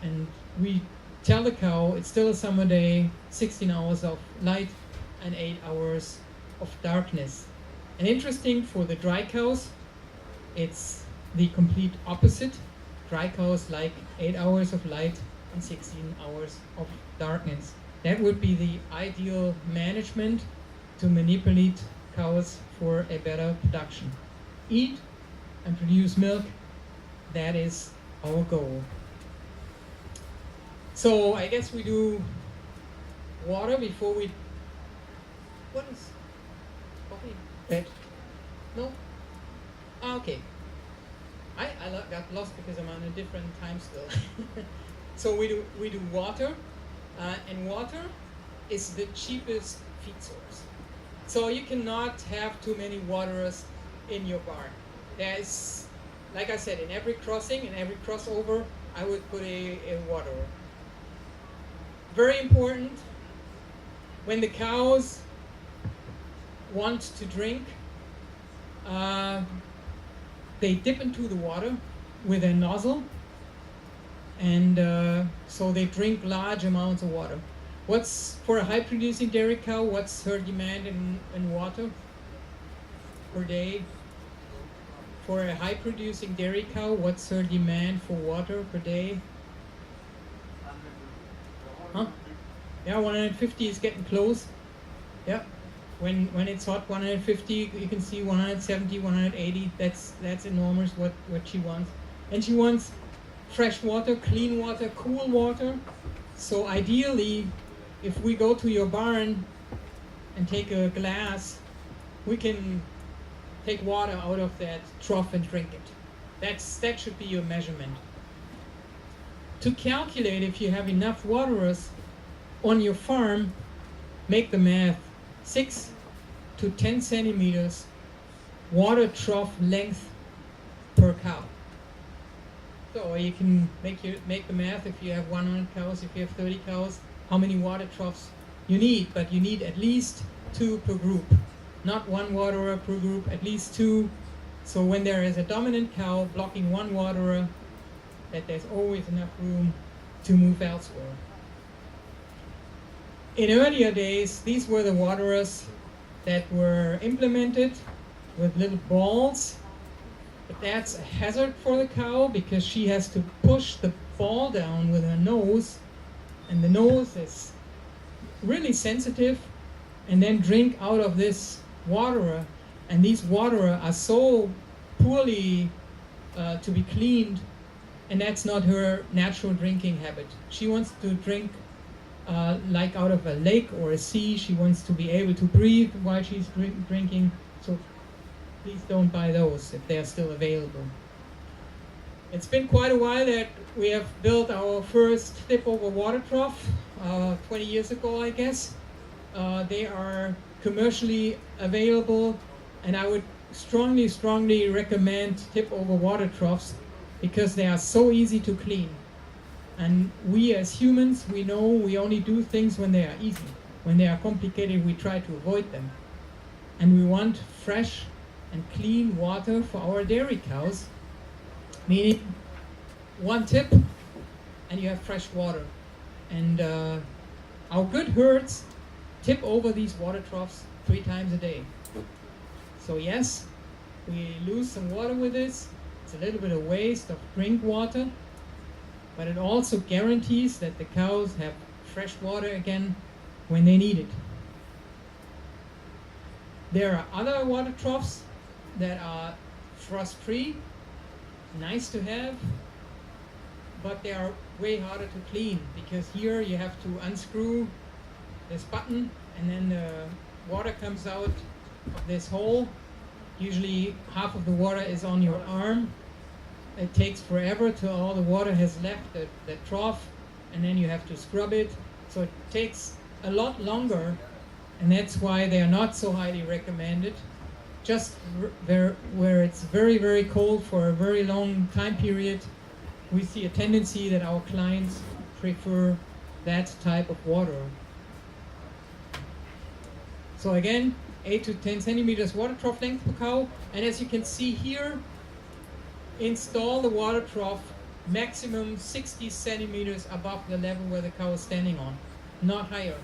And we tell the cow it's still a summer day, 16 hours of light and 8 hours of darkness. And interesting, for the dry cows, it's the complete opposite. Dry cows like 8 hours of light and 16 hours of darkness. That would be the ideal management to manipulate cows for a better production. Eat and produce milk, that is our goal. So I guess we do water before we... What is coffee? Red? No? Ah, okay. I got lost because I'm on a different time still. So we do water, and water is the cheapest feed source. So you cannot have too many waterers in your barn. There's, like I said, in every crossing, in every crossover, I would put a waterer. Very important, when the cows want to drink, they dip into the water with a nozzle, and so they drink large amounts of water. What's, for a high-producing dairy cow, what's her demand in water per day? For a high-producing dairy cow, what's her demand for water per day? Huh? Yeah, 150 is getting close. Yeah. When it's hot, 150, you can see 170, 180. That's enormous what she wants. And she wants fresh water, clean water, cool water. So ideally, if we go to your barn and take a glass, we can take water out of that trough and drink it. That should be your measurement. To calculate if you have enough waterers on your farm, make the math. 6 to 10 centimeters water trough length per cow. So you can make the math if you have 100 cows, if you have 30 cows, how many water troughs you need, but you need at least 2 per group. Not 1 waterer per group, at least 2. So when there is a dominant cow blocking 1 waterer, that there's always enough room to move elsewhere. In earlier days, these were the waterers that were implemented with little balls. But that's a hazard for the cow because she has to push the ball down with her nose, and the nose is really sensitive, and then drink out of this waterer. And these waterer are so poorly to be cleaned, and that's not her natural drinking habit. She wants to drink like out of a lake or a sea. She wants to be able to breathe while she's drinking. So please don't buy those if they're still available. It's been quite a while that we have built our first tip-over water trough, 20 years ago, I guess. They are commercially available, and I would strongly recommend tip-over water troughs because they are so easy to clean. And we as humans, we know we only do things when they are easy. When they are complicated, we try to avoid them. And we want fresh and clean water for our dairy cows, meaning 1 tip and you have fresh water. And our good herds tip over these water troughs 3 times a day. So yes, we lose some water with this. It's a little bit of waste of drink water, but it also guarantees that the cows have fresh water again when they need it. There are other water troughs that are frost-free, nice to have, but they are way harder to clean because here you have to unscrew this button and then the water comes out of this hole. Usually half of the water is on your arm. It takes forever till all the water has left the trough, and then you have to scrub it. So it takes a lot longer, and that's why they are not so highly recommended. just where it's very, very cold for a very long time period, we see a tendency that our clients prefer that type of water. So again, 8 to 10 centimeters water trough length per cow, and as you can see here, install the water trough maximum 60 centimeters above the level where the cow is standing on, not higher.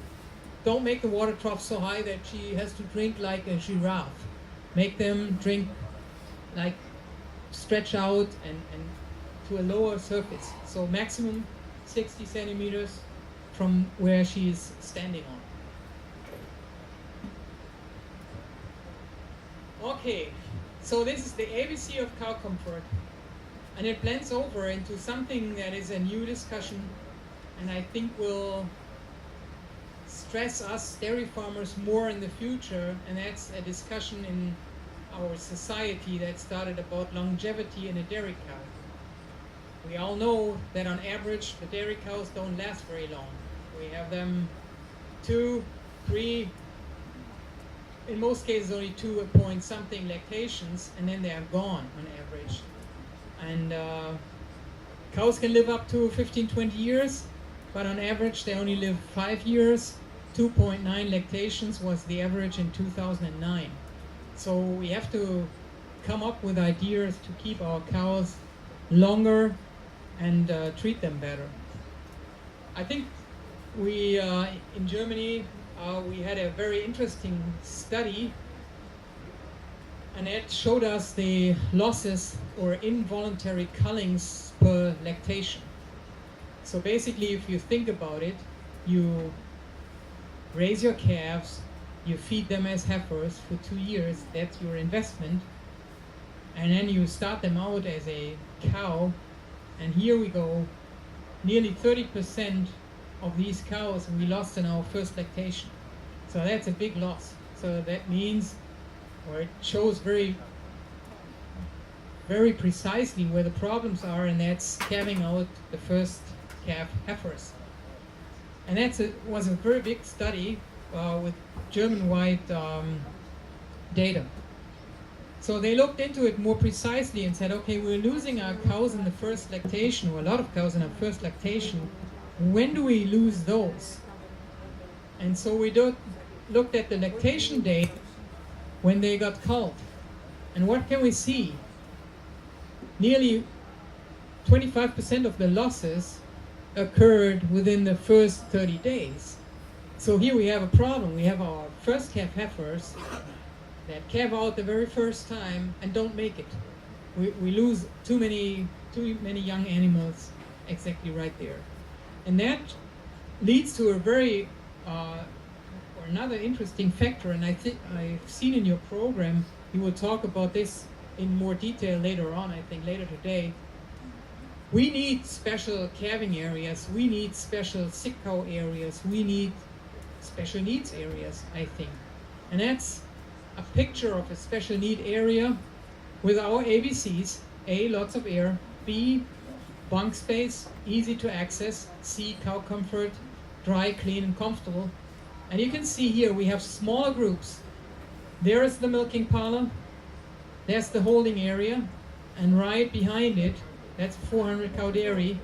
Don't make the water trough so high that she has to drink like a giraffe. Make them drink like stretch out and to a lower surface. So maximum 60 centimeters from where she is standing on. Okay, so this is the ABC of cow comfort. And it blends over into something that is a new discussion, and I think will stress us dairy farmers more in the future, and that's a discussion in our society that started about longevity in a dairy cow. We all know that on average the dairy cows don't last very long. We have them 2, 3, in most cases only 2 point something lactations, and then they are gone on average. And cows can live up to 15, 20 years, but on average they only live 5 years. 2.9 lactations was the average in 2009. So we have to come up with ideas to keep our cows longer and treat them better. I think we, in Germany, we had a very interesting study, and it showed us the losses or involuntary cullings per lactation. So basically, if you think about it, you raise your calves, you feed them as heifers for 2 years, that's your investment, and then you start them out as a cow, and here we go, nearly 30% of these cows we lost in our first lactation. So that's a big loss. So that means, or it shows very, very precisely where the problems are, and that's calving out the first calf heifers. And that was a very big study with German-wide data. So they looked into it more precisely and said, okay, we're losing our cows in the first lactation, or a lot of cows in our first lactation. When do we lose those? And so we looked at the lactation date when they got culled. And what can we see? Nearly 25% of the losses occurred within the first 30 days. So here we have a problem. We have our first calf heifers that calve out the very first time and don't make it. We lose too many young animals exactly right there. And that leads to a very, or another interesting factor, and I think I've seen in your program, you will talk about this in more detail later on, I think later today. We need special calving areas, we need special sick cow areas, we need special needs areas, I think. And that's a picture of a special need area with our ABCs. A, lots of air. B, bunk space, easy to access. C, cow comfort, dry, clean, and comfortable. And you can see here we have small groups. There is the milking parlor, there's the holding area, and right behind it, that's 400 cow dairy,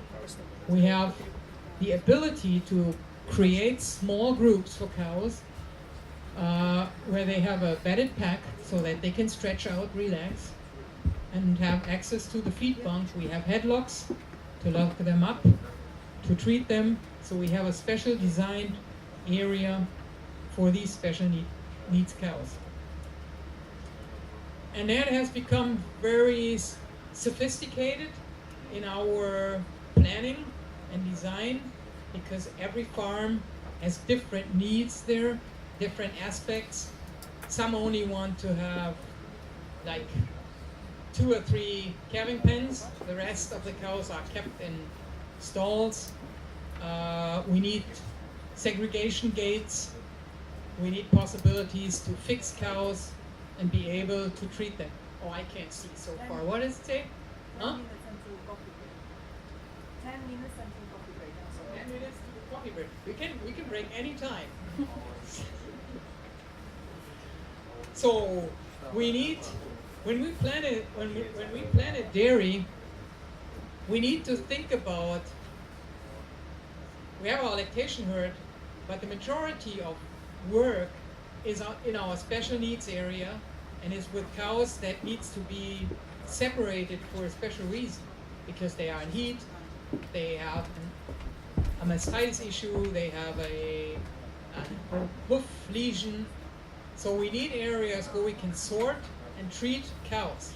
we have the ability to create small groups for cows where they have a bedded pack so that they can stretch out, relax, and have access to the feed bunk. We have headlocks to lock them up, to treat them. So we have a special designed area for these special needs cows. And that has become very sophisticated in our planning and design, because every farm has different needs there, different aspects. Some only want to have like 2 or 3 calving pens. The rest of the cows are kept in stalls. We need segregation gates. We need possibilities to fix cows and be able to treat them. Oh, I can't see so far. What does it say? 10 minutes until coffee break. 10 minutes until coffee break. I'm sorry. 10 minutes to the coffee break. We can break any time. So we need, when we plan a dairy, we need to think about, we have our lactation herd, but the majority of work is in our special needs area and is with cows that needs to be separated for a special reason, because they are in heat, they have a mastitis issue, they have a hoof lesion. So we need areas where we can sort and treat cows.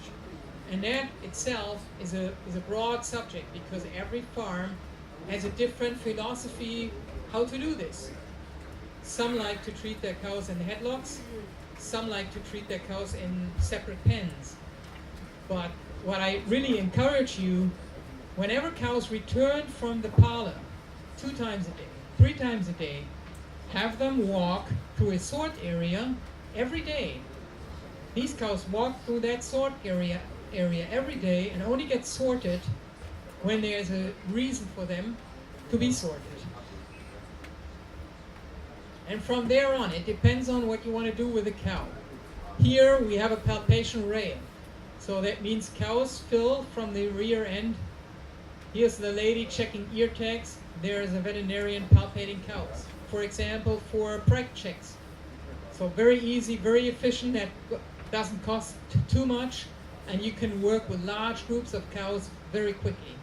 And that itself is a broad subject, because every farm has a different philosophy how to do this. Some like to treat their cows in headlocks, some like to treat their cows in separate pens. But what I really encourage you, whenever cows return from the parlor 2 times a day, 3 times a day, have them walk through a sort area every day. These cows walk through that sort area every day and only get sorted when there's a reason for them to be sorted. And from there on, it depends on what you want to do with the cow. Here we have a palpation rail. So that means cows fill from the rear end. Here's the lady checking ear tags. There is a veterinarian palpating cows. For example, for preg checks. So very easy, very efficient, that doesn't cost too much, and you can work with large groups of cows very quickly.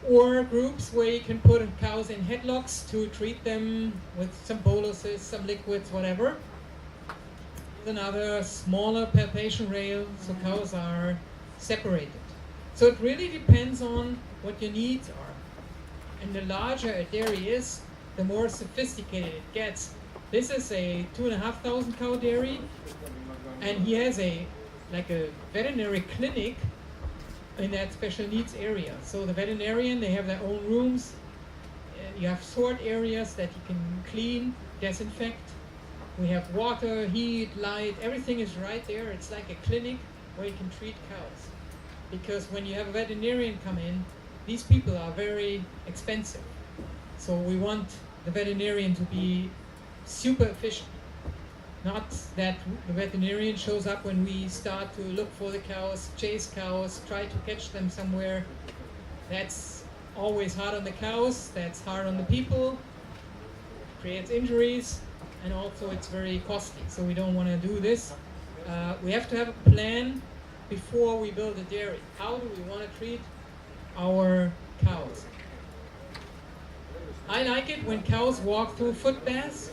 Or groups where you can put cows in headlocks to treat them with some boluses, some liquids, whatever. Another smaller palpation rail, so cows are separated. So it really depends on what your needs are. And the larger a dairy is, the more sophisticated it gets. This is a 2,500 cow dairy, and he has a veterinary clinic in that special needs area. So the veterinarian, they have their own rooms. You have sort areas that you can clean, disinfect. We have water, heat, light, everything is right there. It's like a clinic where you can treat cows. Because when you have a veterinarian come in, these people are very expensive. So we want the veterinarian to be super efficient. Not that the veterinarian shows up when we start to look for the cows, chase cows, try to catch them somewhere. That's always hard on the cows, that's hard on the people, creates injuries, and also it's very costly. So we don't want to do this. We have to have a plan before we build a dairy. How do we want to treat our cows? I like it when cows walk through foot baths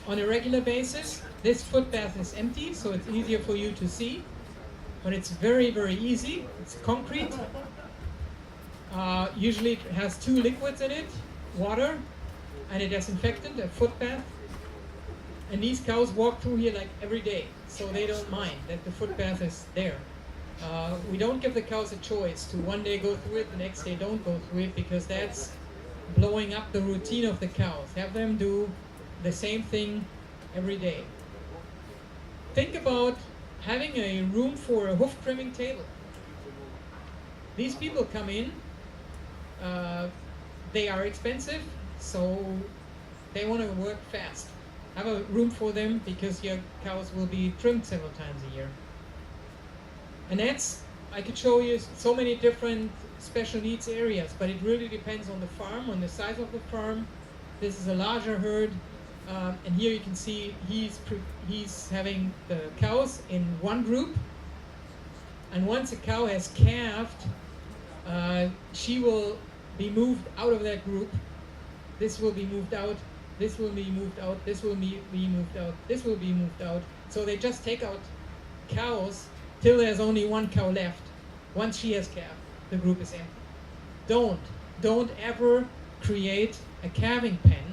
on a regular basis. This foot bath is empty, so it's easier for you to see, but it's very, very easy. It's concrete. Usually it has 2 liquids in it, water and a disinfectant, a foot bath. And these cows walk through here like every day, so they don't mind that the foot bath is there. We don't give the cows a choice to one day go through it, the next day don't go through it, because that's blowing up the routine of the cows. Have them do the same thing every day. Think about having a room for a hoof trimming table. These people come in, they are expensive, so they want to work fast. Have a room for them, because your cows will be trimmed several times a year. And I could show you so many different special needs areas, but it really depends on the farm, on the size of the farm. This is a larger herd, and here you can see he's having the cows in one group, and once a cow has calved, she will be moved out of that group. This will be moved out. This will be moved out, this will be moved out, this will be moved out. So they just take out cows till there's only one cow left. Once she has calved, the group is empty. Don't ever create a calving pen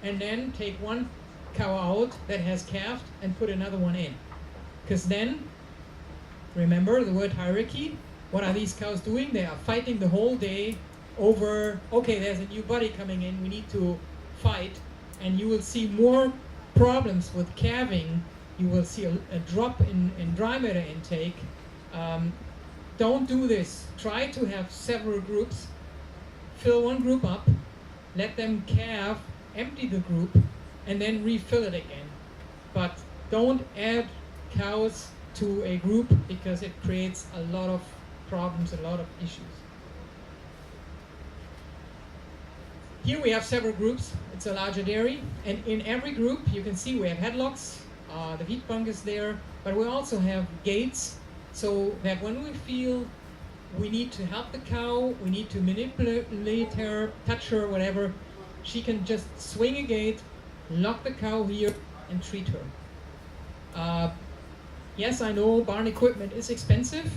and then take one cow out that has calved and put another one in. Because then, remember the word hierarchy, what are these cows doing? They are fighting the whole day over, okay, there's a new body coming in, we need to fight, and you will see more problems with calving. You will see a drop in dry matter intake. Don't do this. Try to have several groups. Fill one group up, let them calve, empty the group, and then refill it again. But don't add cows to a group because it creates a lot of problems, a lot of issues. Here we have several groups. It's a larger dairy, and in every group you can see we have headlocks, the heat bunk is there, but we also have gates, so that when we feel we need to help the cow, we need to manipulate her, touch her, whatever, she can just swing a gate, lock the cow here, and treat her. Yes, I know barn equipment is expensive.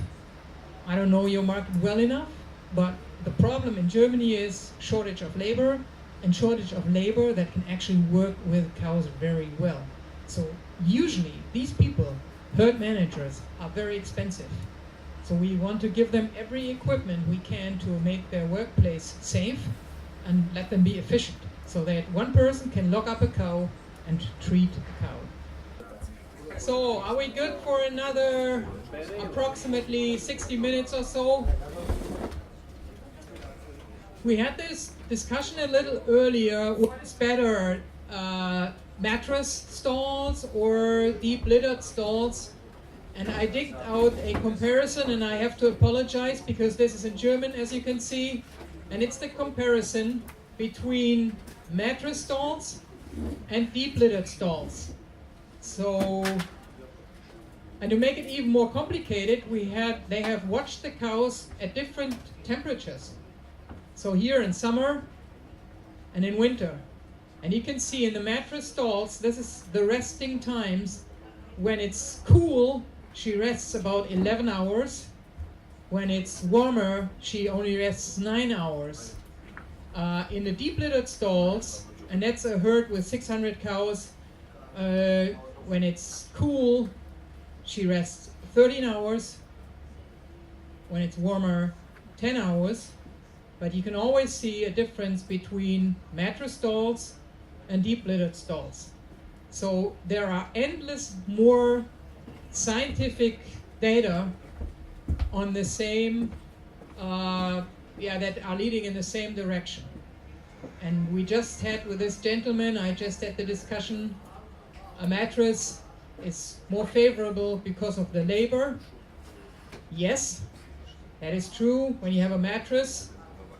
I don't know your market well enough, but the problem in Germany is shortage of labor, and shortage of labor that can actually work with cows very well. So usually these people, herd managers, are very expensive. So we want to give them every equipment we can to make their workplace safe and let them be efficient, so that one person can lock up a cow and treat a cow. So are we good for another approximately 60 minutes or so? We had this discussion a little earlier. What is better, mattress stalls or deep littered stalls? And I digged out a comparison, and I have to apologize because this is in German, as you can see. And it's the comparison between mattress stalls and deep littered stalls. So, and to make it even more complicated, they have watched the cows at different temperatures. So here in summer and in winter. And you can see in the mattress stalls, this is the resting times. When it's cool, she rests about 11 hours. When it's warmer, she only rests 9 hours. In the deep littered stalls, and that's a herd with 600 cows, when it's cool, she rests 13 hours. When it's warmer, 10 hours. But you can always see a difference between mattress stalls and deep littered stalls. So there are endless more scientific data on the same, that are leading in the same direction. And we just had with this gentleman, I just had the discussion, a mattress is more favorable because of the labor. Yes, that is true. When you have a mattress,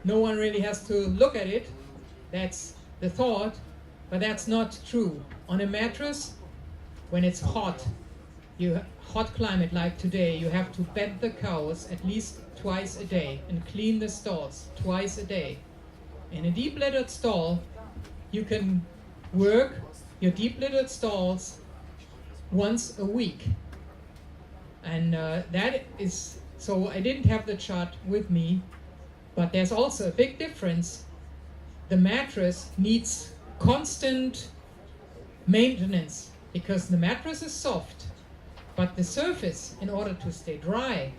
no one really has to look at it. That's the thought, but that's not true. On a mattress, when it's hot climate like today, you have to bed the cows at least twice a day and clean the stalls twice a day. In a deep littered stall, you can work your deep littered stalls once a week. And that is, so I didn't have the chart with me, but there's also a big difference. The mattress needs constant maintenance because the mattress is soft, but the surface, in order to stay dry,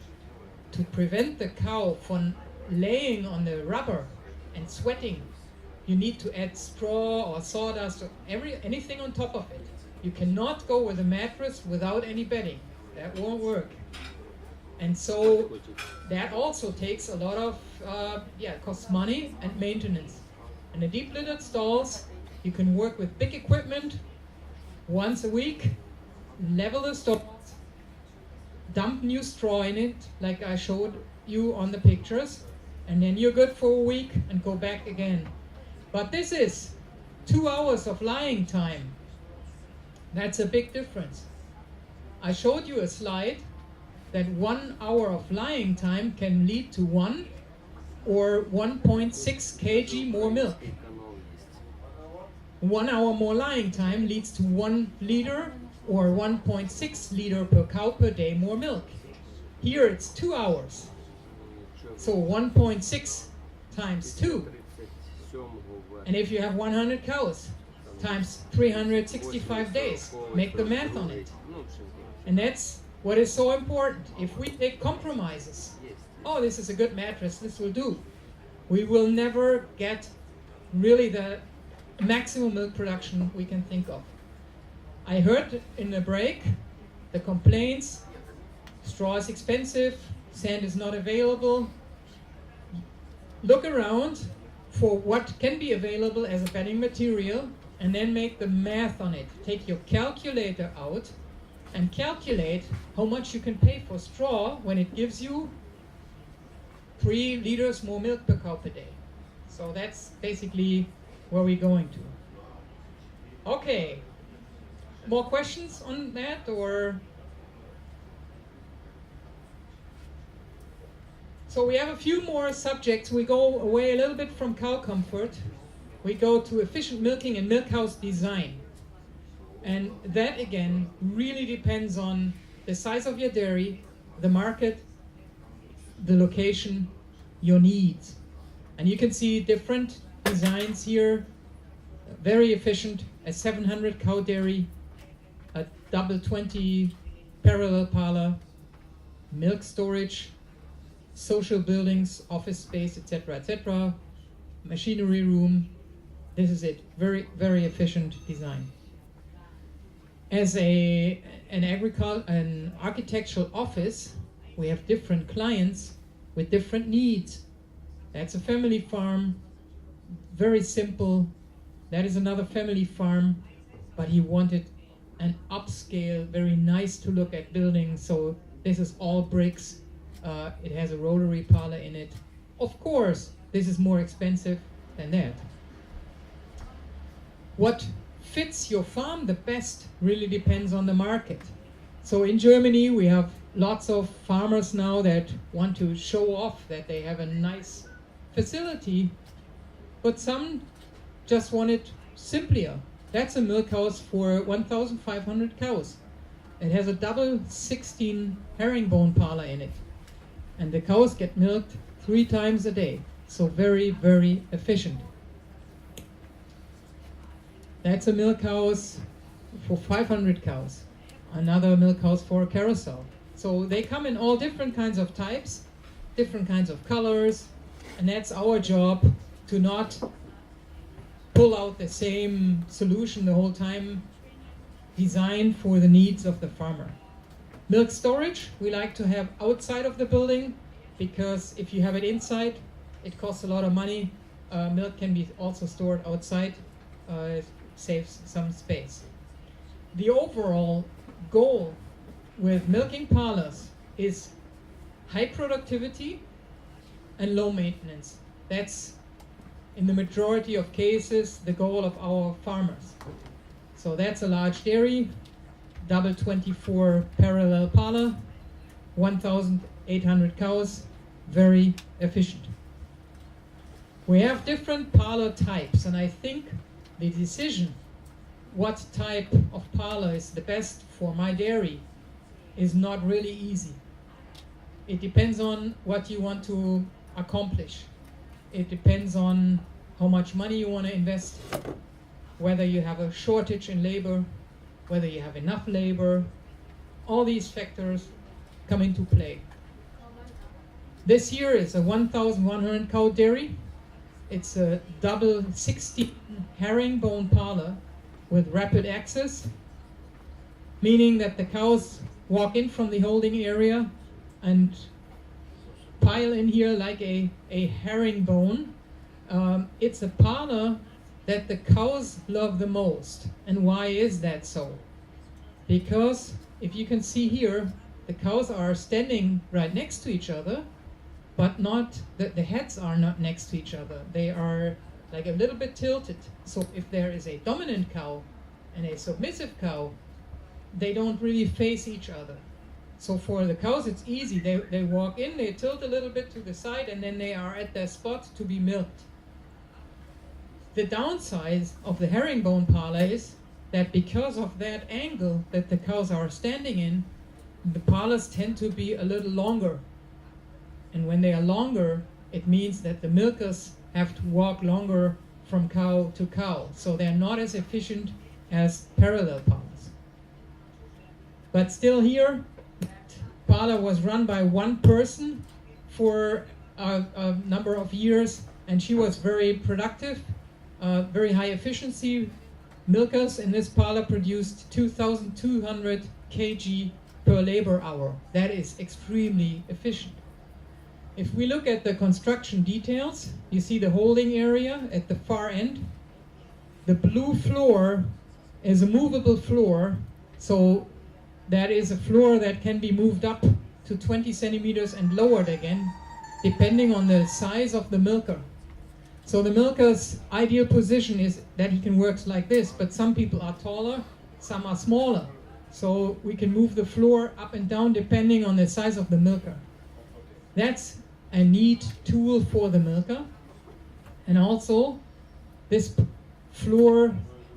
to prevent the cow from laying on the rubber and sweating, you need to add straw or sawdust or anything on top of it. You cannot go with a mattress without any bedding. That won't work. And so that also takes a lot of, costs money and maintenance. In the deep littered stalls, you can work with big equipment once a week, level the stalls, dump new straw in it, like I showed you on the pictures, and then you're good for a week and go back again. But this is 2 hours of lying time. That's a big difference. I showed you a slide that 1 hour of lying time can lead to 1 or 1.6 kg more milk. 1 hour more lying time leads to 1 liter or 1.6 liter per cow per day more milk. Here it's 2 hours. So 1.6 times 2. And if you have 100 cows times 365 days, make the math on it. And that's what is so important. If we take compromises, oh, this is a good mattress, this will do, we will never get really the maximum milk production we can think of. I heard in the break the complaints, straw is expensive, sand is not available. Look around for what can be available as a bedding material and then make the math on it. Take your calculator out and calculate how much you can pay for straw when it gives you 3 liters more milk per cow per day. So that's basically where we're going to. Okay, more questions on that, or? So we have a few more subjects. We go away a little bit from cow comfort. We go to efficient milking and milk house design. And that again really depends on the size of your dairy, the market, the location, your needs. And you can see different designs here. Very efficient, a 700 cow dairy, a double 20 parallel parlor, milk storage, social buildings, office space, etc., etc., machinery room. This is it. Very, very efficient design. As an architectural office, we have different clients with different needs. That's a family farm, very simple. That is another family farm, but he wanted an upscale, very nice to look at building. So this is all bricks. It has a rotary parlor in it. Of course, this is more expensive than that. What fits your farm the best really depends on the market. So in Germany, we have lots of farmers now that want to show off that they have a nice facility, but some just want it simpler. That's a milk house for 1,500 cows. It has a double 16 herringbone parlor in it. And the cows get milked 3 times a day. So very, very efficient. That's a milk house for 500 cows. Another milk house for a carousel. So they come in all different kinds of types, different kinds of colors, and that's our job to not pull out the same solution the whole time, designed for the needs of the farmer. Milk storage, we like to have outside of the building, because if you have it inside, it costs a lot of money. Milk can be also stored outside, saves some space. The overall goal with milking parlors is high productivity and low maintenance. That's, in the majority of cases, the goal of our farmers. So that's a large dairy, double 24 parallel parlor, 1,800 cows, very efficient. We have different parlor types, and I think the decision what type of parlor is the best for my dairy is not really easy. It depends on what you want to accomplish. It depends on how much money you want to invest, whether you have a shortage in labor, whether you have enough labor. All these factors come into play. This here is a 1,100 cow dairy. It's a double 16 herringbone parlor with rapid access, meaning that the cows walk in from the holding area and pile in here like a herringbone. It's a parlor that the cows love the most. And why is that so? Because if you can see here, the cows are standing right next to each other, but not the heads are not next to each other. They are like a little bit tilted. So if there is a dominant cow and a submissive cow, they don't really face each other. So for the cows, it's easy. They walk in, they tilt a little bit to the side, and then they are at their spot to be milked. The downside of the herringbone parlor is that because of that angle that the cows are standing in, the parlors tend to be a little longer. And when they are longer, it means that the milkers have to walk longer from cow to cow. So they're not as efficient as parallel parlors. But still here, that parlor was run by one person for a number of years, and she was very productive, very high efficiency. Milkers in this parlor produced 2,200 kg per labor hour. That is extremely efficient. If we look at the construction details, you see the holding area at the far end. The blue floor is a movable floor, so that is a floor that can be moved up to 20 centimeters and lowered again, depending on the size of the milker. So the milker's ideal position is that he can work like this, but some people are taller, some are smaller. So we can move the floor up and down depending on the size of the milker. That's a neat tool for the milker. And also, this floor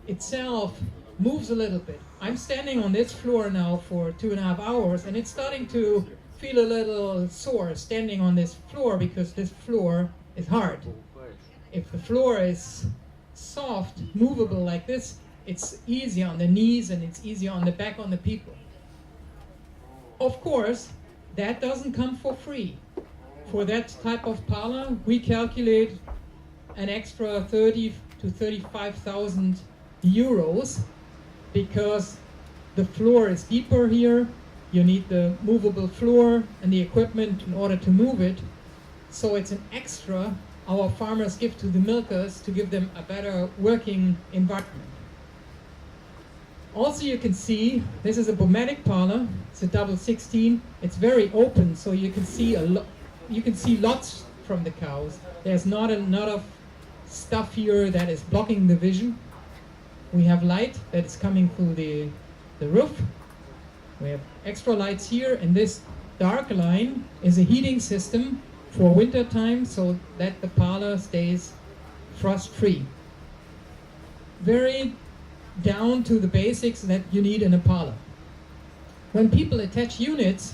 itself moves a little bit. I'm standing on this floor now for 2.5 hours, and it's starting to feel a little sore standing on this floor because this floor is hard. If the floor is soft, movable like this, it's easier on the knees and it's easier on the back on the people. Of course, that doesn't come for free. For that type of parlor, we calculate an extra 30 to 35,000 euros because the floor is deeper here. You need the movable floor and the equipment in order to move it. So it's an extra our farmers give to the milkers to give them a better working environment. Also, you can see this is a Bomatic parlor. It's a double 16. It's very open, so you can see you can see lots from the cows. There's not a lot of stuff here that is blocking the vision. We have light that is coming through the roof. We have extra lights here, and this dark line is a heating system for winter time so that the parlor stays frost-free. Very down to the basics that you need in a parlor. When people attach units,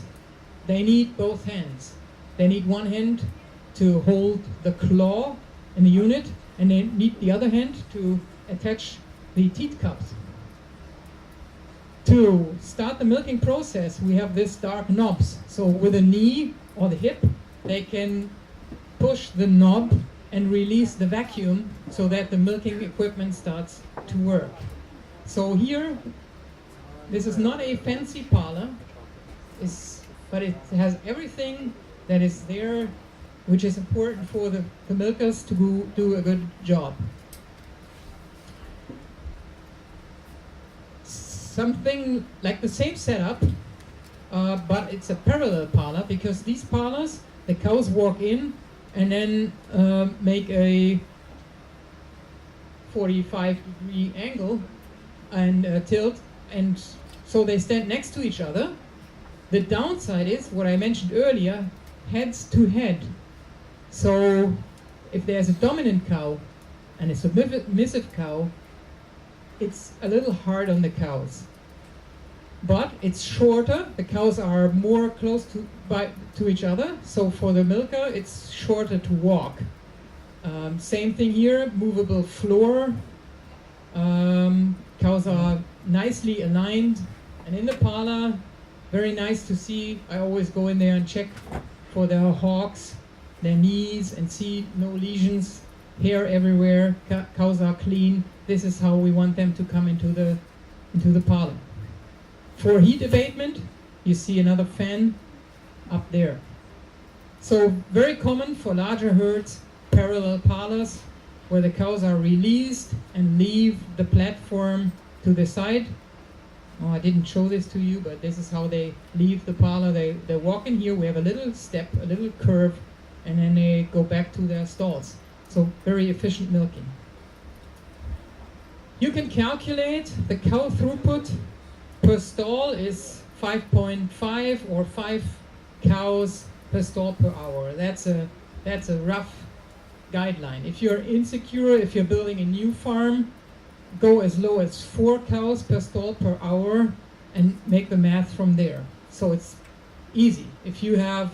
they need both hands. They need one hand to hold the claw in the unit, and they need the other hand to attach the teat cups. To start the milking process, we have these dark knobs. So with a knee or the hip, they can push the knob and release the vacuum so that the milking equipment starts to work. So here, this is not a fancy parlor, but it has everything that is there, which is important for the milkers to do a good job. Something like the same setup, but it's a parallel parlor, because these parlors, the cows walk in and then make a 45-degree angle and tilt, and so they stand next to each other. The downside is, what I mentioned earlier, heads to head. So if there's a dominant cow and a submissive cow, it's a little hard on the cows. But it's shorter, the cows are more close to each other, so for the milker it's shorter to walk. Same thing here, movable floor. Cows are nicely aligned, and in the parlor, very nice to see. I always go in there and check for their hocks, their knees, and see no lesions, hair everywhere, cows are clean. This is how we want them to come into the parlor. For heat abatement, you see another fan up there. So very common for larger herds, parallel parlors, where the cows are released and leave the platform to the side. Oh, I didn't show this to you, but this is how they leave the parlor. They walk in here, we have a little step, a little curve, and then they go back to their stalls. So very efficient milking. You can calculate the cow throughput per stall is 5.5 or 5 cows per stall per hour. That's a rough guideline. If you're insecure, if you're building a new farm, go as low as 4 cows per stall per hour and make the math from there. So it's easy. If you have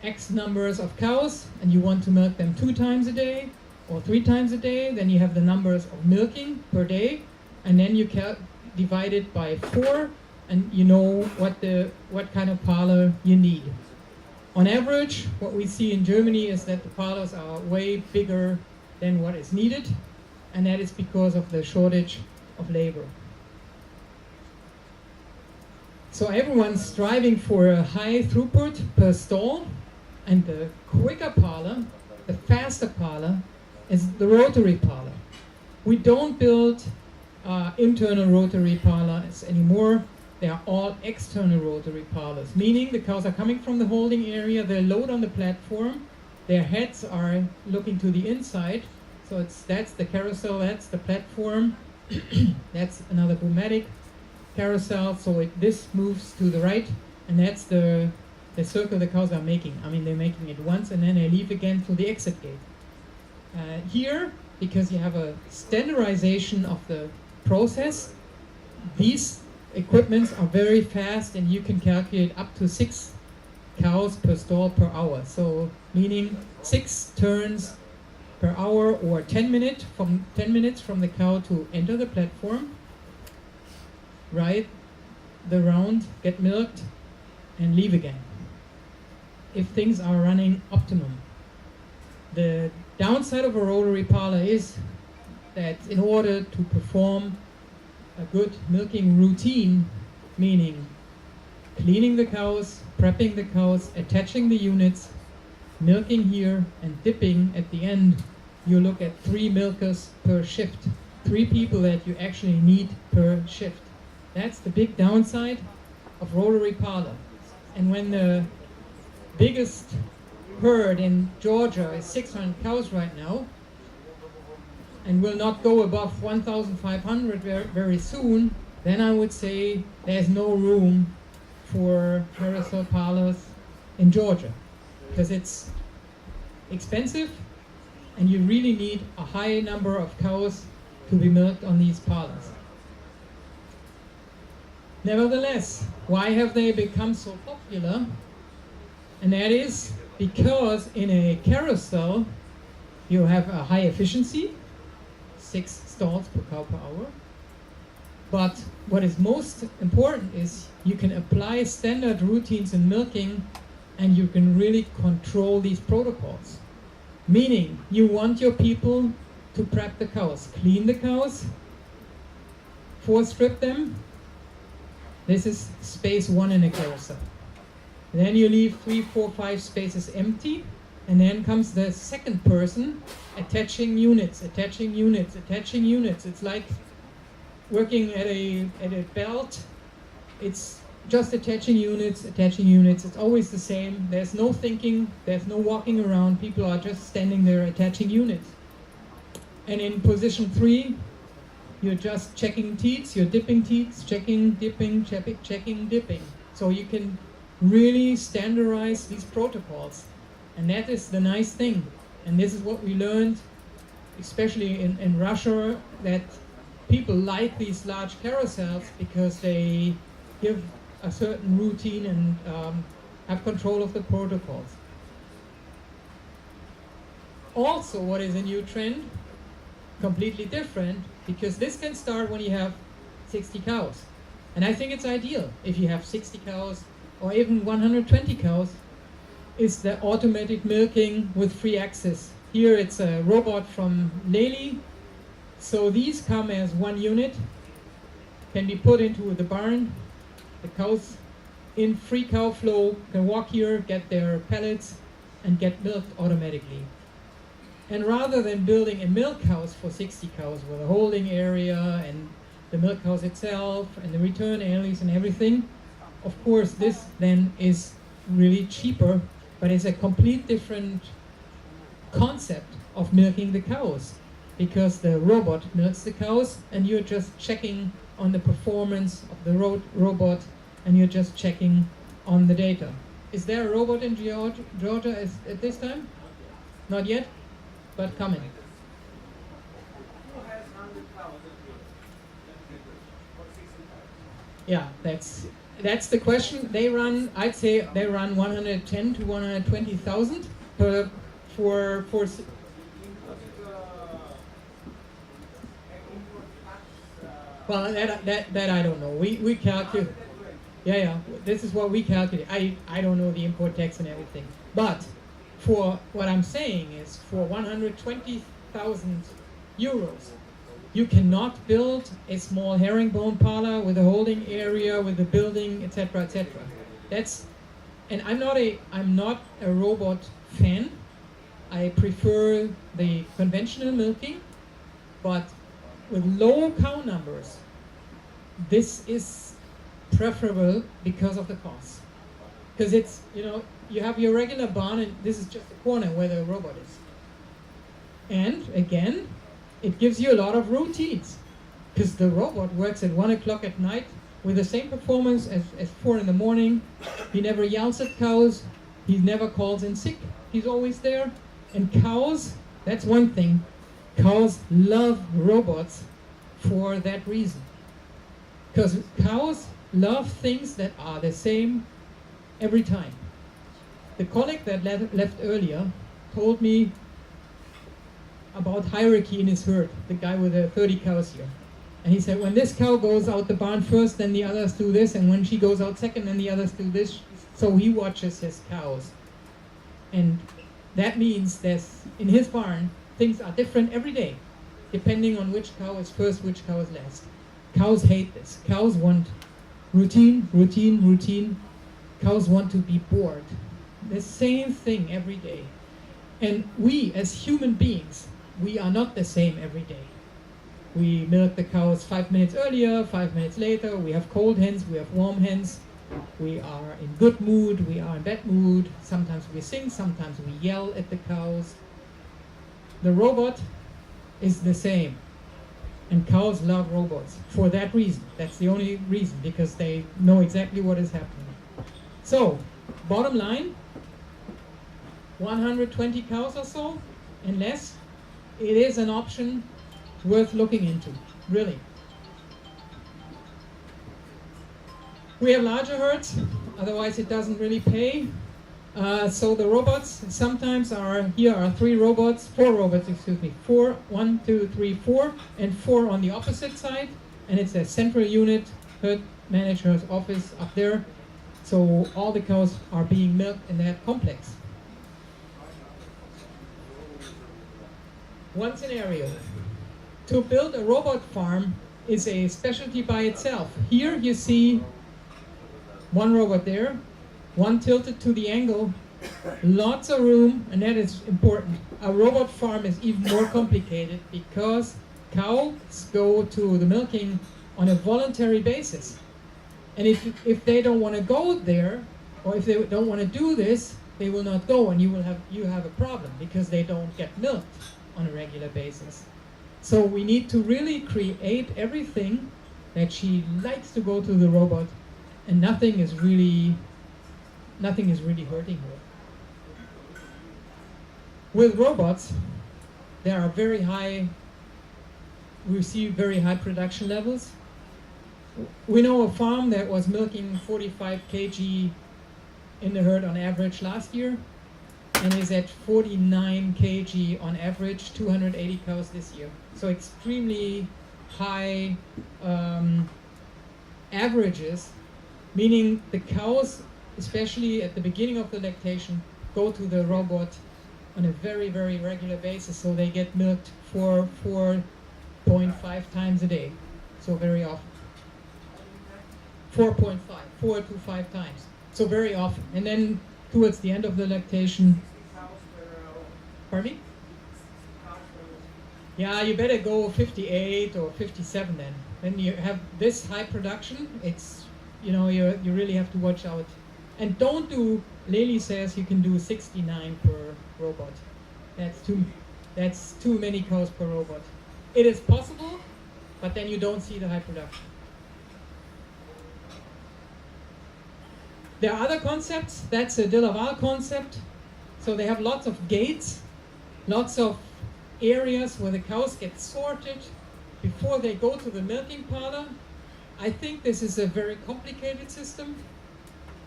X numbers of cows and you want to milk them 2 times a day or 3 times a day, then you have the numbers of milking per day, and then you divide it by 4, and you know what kind of parlor you need. On average, what we see in Germany is that the parlors are way bigger than what is needed, and that is because of the shortage of labor. So everyone's striving for a high throughput per stall, and the quicker parlor, the faster parlor, is the rotary parlor. We don't build internal rotary parlors anymore. they are all external rotary parlors, meaning the cows are coming from the holding area, they load on the platform, their heads are looking to the inside, so that's the carousel, that's the platform, that's another pneumatic carousel, so this moves to the right, and that's the circle the cows are making. I mean, they're making it once and then they leave again through the exit gate. Here, because you have a standardization of the process, these equipments are very fast and you can calculate up to 6 cows per stall per hour. So meaning 6 turns per hour or 10 minutes from the cow to enter the platform, ride the round, get milked, and leave again, if things are running optimum. The downside of a rotary parlor is that in order to perform a good milking routine, meaning cleaning the cows, prepping the cows, attaching the units, milking here, and dipping at the end, you look at 3 milkers per shift. 3 people that you actually need per shift. That's the big downside of rotary parlor. And when the biggest herd in Georgia is 600 cows right now, and will not go above 1,500 very soon, then I would say there's no room for carousel parlors in Georgia, because it's expensive and you really need a high number of cows to be milked on these parlors. Nevertheless, why have they become so popular? And that is because in a carousel you have a high efficiency, 6 stalls per cow per hour. But what is most important is you can apply standard routines in milking and you can really control these protocols. Meaning, you want your people to prep the cows, clean the cows, strip them. This is space 1 in a carousel. Then you leave 3, 4, 5 spaces empty, and then comes the second person attaching units, attaching units, attaching units. It's like working at a belt. It's just attaching units, attaching units. It's always the same. There's no thinking, there's no walking around. People are just standing there attaching units. And in position 3, you're just checking teats, you're dipping teats, checking, dipping, checking, dipping. So you can really standardize these protocols. And that is the nice thing. And this is what we learned, especially in Russia, that people like these large carousels because they give a certain routine and have control of the protocols. Also, what is a new trend? Completely different, because this can start when you have 60 cows. And I think it's ideal if you have 60 cows or even 120 cows, is the automatic milking with free access. Here it's a robot from Lely. So these come as one unit, can be put into the barn. The cows in free cow flow can walk here, get their pellets, and get milked automatically. And rather than building a milk house for 60 cows with a holding area and the milk house itself and the return alleys and everything, of course this then is really cheaper, but it's a complete different concept of milking the cows, because the robot milks the cows and you're just checking on the performance of the robot, and you're just checking on the data. Is there a robot in Georgia at this time? Not yet, but coming. Who has 100 cows or 60 cows? Yeah, that's the question. They run, I'd say they run 110 to 120,000 for well, that I don't know. We calculate. Yeah. This is what we calculate. I don't know the import tax and everything. But for what I'm saying is, for 120,000 euros, you cannot build a small herringbone parlor with a holding area, with a building, etc., etc. And I'm not a robot fan. I prefer the conventional milking, but with low cow numbers, this is preferable because of the cost. Because it's, you have your regular barn and this is just the corner where the robot is. And again, it gives you a lot of routines. Because the robot works at 1 o'clock at night with the same performance as 4 in the morning. He never yells at cows. He never calls in sick. He's always there. And cows, that's one thing. Cows love robots for that reason. Because cows love things that are the same every time. The colleague that left earlier told me about hierarchy in his herd, the guy with the 30 cows here. And he said, when this cow goes out the barn first, then the others do this, and when she goes out second, then the others do this. So he watches his cows. And that means there's, in his barn, things are different every day, depending on which cow is first, which cow is last. Cows hate this. Cows want routine, routine, routine. Cows want to be bored. The same thing every day. And we, as human beings, we are not the same every day. We milk the cows 5 minutes earlier, 5 minutes later. We have cold hens, we have warm hens. We are in good mood, we are in bad mood. Sometimes we sing, sometimes we yell at the cows. The robot is the same. And cows love robots for that reason. That's the only reason, because they know exactly what is happening. So, bottom line, 120 cows or so, and less, it is an option worth looking into, really. We have larger herds, otherwise it doesn't really pay. So the robots sometimes here are 4 robots, 4, 1, 2, 3, 4, and 4 on the opposite side. And it's a central unit, herd manager's office up there. So all the cows are being milked in that complex. One scenario. To build a robot farm is a specialty by itself. Here you see one robot there, one tilted to the angle, lots of room, and that is important. A robot farm is even more complicated because cows go to the milking on a voluntary basis. And if they don't want to go there, or if they don't want to do this, they will not go, and you have a problem because they don't get milked on a regular basis. So we need to really create everything that she likes to go to the robot, and nothing is really hurting her. With robots, we see very high production levels. We know a farm that was milking 45 kg in the herd on average last year, and is at 49 kg on average, 280 cows this year. So extremely high averages, meaning the cows, especially at the beginning of the lactation, go to the robot on a very, very regular basis, so they get milked 4.5 times a day, so very often. 4 to 5 times, so very often. And then towards the end of the lactation, pardon me? Yeah, you better go 58 or 57 then. Then you have this high production, it's, you really have to watch out. And don't do, Lely says you can do 69 per robot. That's too many cows per robot. It is possible, but then you don't see the high production. There are other concepts. That's a De Laval concept. So they have lots of gates, lots of areas where the cows get sorted before they go to the milking parlor. I think this is a very complicated system,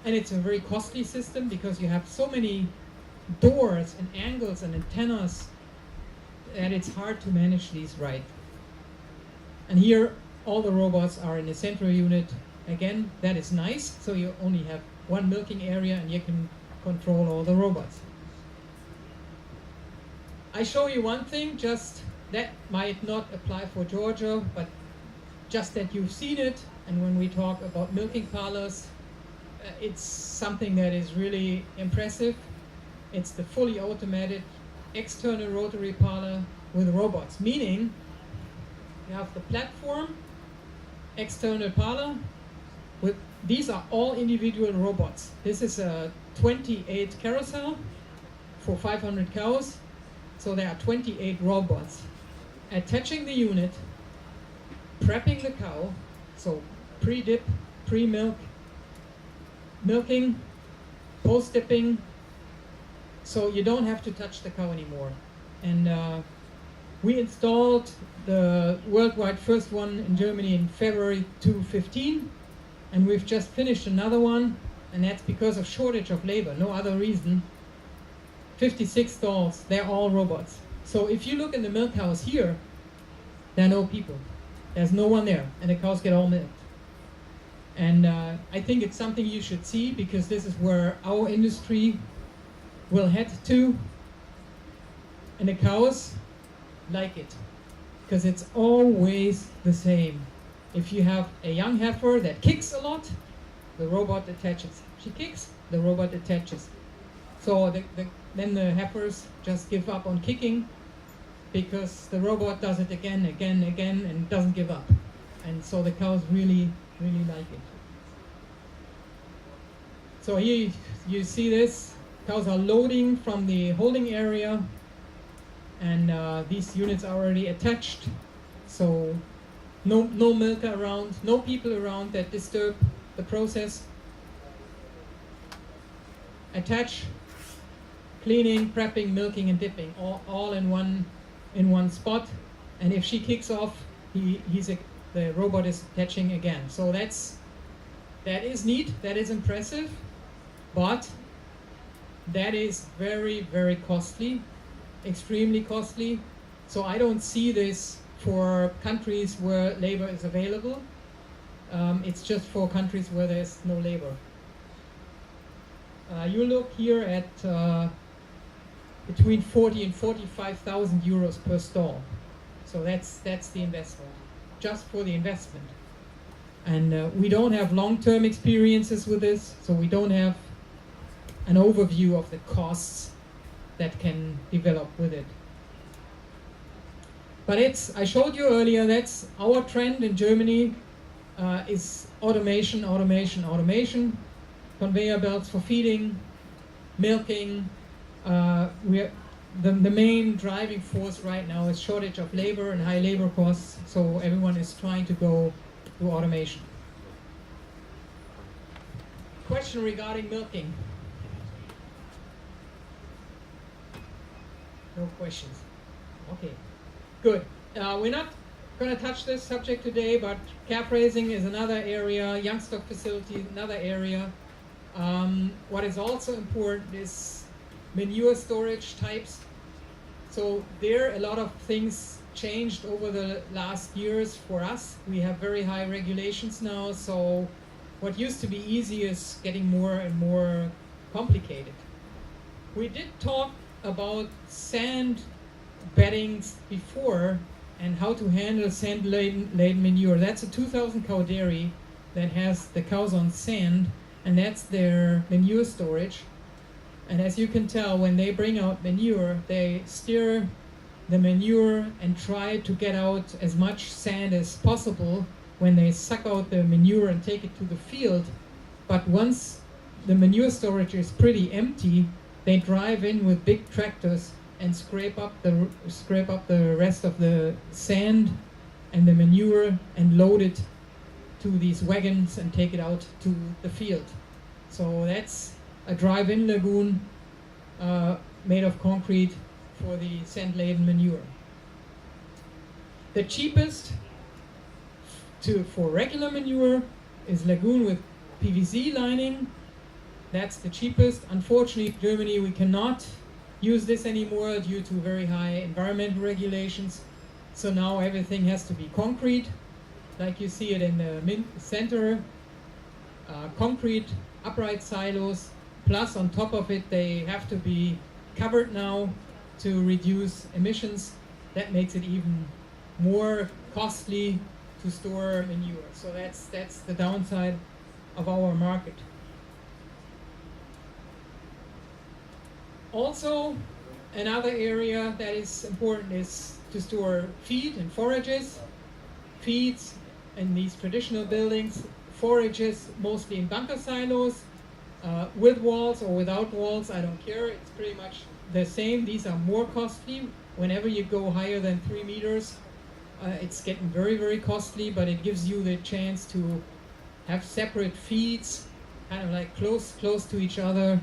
and it's a very costly system because you have so many doors and angles and antennas that it's hard to manage these right. And here all the robots are in a central unit. Again, that is nice, so you only have one milking area and you can control all the robots. I show you one thing, just that might not apply for Georgia, but just that you've seen it, and when we talk about milking parlors, it's something that is really impressive. It's the fully automated external rotary parlor with robots, meaning you have the platform, external parlor, These are all individual robots. This is a 28 carousel for 500 cows. So there are 28 robots attaching the unit, prepping the cow, so pre-dip, pre-milk, milking, post-dipping, so you don't have to touch the cow anymore. And we installed the worldwide first one in Germany in February 2015, and we've just finished another one, and that's because of shortage of labor, no other reason. 56 stalls, they're all robots. So if you look in the milk house here, there are no people. There's no one there, and the cows get all milked. And I think it's something you should see, because this is where our industry will head to. And the cows like it, because it's always the same. If you have a young heifer that kicks a lot, the robot attaches. She kicks, the robot attaches. So then the heifers just give up on kicking, because the robot does it again, and doesn't give up. And so the cows really, really like it. So here you see this. Cows are loading from the holding area, and these units are already attached. So no milker around, no people around that disturb the process. Attach, cleaning, prepping, milking, and dipping, all in one spot. And if she kicks off, the robot is attaching again. So that is neat, that is impressive, but that is very, very costly, extremely costly. So I don't see this for countries where labor is available. It's just for countries where there's no labor. You look here at between 40 and 45,000 euros per stall. So that's the investment, just for the investment. And we don't have long-term experiences with this, so we don't have an overview of the costs that can develop with it. But I showed you earlier, that's our trend in Germany, is automation, automation, automation. Conveyor belts for feeding, milking. The main driving force right now is shortage of labor and high labor costs, so everyone is trying to go to automation. Question regarding milking? No questions. Okay, good. We're not going to touch this subject today, but calf raising is another area, young stock facility another area. What is also important is manure storage types. So there a lot of things changed over the last years for us. We have very high regulations now, so what used to be easy is getting more and more complicated. We did talk about sand beddings before and how to handle sand-laden manure. That's a 2,000 cow dairy that has the cows on sand, and that's their manure storage. And as you can tell, when they bring out manure, they stir the manure and try to get out as much sand as possible when they suck out the manure and take it to the field. But once the manure storage is pretty empty, they drive in with big tractors and scrape up the rest of the sand and the manure and load it to these wagons and take it out to the field. So that's a drive-in lagoon made of concrete for the sand-laden manure. The cheapest for regular manure is lagoon with PVC lining. That's the cheapest. Unfortunately, in Germany, we cannot use this anymore due to very high environmental regulations. So now everything has to be concrete, like you see it in the center. Concrete upright silos, plus on top of it they have to be covered now to reduce emissions. That makes it even more costly to store manure. So that's the downside of our market. Also, another area that is important is to store feed and forages. Feeds in these traditional buildings, forages mostly in bunker silos, with walls or without walls, I don't care. It's pretty much the same. These are more costly. Whenever you go higher than 3 meters, it's getting very, very costly, but it gives you the chance to have separate feeds, kind of like close to each other,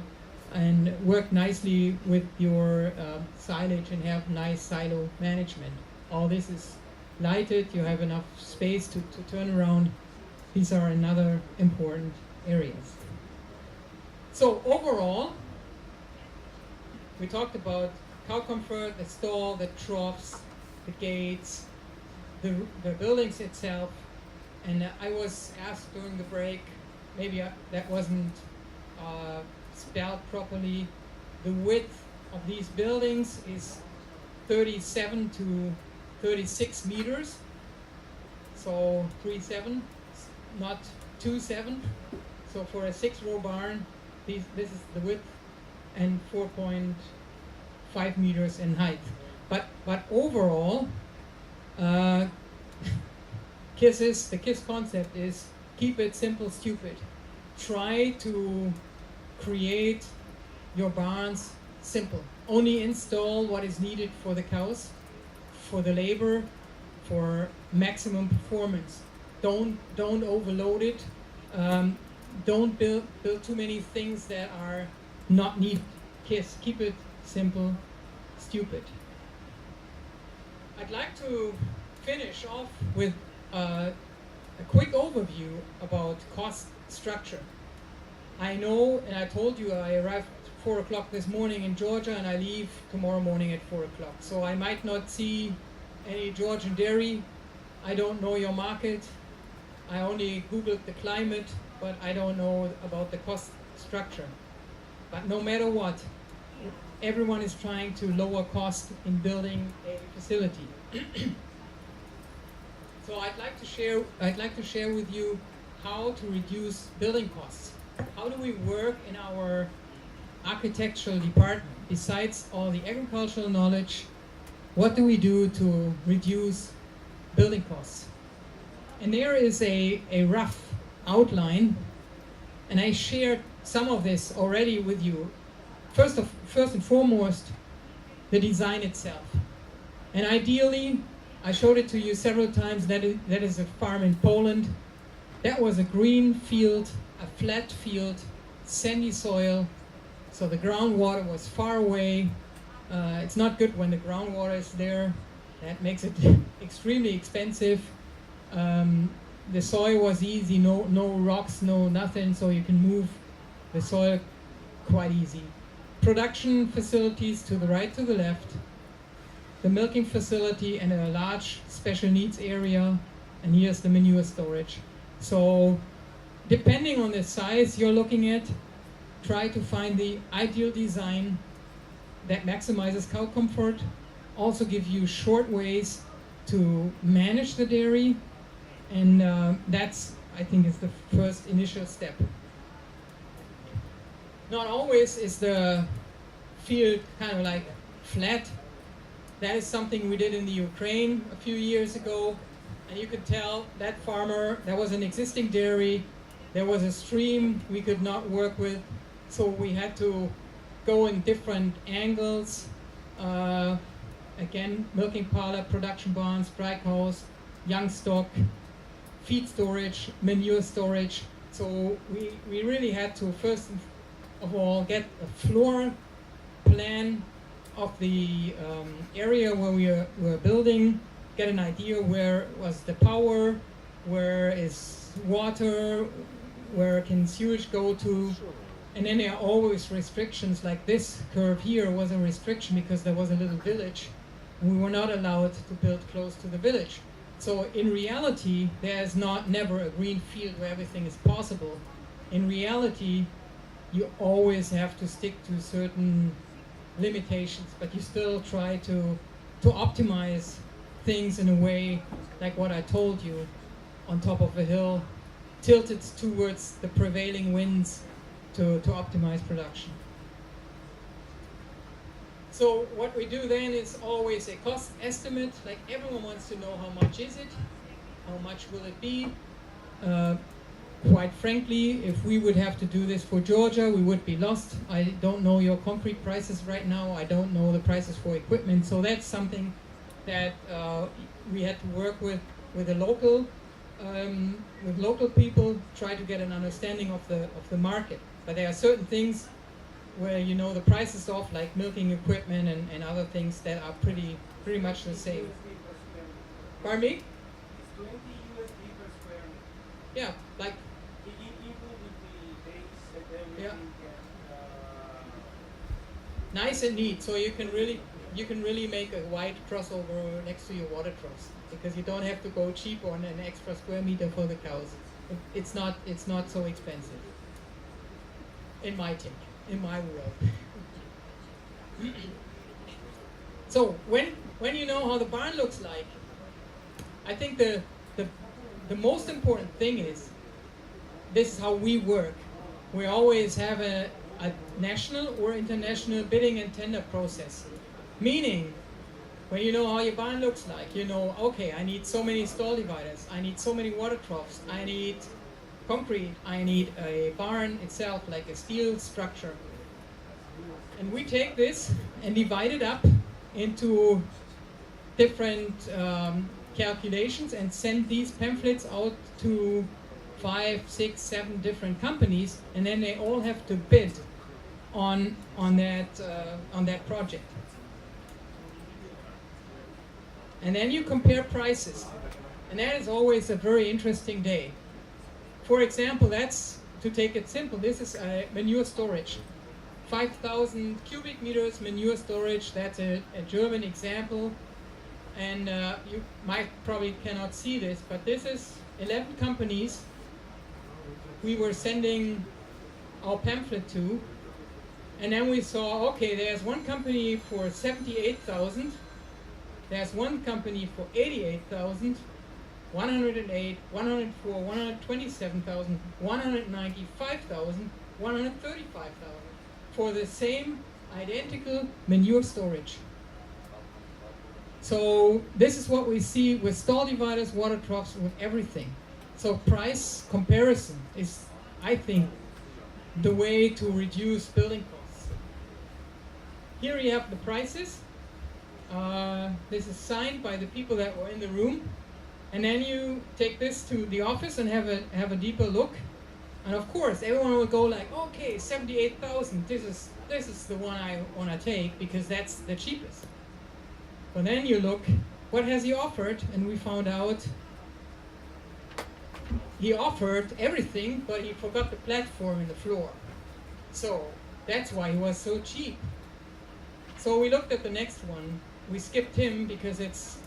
and work nicely with your silage and have nice silo management. All this is lighted, you have enough space to turn around. These are another important areas. So overall, we talked about cow comfort, the stall, the troughs, the gates, the buildings itself. And I was asked during the break, maybe that wasn't spelled properly. The width of these buildings is 37 to 36 meters. So 3.7, not 2.7. So for a 6-row barn, this is the width, and 4.5 meters in height. But overall, the KISS concept is keep it simple, stupid. Try to create your barns simple. Only install what is needed for the cows, for the labor, for maximum performance. Don't overload it. Don't build too many things that are not needed. KISS, keep it simple, stupid. I'd like to finish off with a quick overview about cost structure. I know, and I told you, I arrived at 4 o'clock this morning in Georgia, and I leave tomorrow morning at 4 o'clock. So I might not see any Georgian dairy. I don't know your market. I only Googled the climate, but I don't know about the cost structure. But no matter what, everyone is trying to lower cost in building a facility. So I'd like to share with you how to reduce building costs. How do we work in our architectural department? Besides all the agricultural knowledge, what do we do to reduce building costs? And there is a rough outline, and I shared some of this already with you. First and foremost, the design itself. And ideally, I showed it to you several times, that is a farm in Poland. That was a green field, a flat field, sandy soil, so the groundwater was far away. It's not good when the groundwater is there. That makes it extremely expensive. The soil was easy, no rocks, no nothing, so you can move the soil quite easy. Production facilities to the right, to the left, the milking facility, and a large special needs area, and here's the manure storage. So depending on the size you're looking at, try to find the ideal design that maximizes cow comfort, also give you short ways to manage the dairy, and that's, I think, is the first initial step. Not always is the field kind of like flat. That is something we did in the Ukraine a few years ago, and you could tell that farmer, there was an existing dairy, there was a stream we could not work with, so we had to go in different angles. Again, milking parlor, production barns, dry cows, young stock, feed storage, manure storage. So we really had to first of all get a floor plan of the area where we were building, get an idea where was the power, where is water, where can sewage go to, and then there are always restrictions. Like this curve here was a restriction because there was a little village, and we were not allowed to build close to the village. So in reality, there's never a green field where everything is possible. In reality, you always have to stick to certain limitations, but you still try to optimize things in a way like what I told you, on top of a hill, tilted towards the prevailing winds to optimize production. So what we do then is always a cost estimate. Like everyone wants to know how much is it, how much will it be. quite frankly, if we would have to do this for Georgia, we would be lost. I don't know your concrete prices right now. I don't know the prices for equipment. So that's something that we had to work with the local people, try to get an understanding of the market. But there are certain things where the price is off, like milking equipment and other things that are pretty much the same. Pardon me? It's 20 USD per square meter. Yeah, like Including the base and everything. Yeah. And, nice and neat. So you can really make a wide crossover next to your water troughs, because you don't have to go cheap on an extra square meter for the cows. It's not so expensive. In my world. So when you know how the barn looks like, I think the most important thing is, this is how we work. We always have a national or international bidding and tender process. Meaning, when you know how your barn looks like, okay, I need so many stall dividers, I need so many water troughs, I need concrete, I need a barn itself, like a steel structure. And we take this and divide it up into different calculations and send these pamphlets out to 5, 6, 7 different companies, and then they all have to bid on that project. And then you compare prices, and that is always a very interesting day. For example, that's, to take it simple, this is a manure storage. 5,000 cubic meters manure storage, that's a German example. And you might probably cannot see this, but this is 11 companies we were sending our pamphlet to. And then we saw, okay, there's one company for 78,000, there's one company for 88,000, 108, 104, 127,000, 195,000, 135,000 for the same identical manure storage. So this is what we see with stall dividers, water troughs, with everything. So price comparison is, I think, the way to reduce building costs. Here you have the prices. This is signed by the people that were in the room. And then you take this to the office and have a deeper look. And of course, everyone will go like, okay, 78,000, this is the one I want to take because that's the cheapest. But then you look, what has he offered? And we found out he offered everything, but he forgot the platform in the floor. So that's why he was so cheap. So we looked at the next one. We skipped him because it's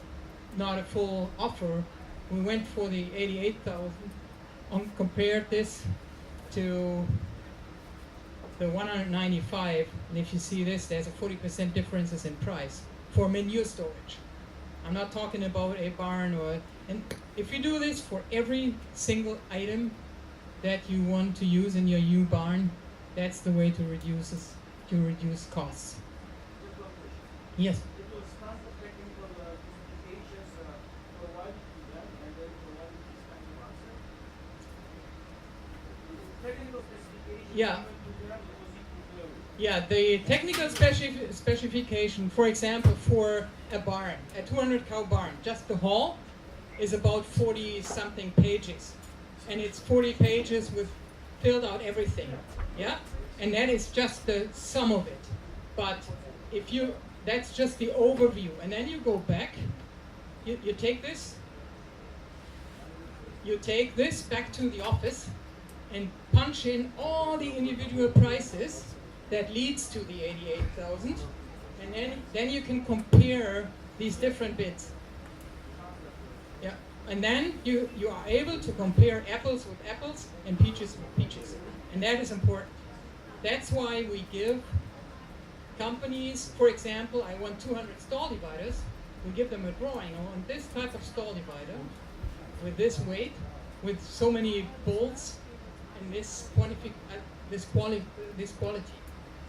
not a full offer. We went for the 88,000 and compared this to the 195. And if you see this, there's a 40% differences in price for manure storage. I'm not talking about a barn and if you do this for every single item that you want to use in your new barn, that's the way to reduce costs. just one question. Yes. It was standard technical specifications provided to them and then provided this kind of answer. Technical specifications Yeah. given to them, it was equal to Yeah, the technical specification, for example, for a barn, a 200 cow barn, just the hall is about 40 something pages. And it's 40 pages with filled out everything. Yeah? And that is just the sum of it. But that's just the overview. And then you go back, you take this back to the office and punch in all the individual prices that leads to the 88,000, and then you can compare these different bids. Yeah, and then you are able to compare apples with apples and peaches with peaches, and that is important. That's why we give companies, for example, I want 200 stall dividers. We give them a drawing on this type of stall divider with this weight, with so many bolts, and this quality.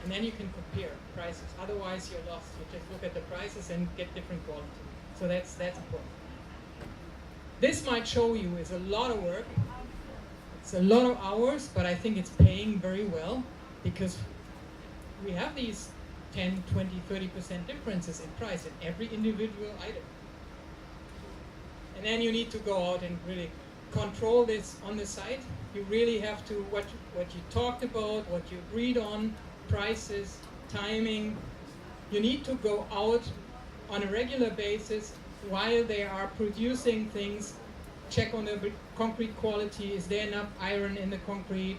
And then you can compare prices. Otherwise, you're lost. You just look at the prices and get different quality. So that's important. This might show you is a lot of work. It's a lot of hours, but I think it's paying very well because we have these 10, 20, 30% differences in price in every individual item. And then you need to go out and really control this on the site. You really have to, what you talked about, what you agreed on, prices, timing. You need to go out on a regular basis while they are producing things, check on the concrete quality, is there enough iron in the concrete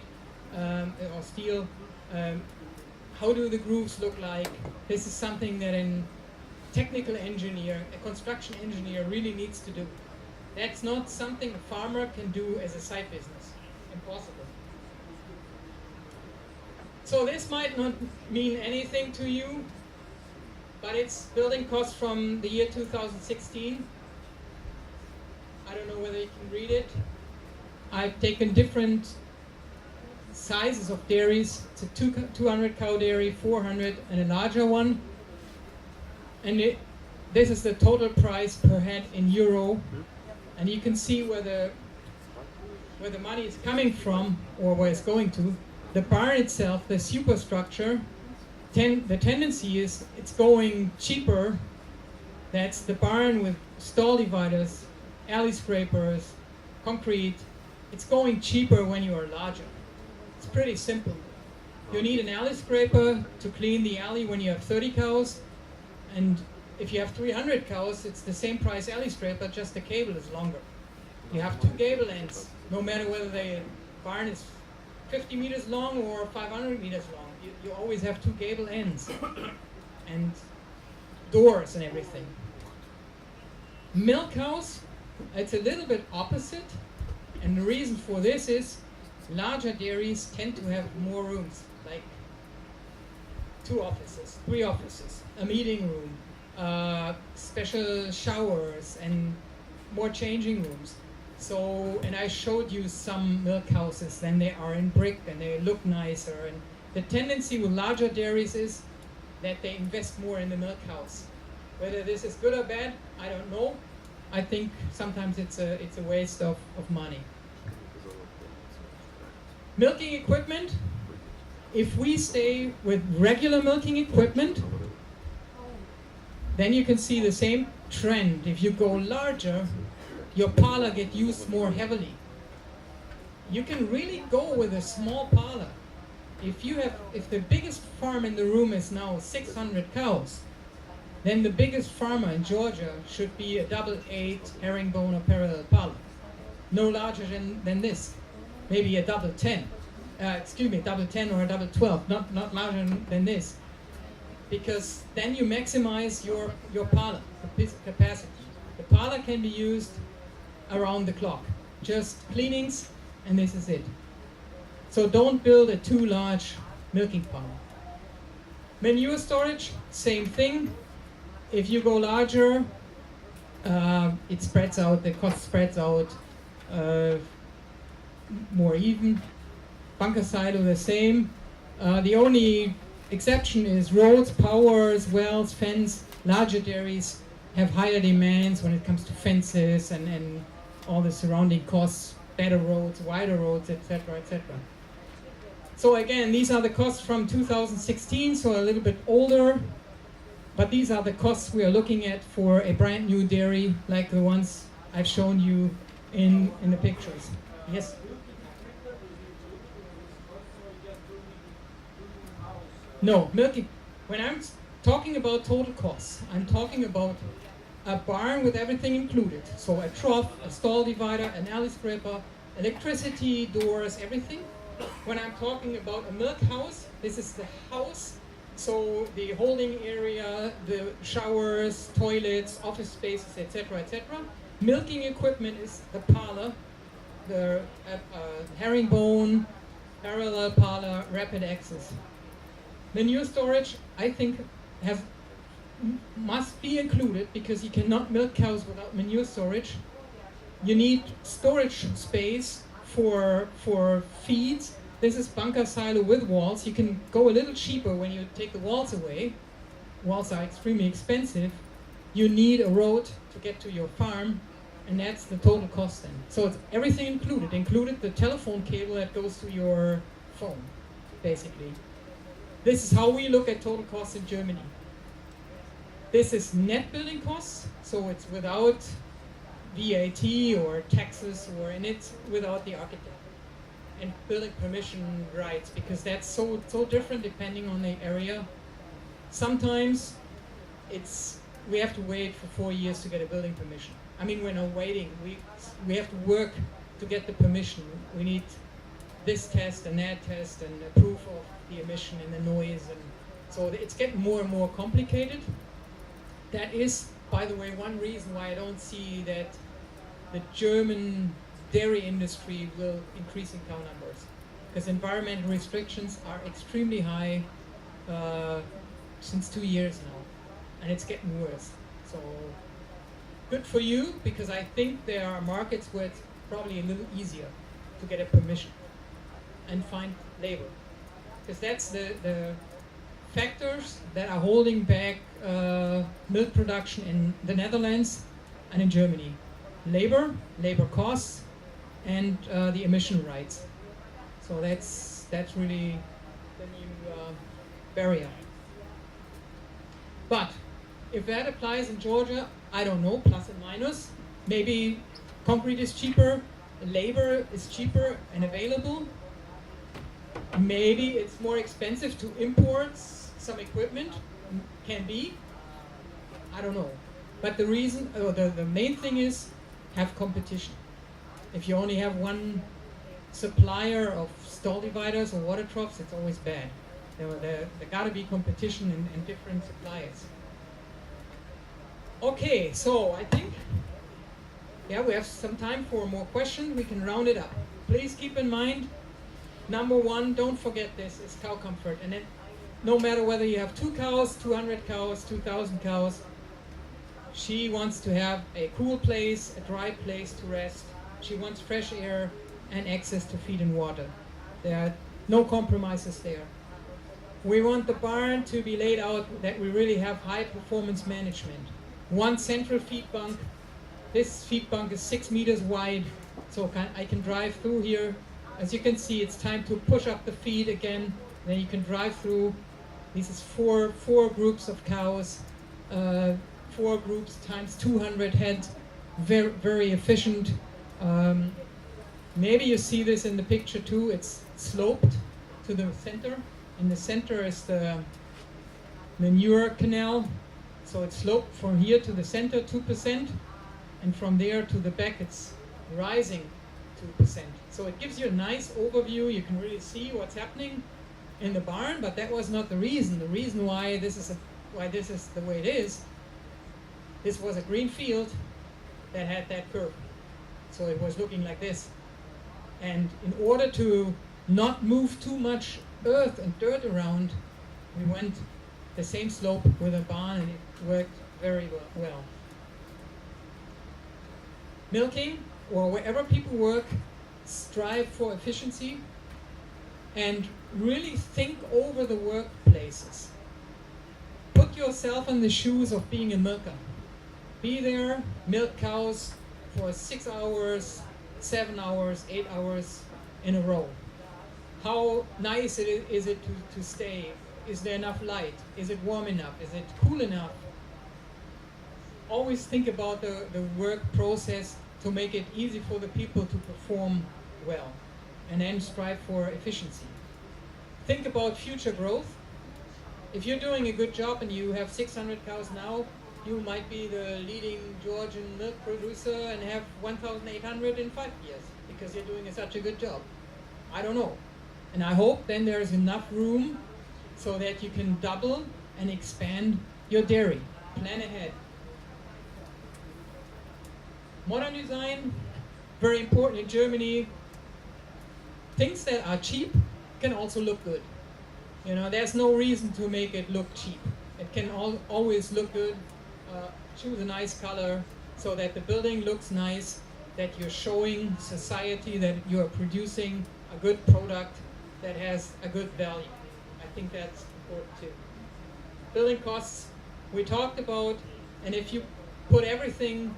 or steel, how do the grooves look like. This is something that a technical engineer, a construction engineer really needs to do. That's not something a farmer can do as a side business. Impossible. So this might not mean anything to you, but it's building costs from the year 2016. I don't know whether you can read it. I've taken different sizes of dairies. It's a 200 cow dairy, 400, and a larger one. And this is the total price per head in euro. And you can see where the money is coming from or where it's going to. The barn itself, the superstructure, the tendency is it's going cheaper. That's the barn with stall dividers, alley scrapers, concrete. It's going cheaper when you are larger. It's pretty simple. You need an alley scraper to clean the alley when you have 30 cows, and if you have 300 cows, it's the same price alley scraper, just the cable is longer. You have two gable ends, no matter whether the barn is 50 meters long or 500 meters long. You always have two gable ends and doors and everything. Milk cows, it's a little bit opposite, and the reason for this is larger dairies tend to have more rooms, like 2 offices, 3 offices, a meeting room, special showers, and more changing rooms. So, and I showed you some milk houses, and they are in brick and they look nicer. And the tendency with larger dairies is that they invest more in the milk house. Whether this is good or bad, I don't know. I think sometimes it's a waste of money. Milking equipment. If we stay with regular milking equipment, then you can see the same trend. If you go larger, your parlor get used more heavily. You can really go with a small parlor. If the biggest farm in the room is now 600 cows, then the biggest farmer in Georgia should be a double 8 herringbone or parallel parlor. No larger than this. Maybe a double 10. Double 10 or a double 12, not larger than this. Because then you maximize your parlor capacity. The parlor can be used around the clock. Just cleanings, and this is it. So don't build a too large milking parlor. Manure storage, same thing. If you go larger, it spreads out, the cost spreads out more even. Bunker silo the same. The only exception is roads, powers, wells, fence. Larger dairies have higher demands when it comes to fences and all the surrounding costs, better roads, wider roads, etc., etc. So again, these are the costs from 2016, so a little bit older, but these are the costs we are looking at for a brand new dairy like the ones I've shown you in the pictures. Yes? No, milking. When I'm talking about total costs, I'm talking about a barn with everything included. So a trough, a stall divider, an alley scraper, electricity, doors, everything. When I'm talking about a milk house, this is the house. So the holding area, the showers, toilets, office spaces, etc., etc. Milking equipment is the parlor, the herringbone, parallel parlor, rapid access. Manure storage, I think, must be included because you cannot milk cows without manure storage. You need storage space for feeds. This is bunker silo with walls. You can go a little cheaper when you take the walls away. Walls are extremely expensive. You need a road to get to your farm. and that's the total cost then. So it's everything included the telephone cable that goes to your phone, basically. This is how we look at total costs in Germany. This is net building costs, so it's without VAT or taxes, or in it without the architect. And building permission rights, because that's so different depending on the area. Sometimes we have to wait for 4 years to get a building permission. I mean, we're not waiting. We have to work to get the permission. We need this test and that test and a proof of the emission and the noise, and so it's getting more and more complicated. That is, by the way, one reason why I don't see that the German dairy industry will increase in cow numbers, because environmental restrictions are extremely high since 2 years now, and it's getting worse. So good for you, because I think there are markets where it's probably a little easier to get a permission and find labor, because that's the factors that are holding back milk production in the Netherlands and in Germany. Labor costs, and the emission rights. So that's really the new barrier. But if that applies in Georgia, I don't know, plus and minus. Maybe concrete is cheaper, labor is cheaper and available. Maybe it's more expensive to import some equipment, can be. I don't know. But the reason, the main thing is have competition. If you only have one supplier of stall dividers or water troughs, it's always bad. There gotta be competition and different suppliers. Okay, so I think, we have some time for more questions. We can round it up. Please keep in mind, number one, don't forget this, is cow comfort. And then no matter whether you have 2 cows, 200 cows, 2,000 cows, she wants to have a cool place, a dry place to rest. She wants fresh air and access to feed and water. There are no compromises there. We want the barn to be laid out that we really have high performance management. One central feed bunk. This feed bunk is 6 meters wide, so I can drive through here. As you can see, it's time to push up the feed again. Then you can drive through. This is four groups of cows, 4 groups times 200 head, very, very efficient. Maybe you see this in the picture too. It's sloped to the center. In the center is the Manure canal. So it's sloped from here to the center 2%, and from there to the back it's rising 2%. So it gives you a nice overview. You can really see what's happening in the barn, but that was not the reason. The reason why this is the way it is, this was a green field that had that curve. So it was looking like this. And in order to not move too much earth and dirt around, we went the same slope with a barn, and it worked very well. Milking, or wherever people work, strive for efficiency and really think over the workplaces. Put yourself in the shoes of being a milker. Be there, milk cows for 6 hours, 7 hours, 8 hours in a row. How nice is it to stay? Is there enough light? Is it warm enough? Is it cool enough? Always think about the work process to make it easy for the people to perform well, and then strive for efficiency. Think about future growth. If you're doing a good job and you have 600 cows now, you might be the leading Georgian milk producer and have 1,800 in 5 years because you're doing such a good job. I don't know. And I hope then there's enough room so that you can double and expand your dairy. Plan ahead. Modern design, very important in Germany. Things that are cheap can also look good. You know, there's no reason to make it look cheap. It can always look good. Choose a nice color so that the building looks nice, that you're showing society that you are producing a good product that has a good value. I think that's important too. Building costs, we talked about, and if you put everything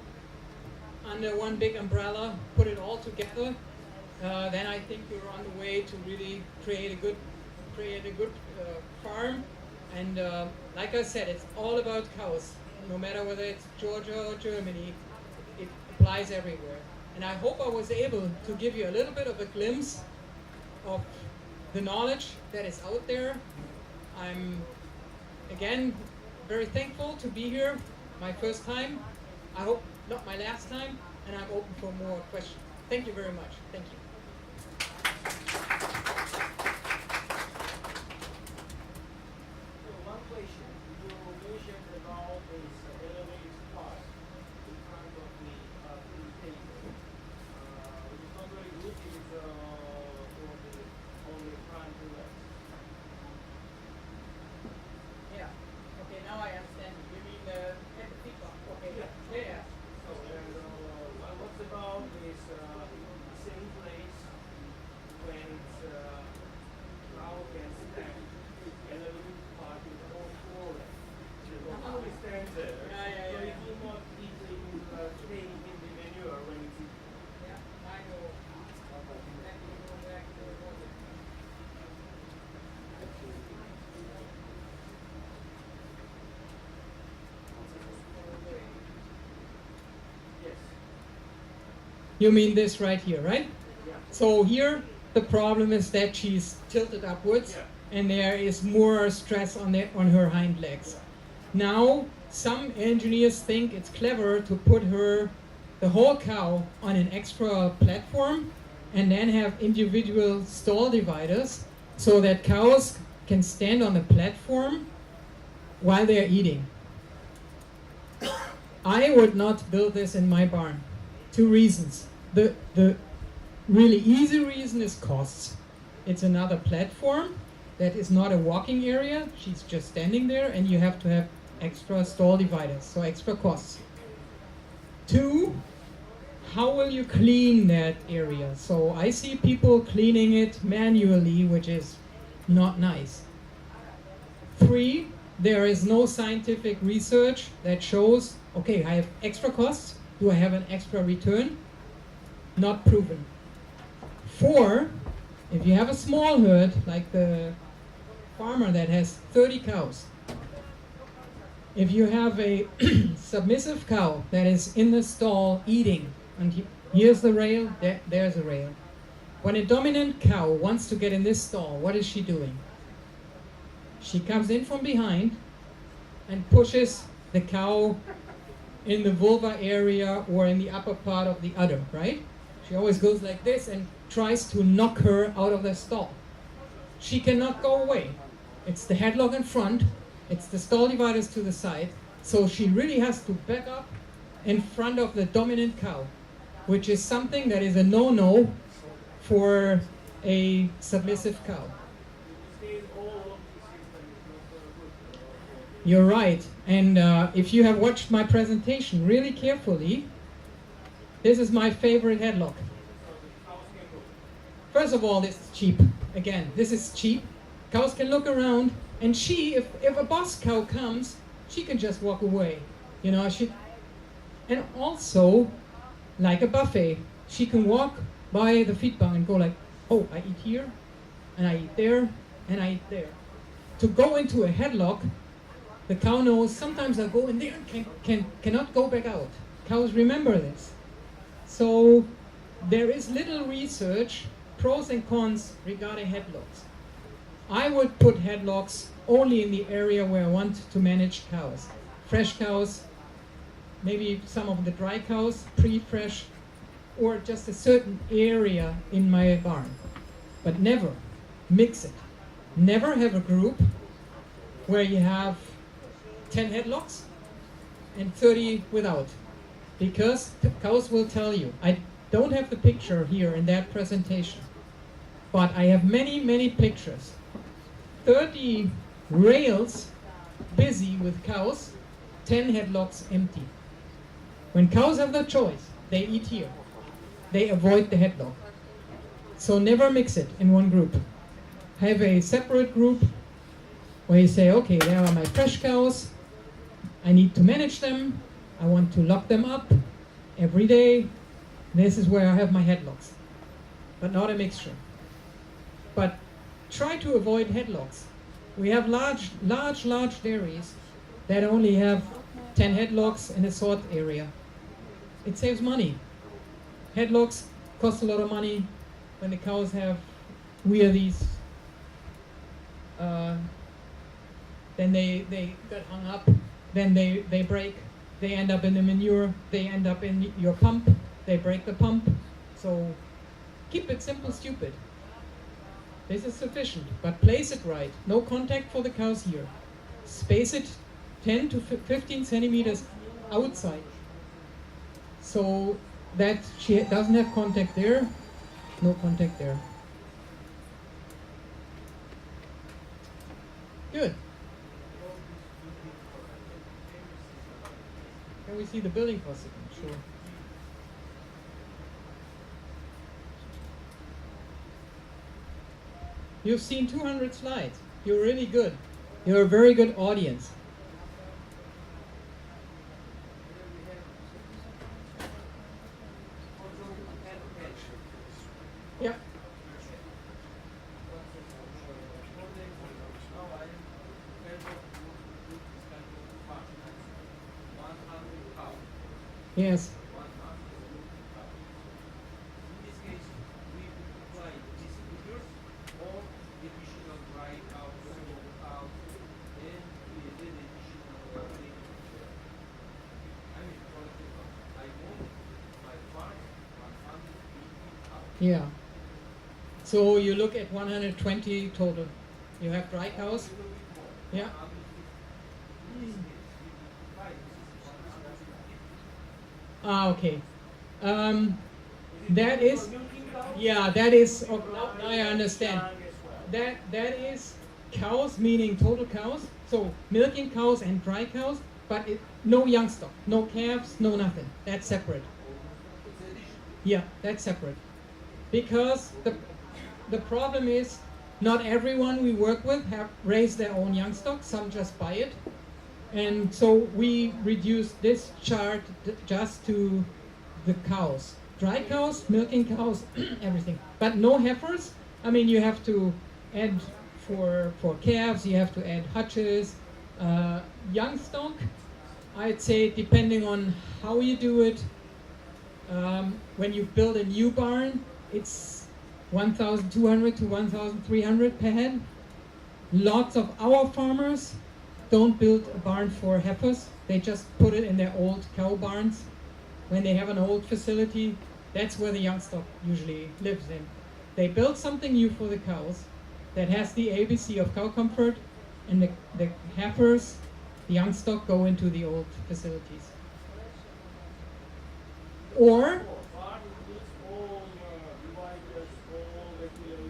under one big umbrella, put it all together, then I think you're on the way to really create a good farm. And like I said, it's all about cows. No matter whether it's Georgia or Germany, it applies everywhere. And I hope I was able to give you a little bit of a glimpse of the knowledge that is out there. I'm, again, very thankful to be here. My first time. I hope not my last time. And I'm open for more questions. Thank you very much. Thank you. So one question. You mentioned about this elevated spot in front of the table, which is not very good if it's for the only front legs. Yeah. Okay, now I understand. You mean at the feedback? Okay. Yeah. Yeah. So what's about this same place when it's how can stand and a little part with the whole floor length. You don't only stand there. Yeah. So it will not easily stay in the manure when it's in. Yeah. I know. Then we go back to the water. Yes. You mean this right here, right? Yeah. So here, the problem is that she's tilted upwards, and there is more stress on her hind legs. Now, some engineers think it's clever to put the whole cow, on an extra platform, and then have individual stall dividers, so that cows can stand on the platform while they're eating. I would not build this in my barn. 2 reasons. The really easy reason is costs. It's another platform that is not a walking area. She's just standing there, and you have to have extra stall dividers, so extra costs. 2, how will you clean that area? So I see people cleaning it manually, which is not nice. 3, there is no scientific research that shows, okay, I have extra costs. Do I have an extra return? Not proven. 4, if you have a small herd, like the farmer that has 30 cows, if you have a submissive cow that is in the stall eating, and here's the rail, there's a rail. When a dominant cow wants to get in this stall, what is she doing? She comes in from behind and pushes the cow in the vulva area or in the upper part of the udder, right? She always goes like this and tries to knock her out of the stall. She cannot go away. It's the headlock in front, it's the stall dividers to the side, so she really has to back up in front of the dominant cow, which is something that is a no-no for a submissive cow. You're right, and if you have watched my presentation really carefully, this is my favorite headlock. First of all, this is cheap. Again, this is cheap. Cows can look around, and if a boss cow comes, she can just walk away. You know, and also, like a buffet, she can walk by the feed bar and go like, oh, I eat here, and I eat there, and I eat there. To go into a headlock, the cow knows sometimes I go in there and cannot go back out. Cows remember this. So there is little research, pros and cons regarding headlocks. I would put headlocks only in the area where I want to manage cows. Fresh cows, maybe some of the dry cows, pre-fresh, or just a certain area in my barn. But never mix it. Never have a group where you have 10 headlocks and 30 without. Because the cows will tell you. I don't have the picture here in that presentation, but I have many, many pictures. 30 rails busy with cows, 10 headlocks empty. When cows have the choice, they eat here. They avoid the headlock. So never mix it in one group. Have a separate group where you say, okay, there are my fresh cows. I need to manage them. I want to lock them up. every day. This is where I have my headlocks, but not a mixture. But try to avoid headlocks. We have large dairies that only have 10 headlocks in a sort area. It saves money. Headlocks cost a lot of money when the cows have wheelies. Then they get hung up, then they break, they end up in the manure, they end up in your pump, they break the pump. So keep it simple, stupid. This is sufficient, but place it right. No contact for the cows here. Space it 10 to 15 centimeters outside, so that she doesn't have contact there, no contact there. Good. Can we see the building cost again? Sure. You've seen 200 slides. You're really good. You're a very good audience. Yeah. Yes. In this case, we apply distributors or additional dry out, sold out, and we did additional I mean, for example, I want my farm 180 cows. Yeah. So you look at 120 total. You have dry cows. Yeah. Ah, okay. That is, yeah, that is. Oh, now I understand. That is cows, meaning total cows. So milking cows and dry cows, but no young stock, no calves, no nothing. That's separate. Yeah, that's separate. Because the problem is, not everyone we work with have raised their own young stock. Some just buy it. And so we reduce this chart just to the cows. Dry cows, milking cows, everything. But no heifers. I mean, you have to add for calves, you have to add hutches. Young stock, I'd say, depending on how you do it, when you build a new barn, it's 1,200 to 1,300 per head. Lots of our farmers don't build a barn for heifers. They just put it in their old cow barns. When they have an old facility, that's where the young stock usually lives in. They build something new for the cows that has the ABC of cow comfort, and the heifers, the young stock, go into the old facilities. Or,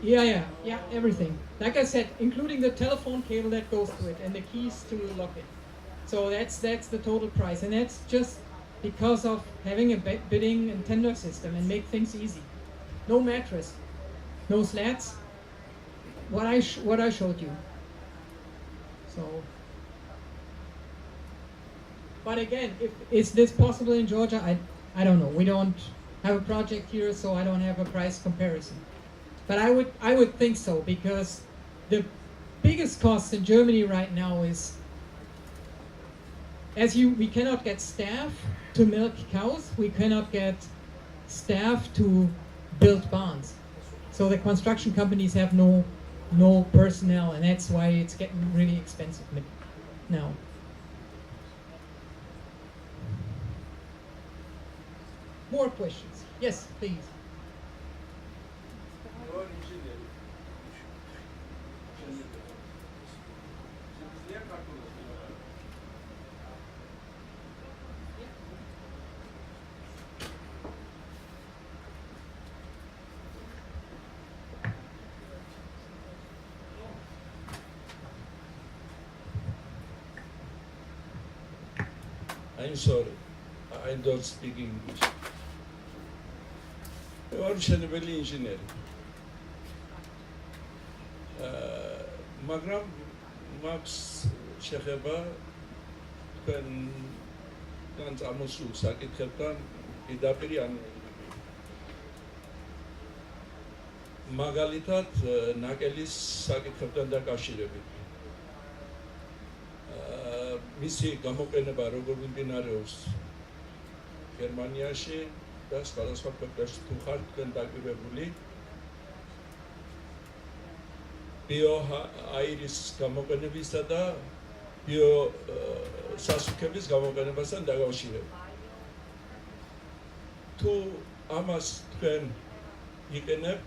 yeah, everything. Like I said, including the telephone cable that goes to it and the keys to lock it. So that's the total price, and that's just because of having a bidding and tender system and make things easy. No mattress, no slats. What I showed you. So, but again, is this possible in Georgia? I don't know. We don't have a project here, so I don't have a price comparison. But I would think so, because the biggest cost in Germany right now is, we cannot get staff to milk cows, we cannot get staff to build barns. So the construction companies have no personnel, and that's why it's getting really expensive now. More questions? Yes, please. I'm sorry, I don't speak English. Originaally engineer. მაგრამ მაქვს შეხება თქვენ თან წამოსულ საკითხებთან პირდაპირ ანონიმური. მაგალითად, ნაკელის საკითხებთან დაკავშირებით. მისი გამოყენება როგორ მიმდინარეობს გერმანიაში და სხვადასხვა ქვეყნებში თუ ხართ თქვენ დაკვირვებული, ბიოაირის გამოყენებისა და ბიოსასუქების გამოყენებასთან დაკავშირებით. თუ ამას თქვენ იყენებთ,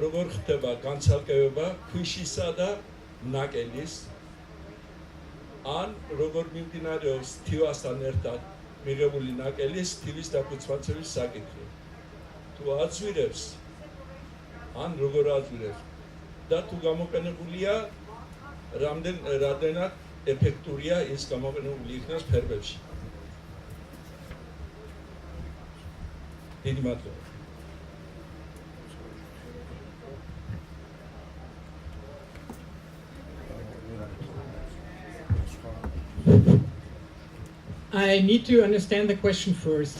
როგორ ხდება განცალკევება ქვიშისა და ნაკელის, ან როგორ მიმდინარეობს თივასთან ერთად მიღებული ნაკელის თივის დაფუძმაცების საკითხი. თუ აწვირებს, ან როგორ აწვირებს და თუ გამოყენებულია, რამდენად ეფექტურია ის გამოყენებული იქნას ფერბებში. დიდი მადლობა. I need to understand the question first.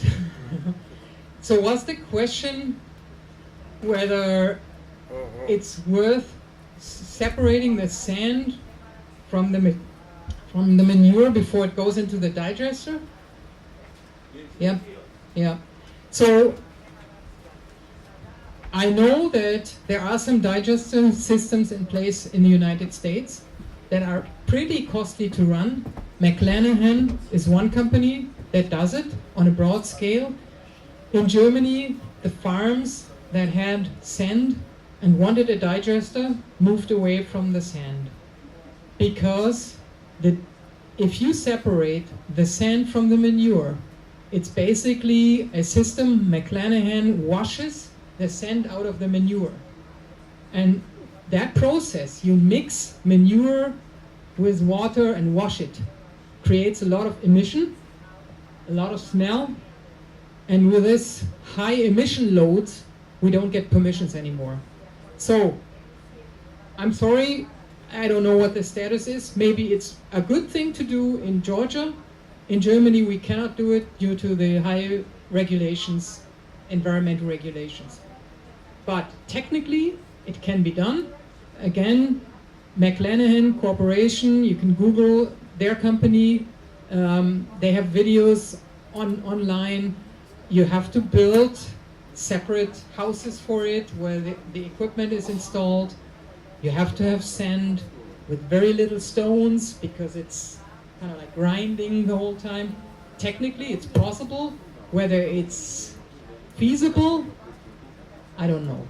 So was the question whether it's worth separating the sand from the manure before it goes into the digester? Yeah, yeah. So I know that there are some digester systems in place in the United States that are pretty costly to run. McLanahan is one company that does it on a broad scale. In Germany, the farms that had sand and wanted a digester moved away from the sand. Because if you separate the sand from the manure, it's basically a system. McLanahan washes the sand out of the manure. And that process, you mix manure with water and wash it, creates a lot of emission, a lot of smell, and with this high emission loads, we don't get permissions anymore. So, I'm sorry, I don't know what the status is. Maybe it's a good thing to do in Georgia. In Germany, we cannot do it due to the high regulations, environmental regulations. But technically, it can be done. Again, McLanahan Corporation, you can Google their company. They have videos online. You have to build separate houses for it where the equipment is installed. You have to have sand with very little stones because it's kind of like grinding the whole time. Technically, it's possible. Whether it's feasible, I don't know.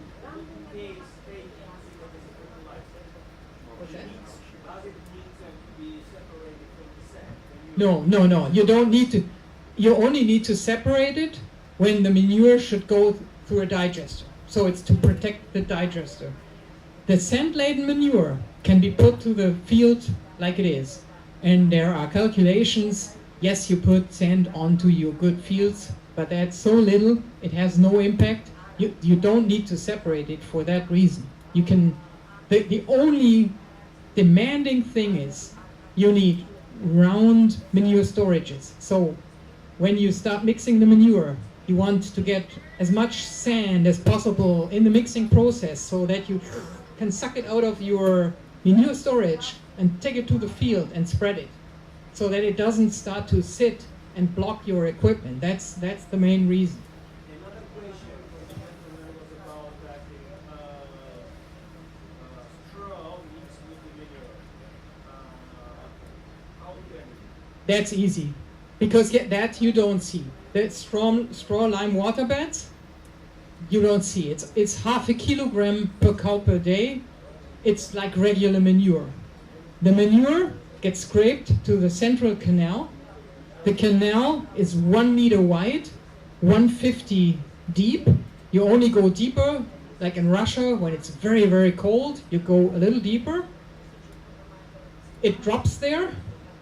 No. You don't need to. You only need to separate it when the manure should go through a digester. So it's to protect the digester. The sand-laden manure can be put to the field like it is. And there are calculations. Yes, you put sand onto your good fields, but that's so little, it has no impact. You don't need to separate it for that reason. You can. The only demanding thing is you need round manure storages. So when you start mixing the manure, you want to get as much sand as possible in the mixing process so that you can suck it out of your manure storage and take it to the field and spread it so that it doesn't start to sit and block your equipment. That's the main reason. Another question from the gentleman was about that straw mixed with the manure. How do you do it? That's easy, because that you don't see. The straw lime water beds, you don't see. It's half a kilogram per cow per day. It's like regular manure. The manure gets scraped to the central canal. The canal is 1 meter wide, 150 deep. You only go deeper, like in Russia when it's very, very cold, you go a little deeper. It drops there,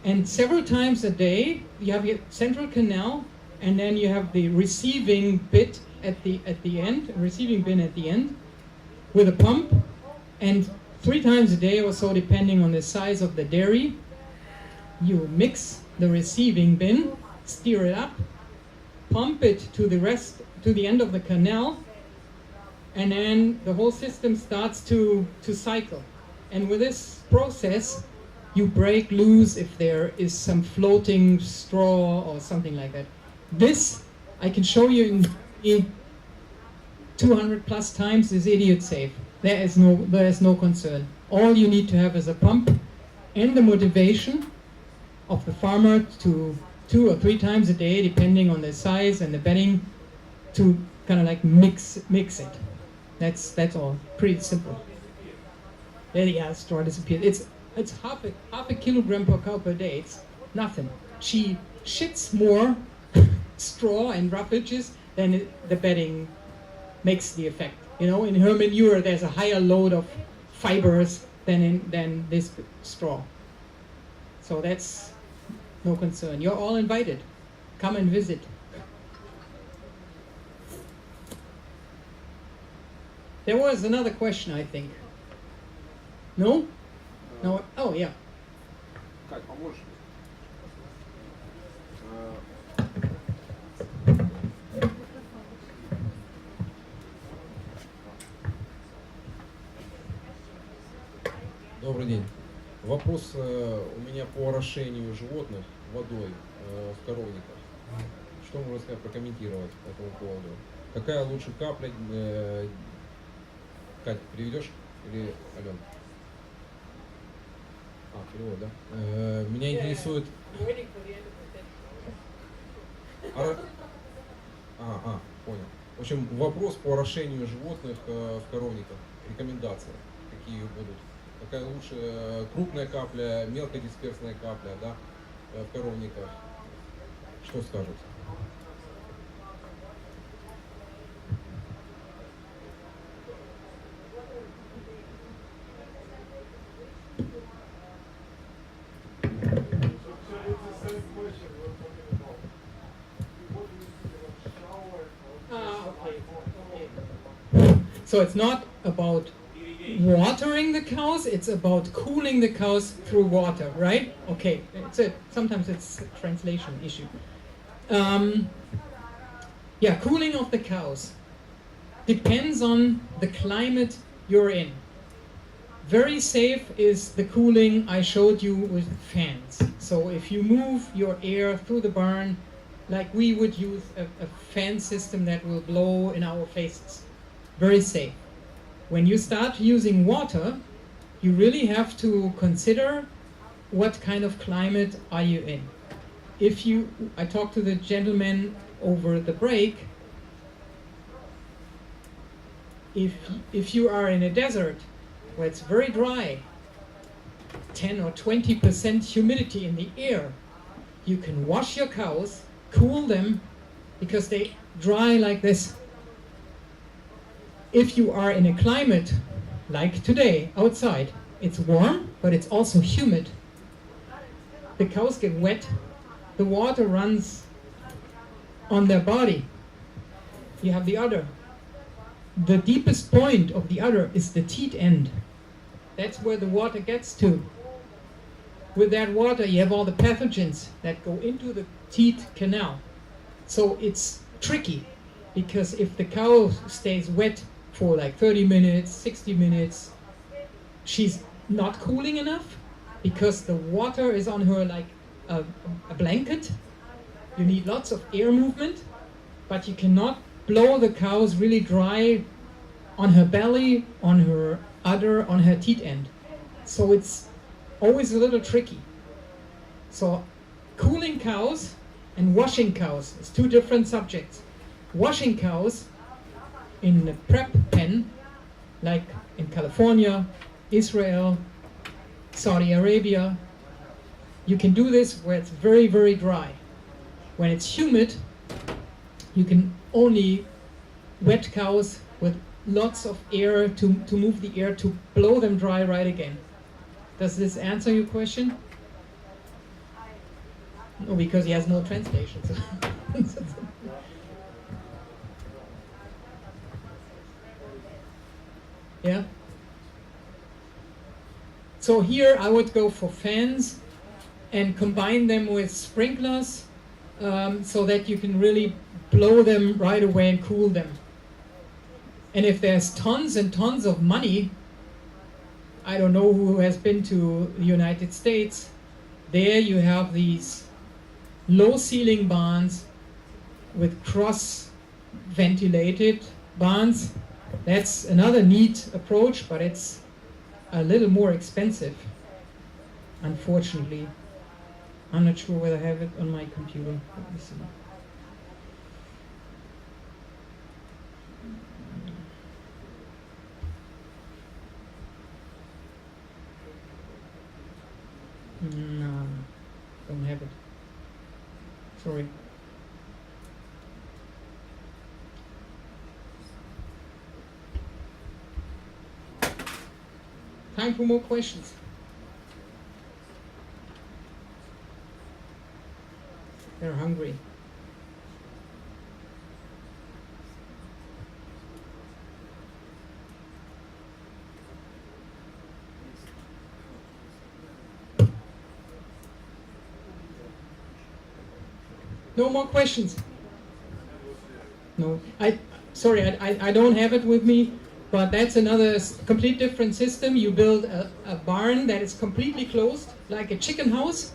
and several times a day you have your central canal, and then you have the receiving bit at the end, receiving bin at the end, with a pump, and 3 times a day or so, depending on the size of the dairy, you mix the receiving bin, stir it up, pump it to the end of the canal, and then the whole system starts to cycle. And with this process, you break loose if there is some floating straw or something like that. This, I can show you in 200 plus times, is idiot safe. There is no concern. All you need to have is a pump and the motivation of the farmer to 2 or 3 times a day, depending on the size and the bedding, to kind of like mix it. That's all. Pretty simple. Yeah, straw disappeared. It's half a kilogram per cow per day. It's nothing. She shits more straw and roughages than the bedding makes the effect. You know, in her manure there's a higher load of fibers than this straw. So that's no concern. You're all invited. Come and visit. There was another question, I think. No? No? Oh, yeah. Кать, поможешь? Добрый день. Вопрос у меня по орошению животных водой в коровниках. Что можно сказать, прокомментировать по этому поводу? Какая лучше капля? Кать, переведешь? Или Ален? Перевод, да? Меня интересует... Понял. В общем, вопрос по орошению животных в коровниках. Рекомендации какие будут? Какая лучше, крупная капля, мелкодисперсная капля, да, в коровниках? Что скажете? So it's not about watering the cows, it's about cooling the cows through water, right? Okay, sometimes it's a translation issue. Yeah, cooling of the cows depends on the climate you're in. Very safe is the cooling I showed you with fans. So if you move your air through the barn, like we would use a fan system that will blow in our faces. Very safe. When you start using water, you really have to consider what kind of climate are you in. I talked to the gentleman over the break. If you are in a desert where it's very dry, 10 or 20% humidity in the air, you can wash your cows, cool them, because they dry like this. If you are in a climate like today, outside, it's warm, but it's also humid. The cows get wet, the water runs on their body. You have the udder. The deepest point of the udder is the teat end. That's where the water gets to. With that water, you have all the pathogens that go into the teat canal. So it's tricky, because if the cow stays wet for like 30 minutes, 60 minutes, she's not cooling enough, because the water is on her like a blanket. You need lots of air movement, but you cannot blow the cows really dry on her belly, on her udder, on her teat end. So it's always a little tricky. So cooling cows and washing cows is 2 different subjects. Washing cows in a prep pen, like in California, Israel, Saudi Arabia, you can do this where it's very, very dry. When it's humid, you can only wet cows with lots of air to move the air to blow them dry right again. Does this answer your question? No, because he has no translation. So. Yeah. So here I would go for fans and combine them with sprinklers, so that you can really blow them right away and cool them. And if there's tons and tons of money, I don't know who has been to the United States, there you have these low ceiling barns with cross ventilated barns. That's another neat approach, but it's a little more expensive, unfortunately. I'm not sure whether I have it on my computer. Let me see. No, don't have it. Sorry. Time for more questions. They're hungry. No more questions? No. Sorry, I don't have it with me, but that's another complete different system. You build a barn that is completely closed, like a chicken house.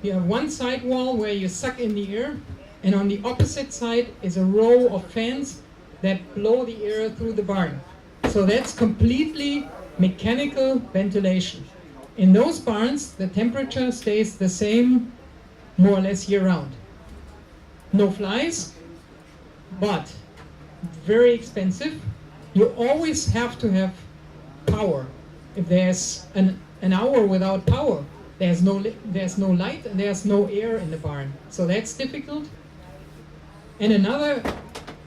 You have one side wall where you suck in the air, and on the opposite side is a row of fans that blow the air through the barn. So that's completely mechanical ventilation. In those barns, the temperature stays the same more or less year-round. No flies, but very expensive. You always have to have power. If there's an hour without power, there's no light and there's no air in the barn. So that's difficult. And another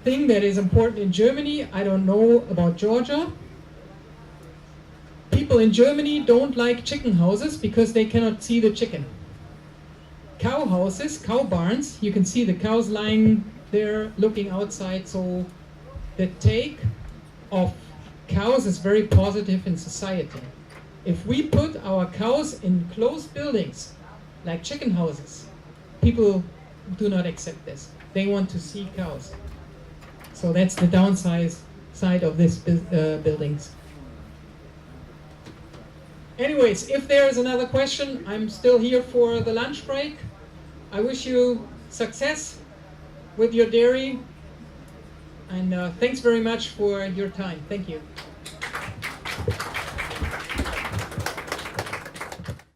thing that is important in Germany, I don't know about Georgia. People in Germany don't like chicken houses because they cannot see the chicken. Cow houses, cow barns, you can see the cows lying there looking outside, so the take of cows is very positive in society. If we put our cows in closed buildings, like chicken houses, people do not accept this. They want to see cows. So that's the downside of this buildings. Anyways, if there is another question, I'm still here for the lunch break. I wish you success with your dairy, and thanks very much for your time. Thank you.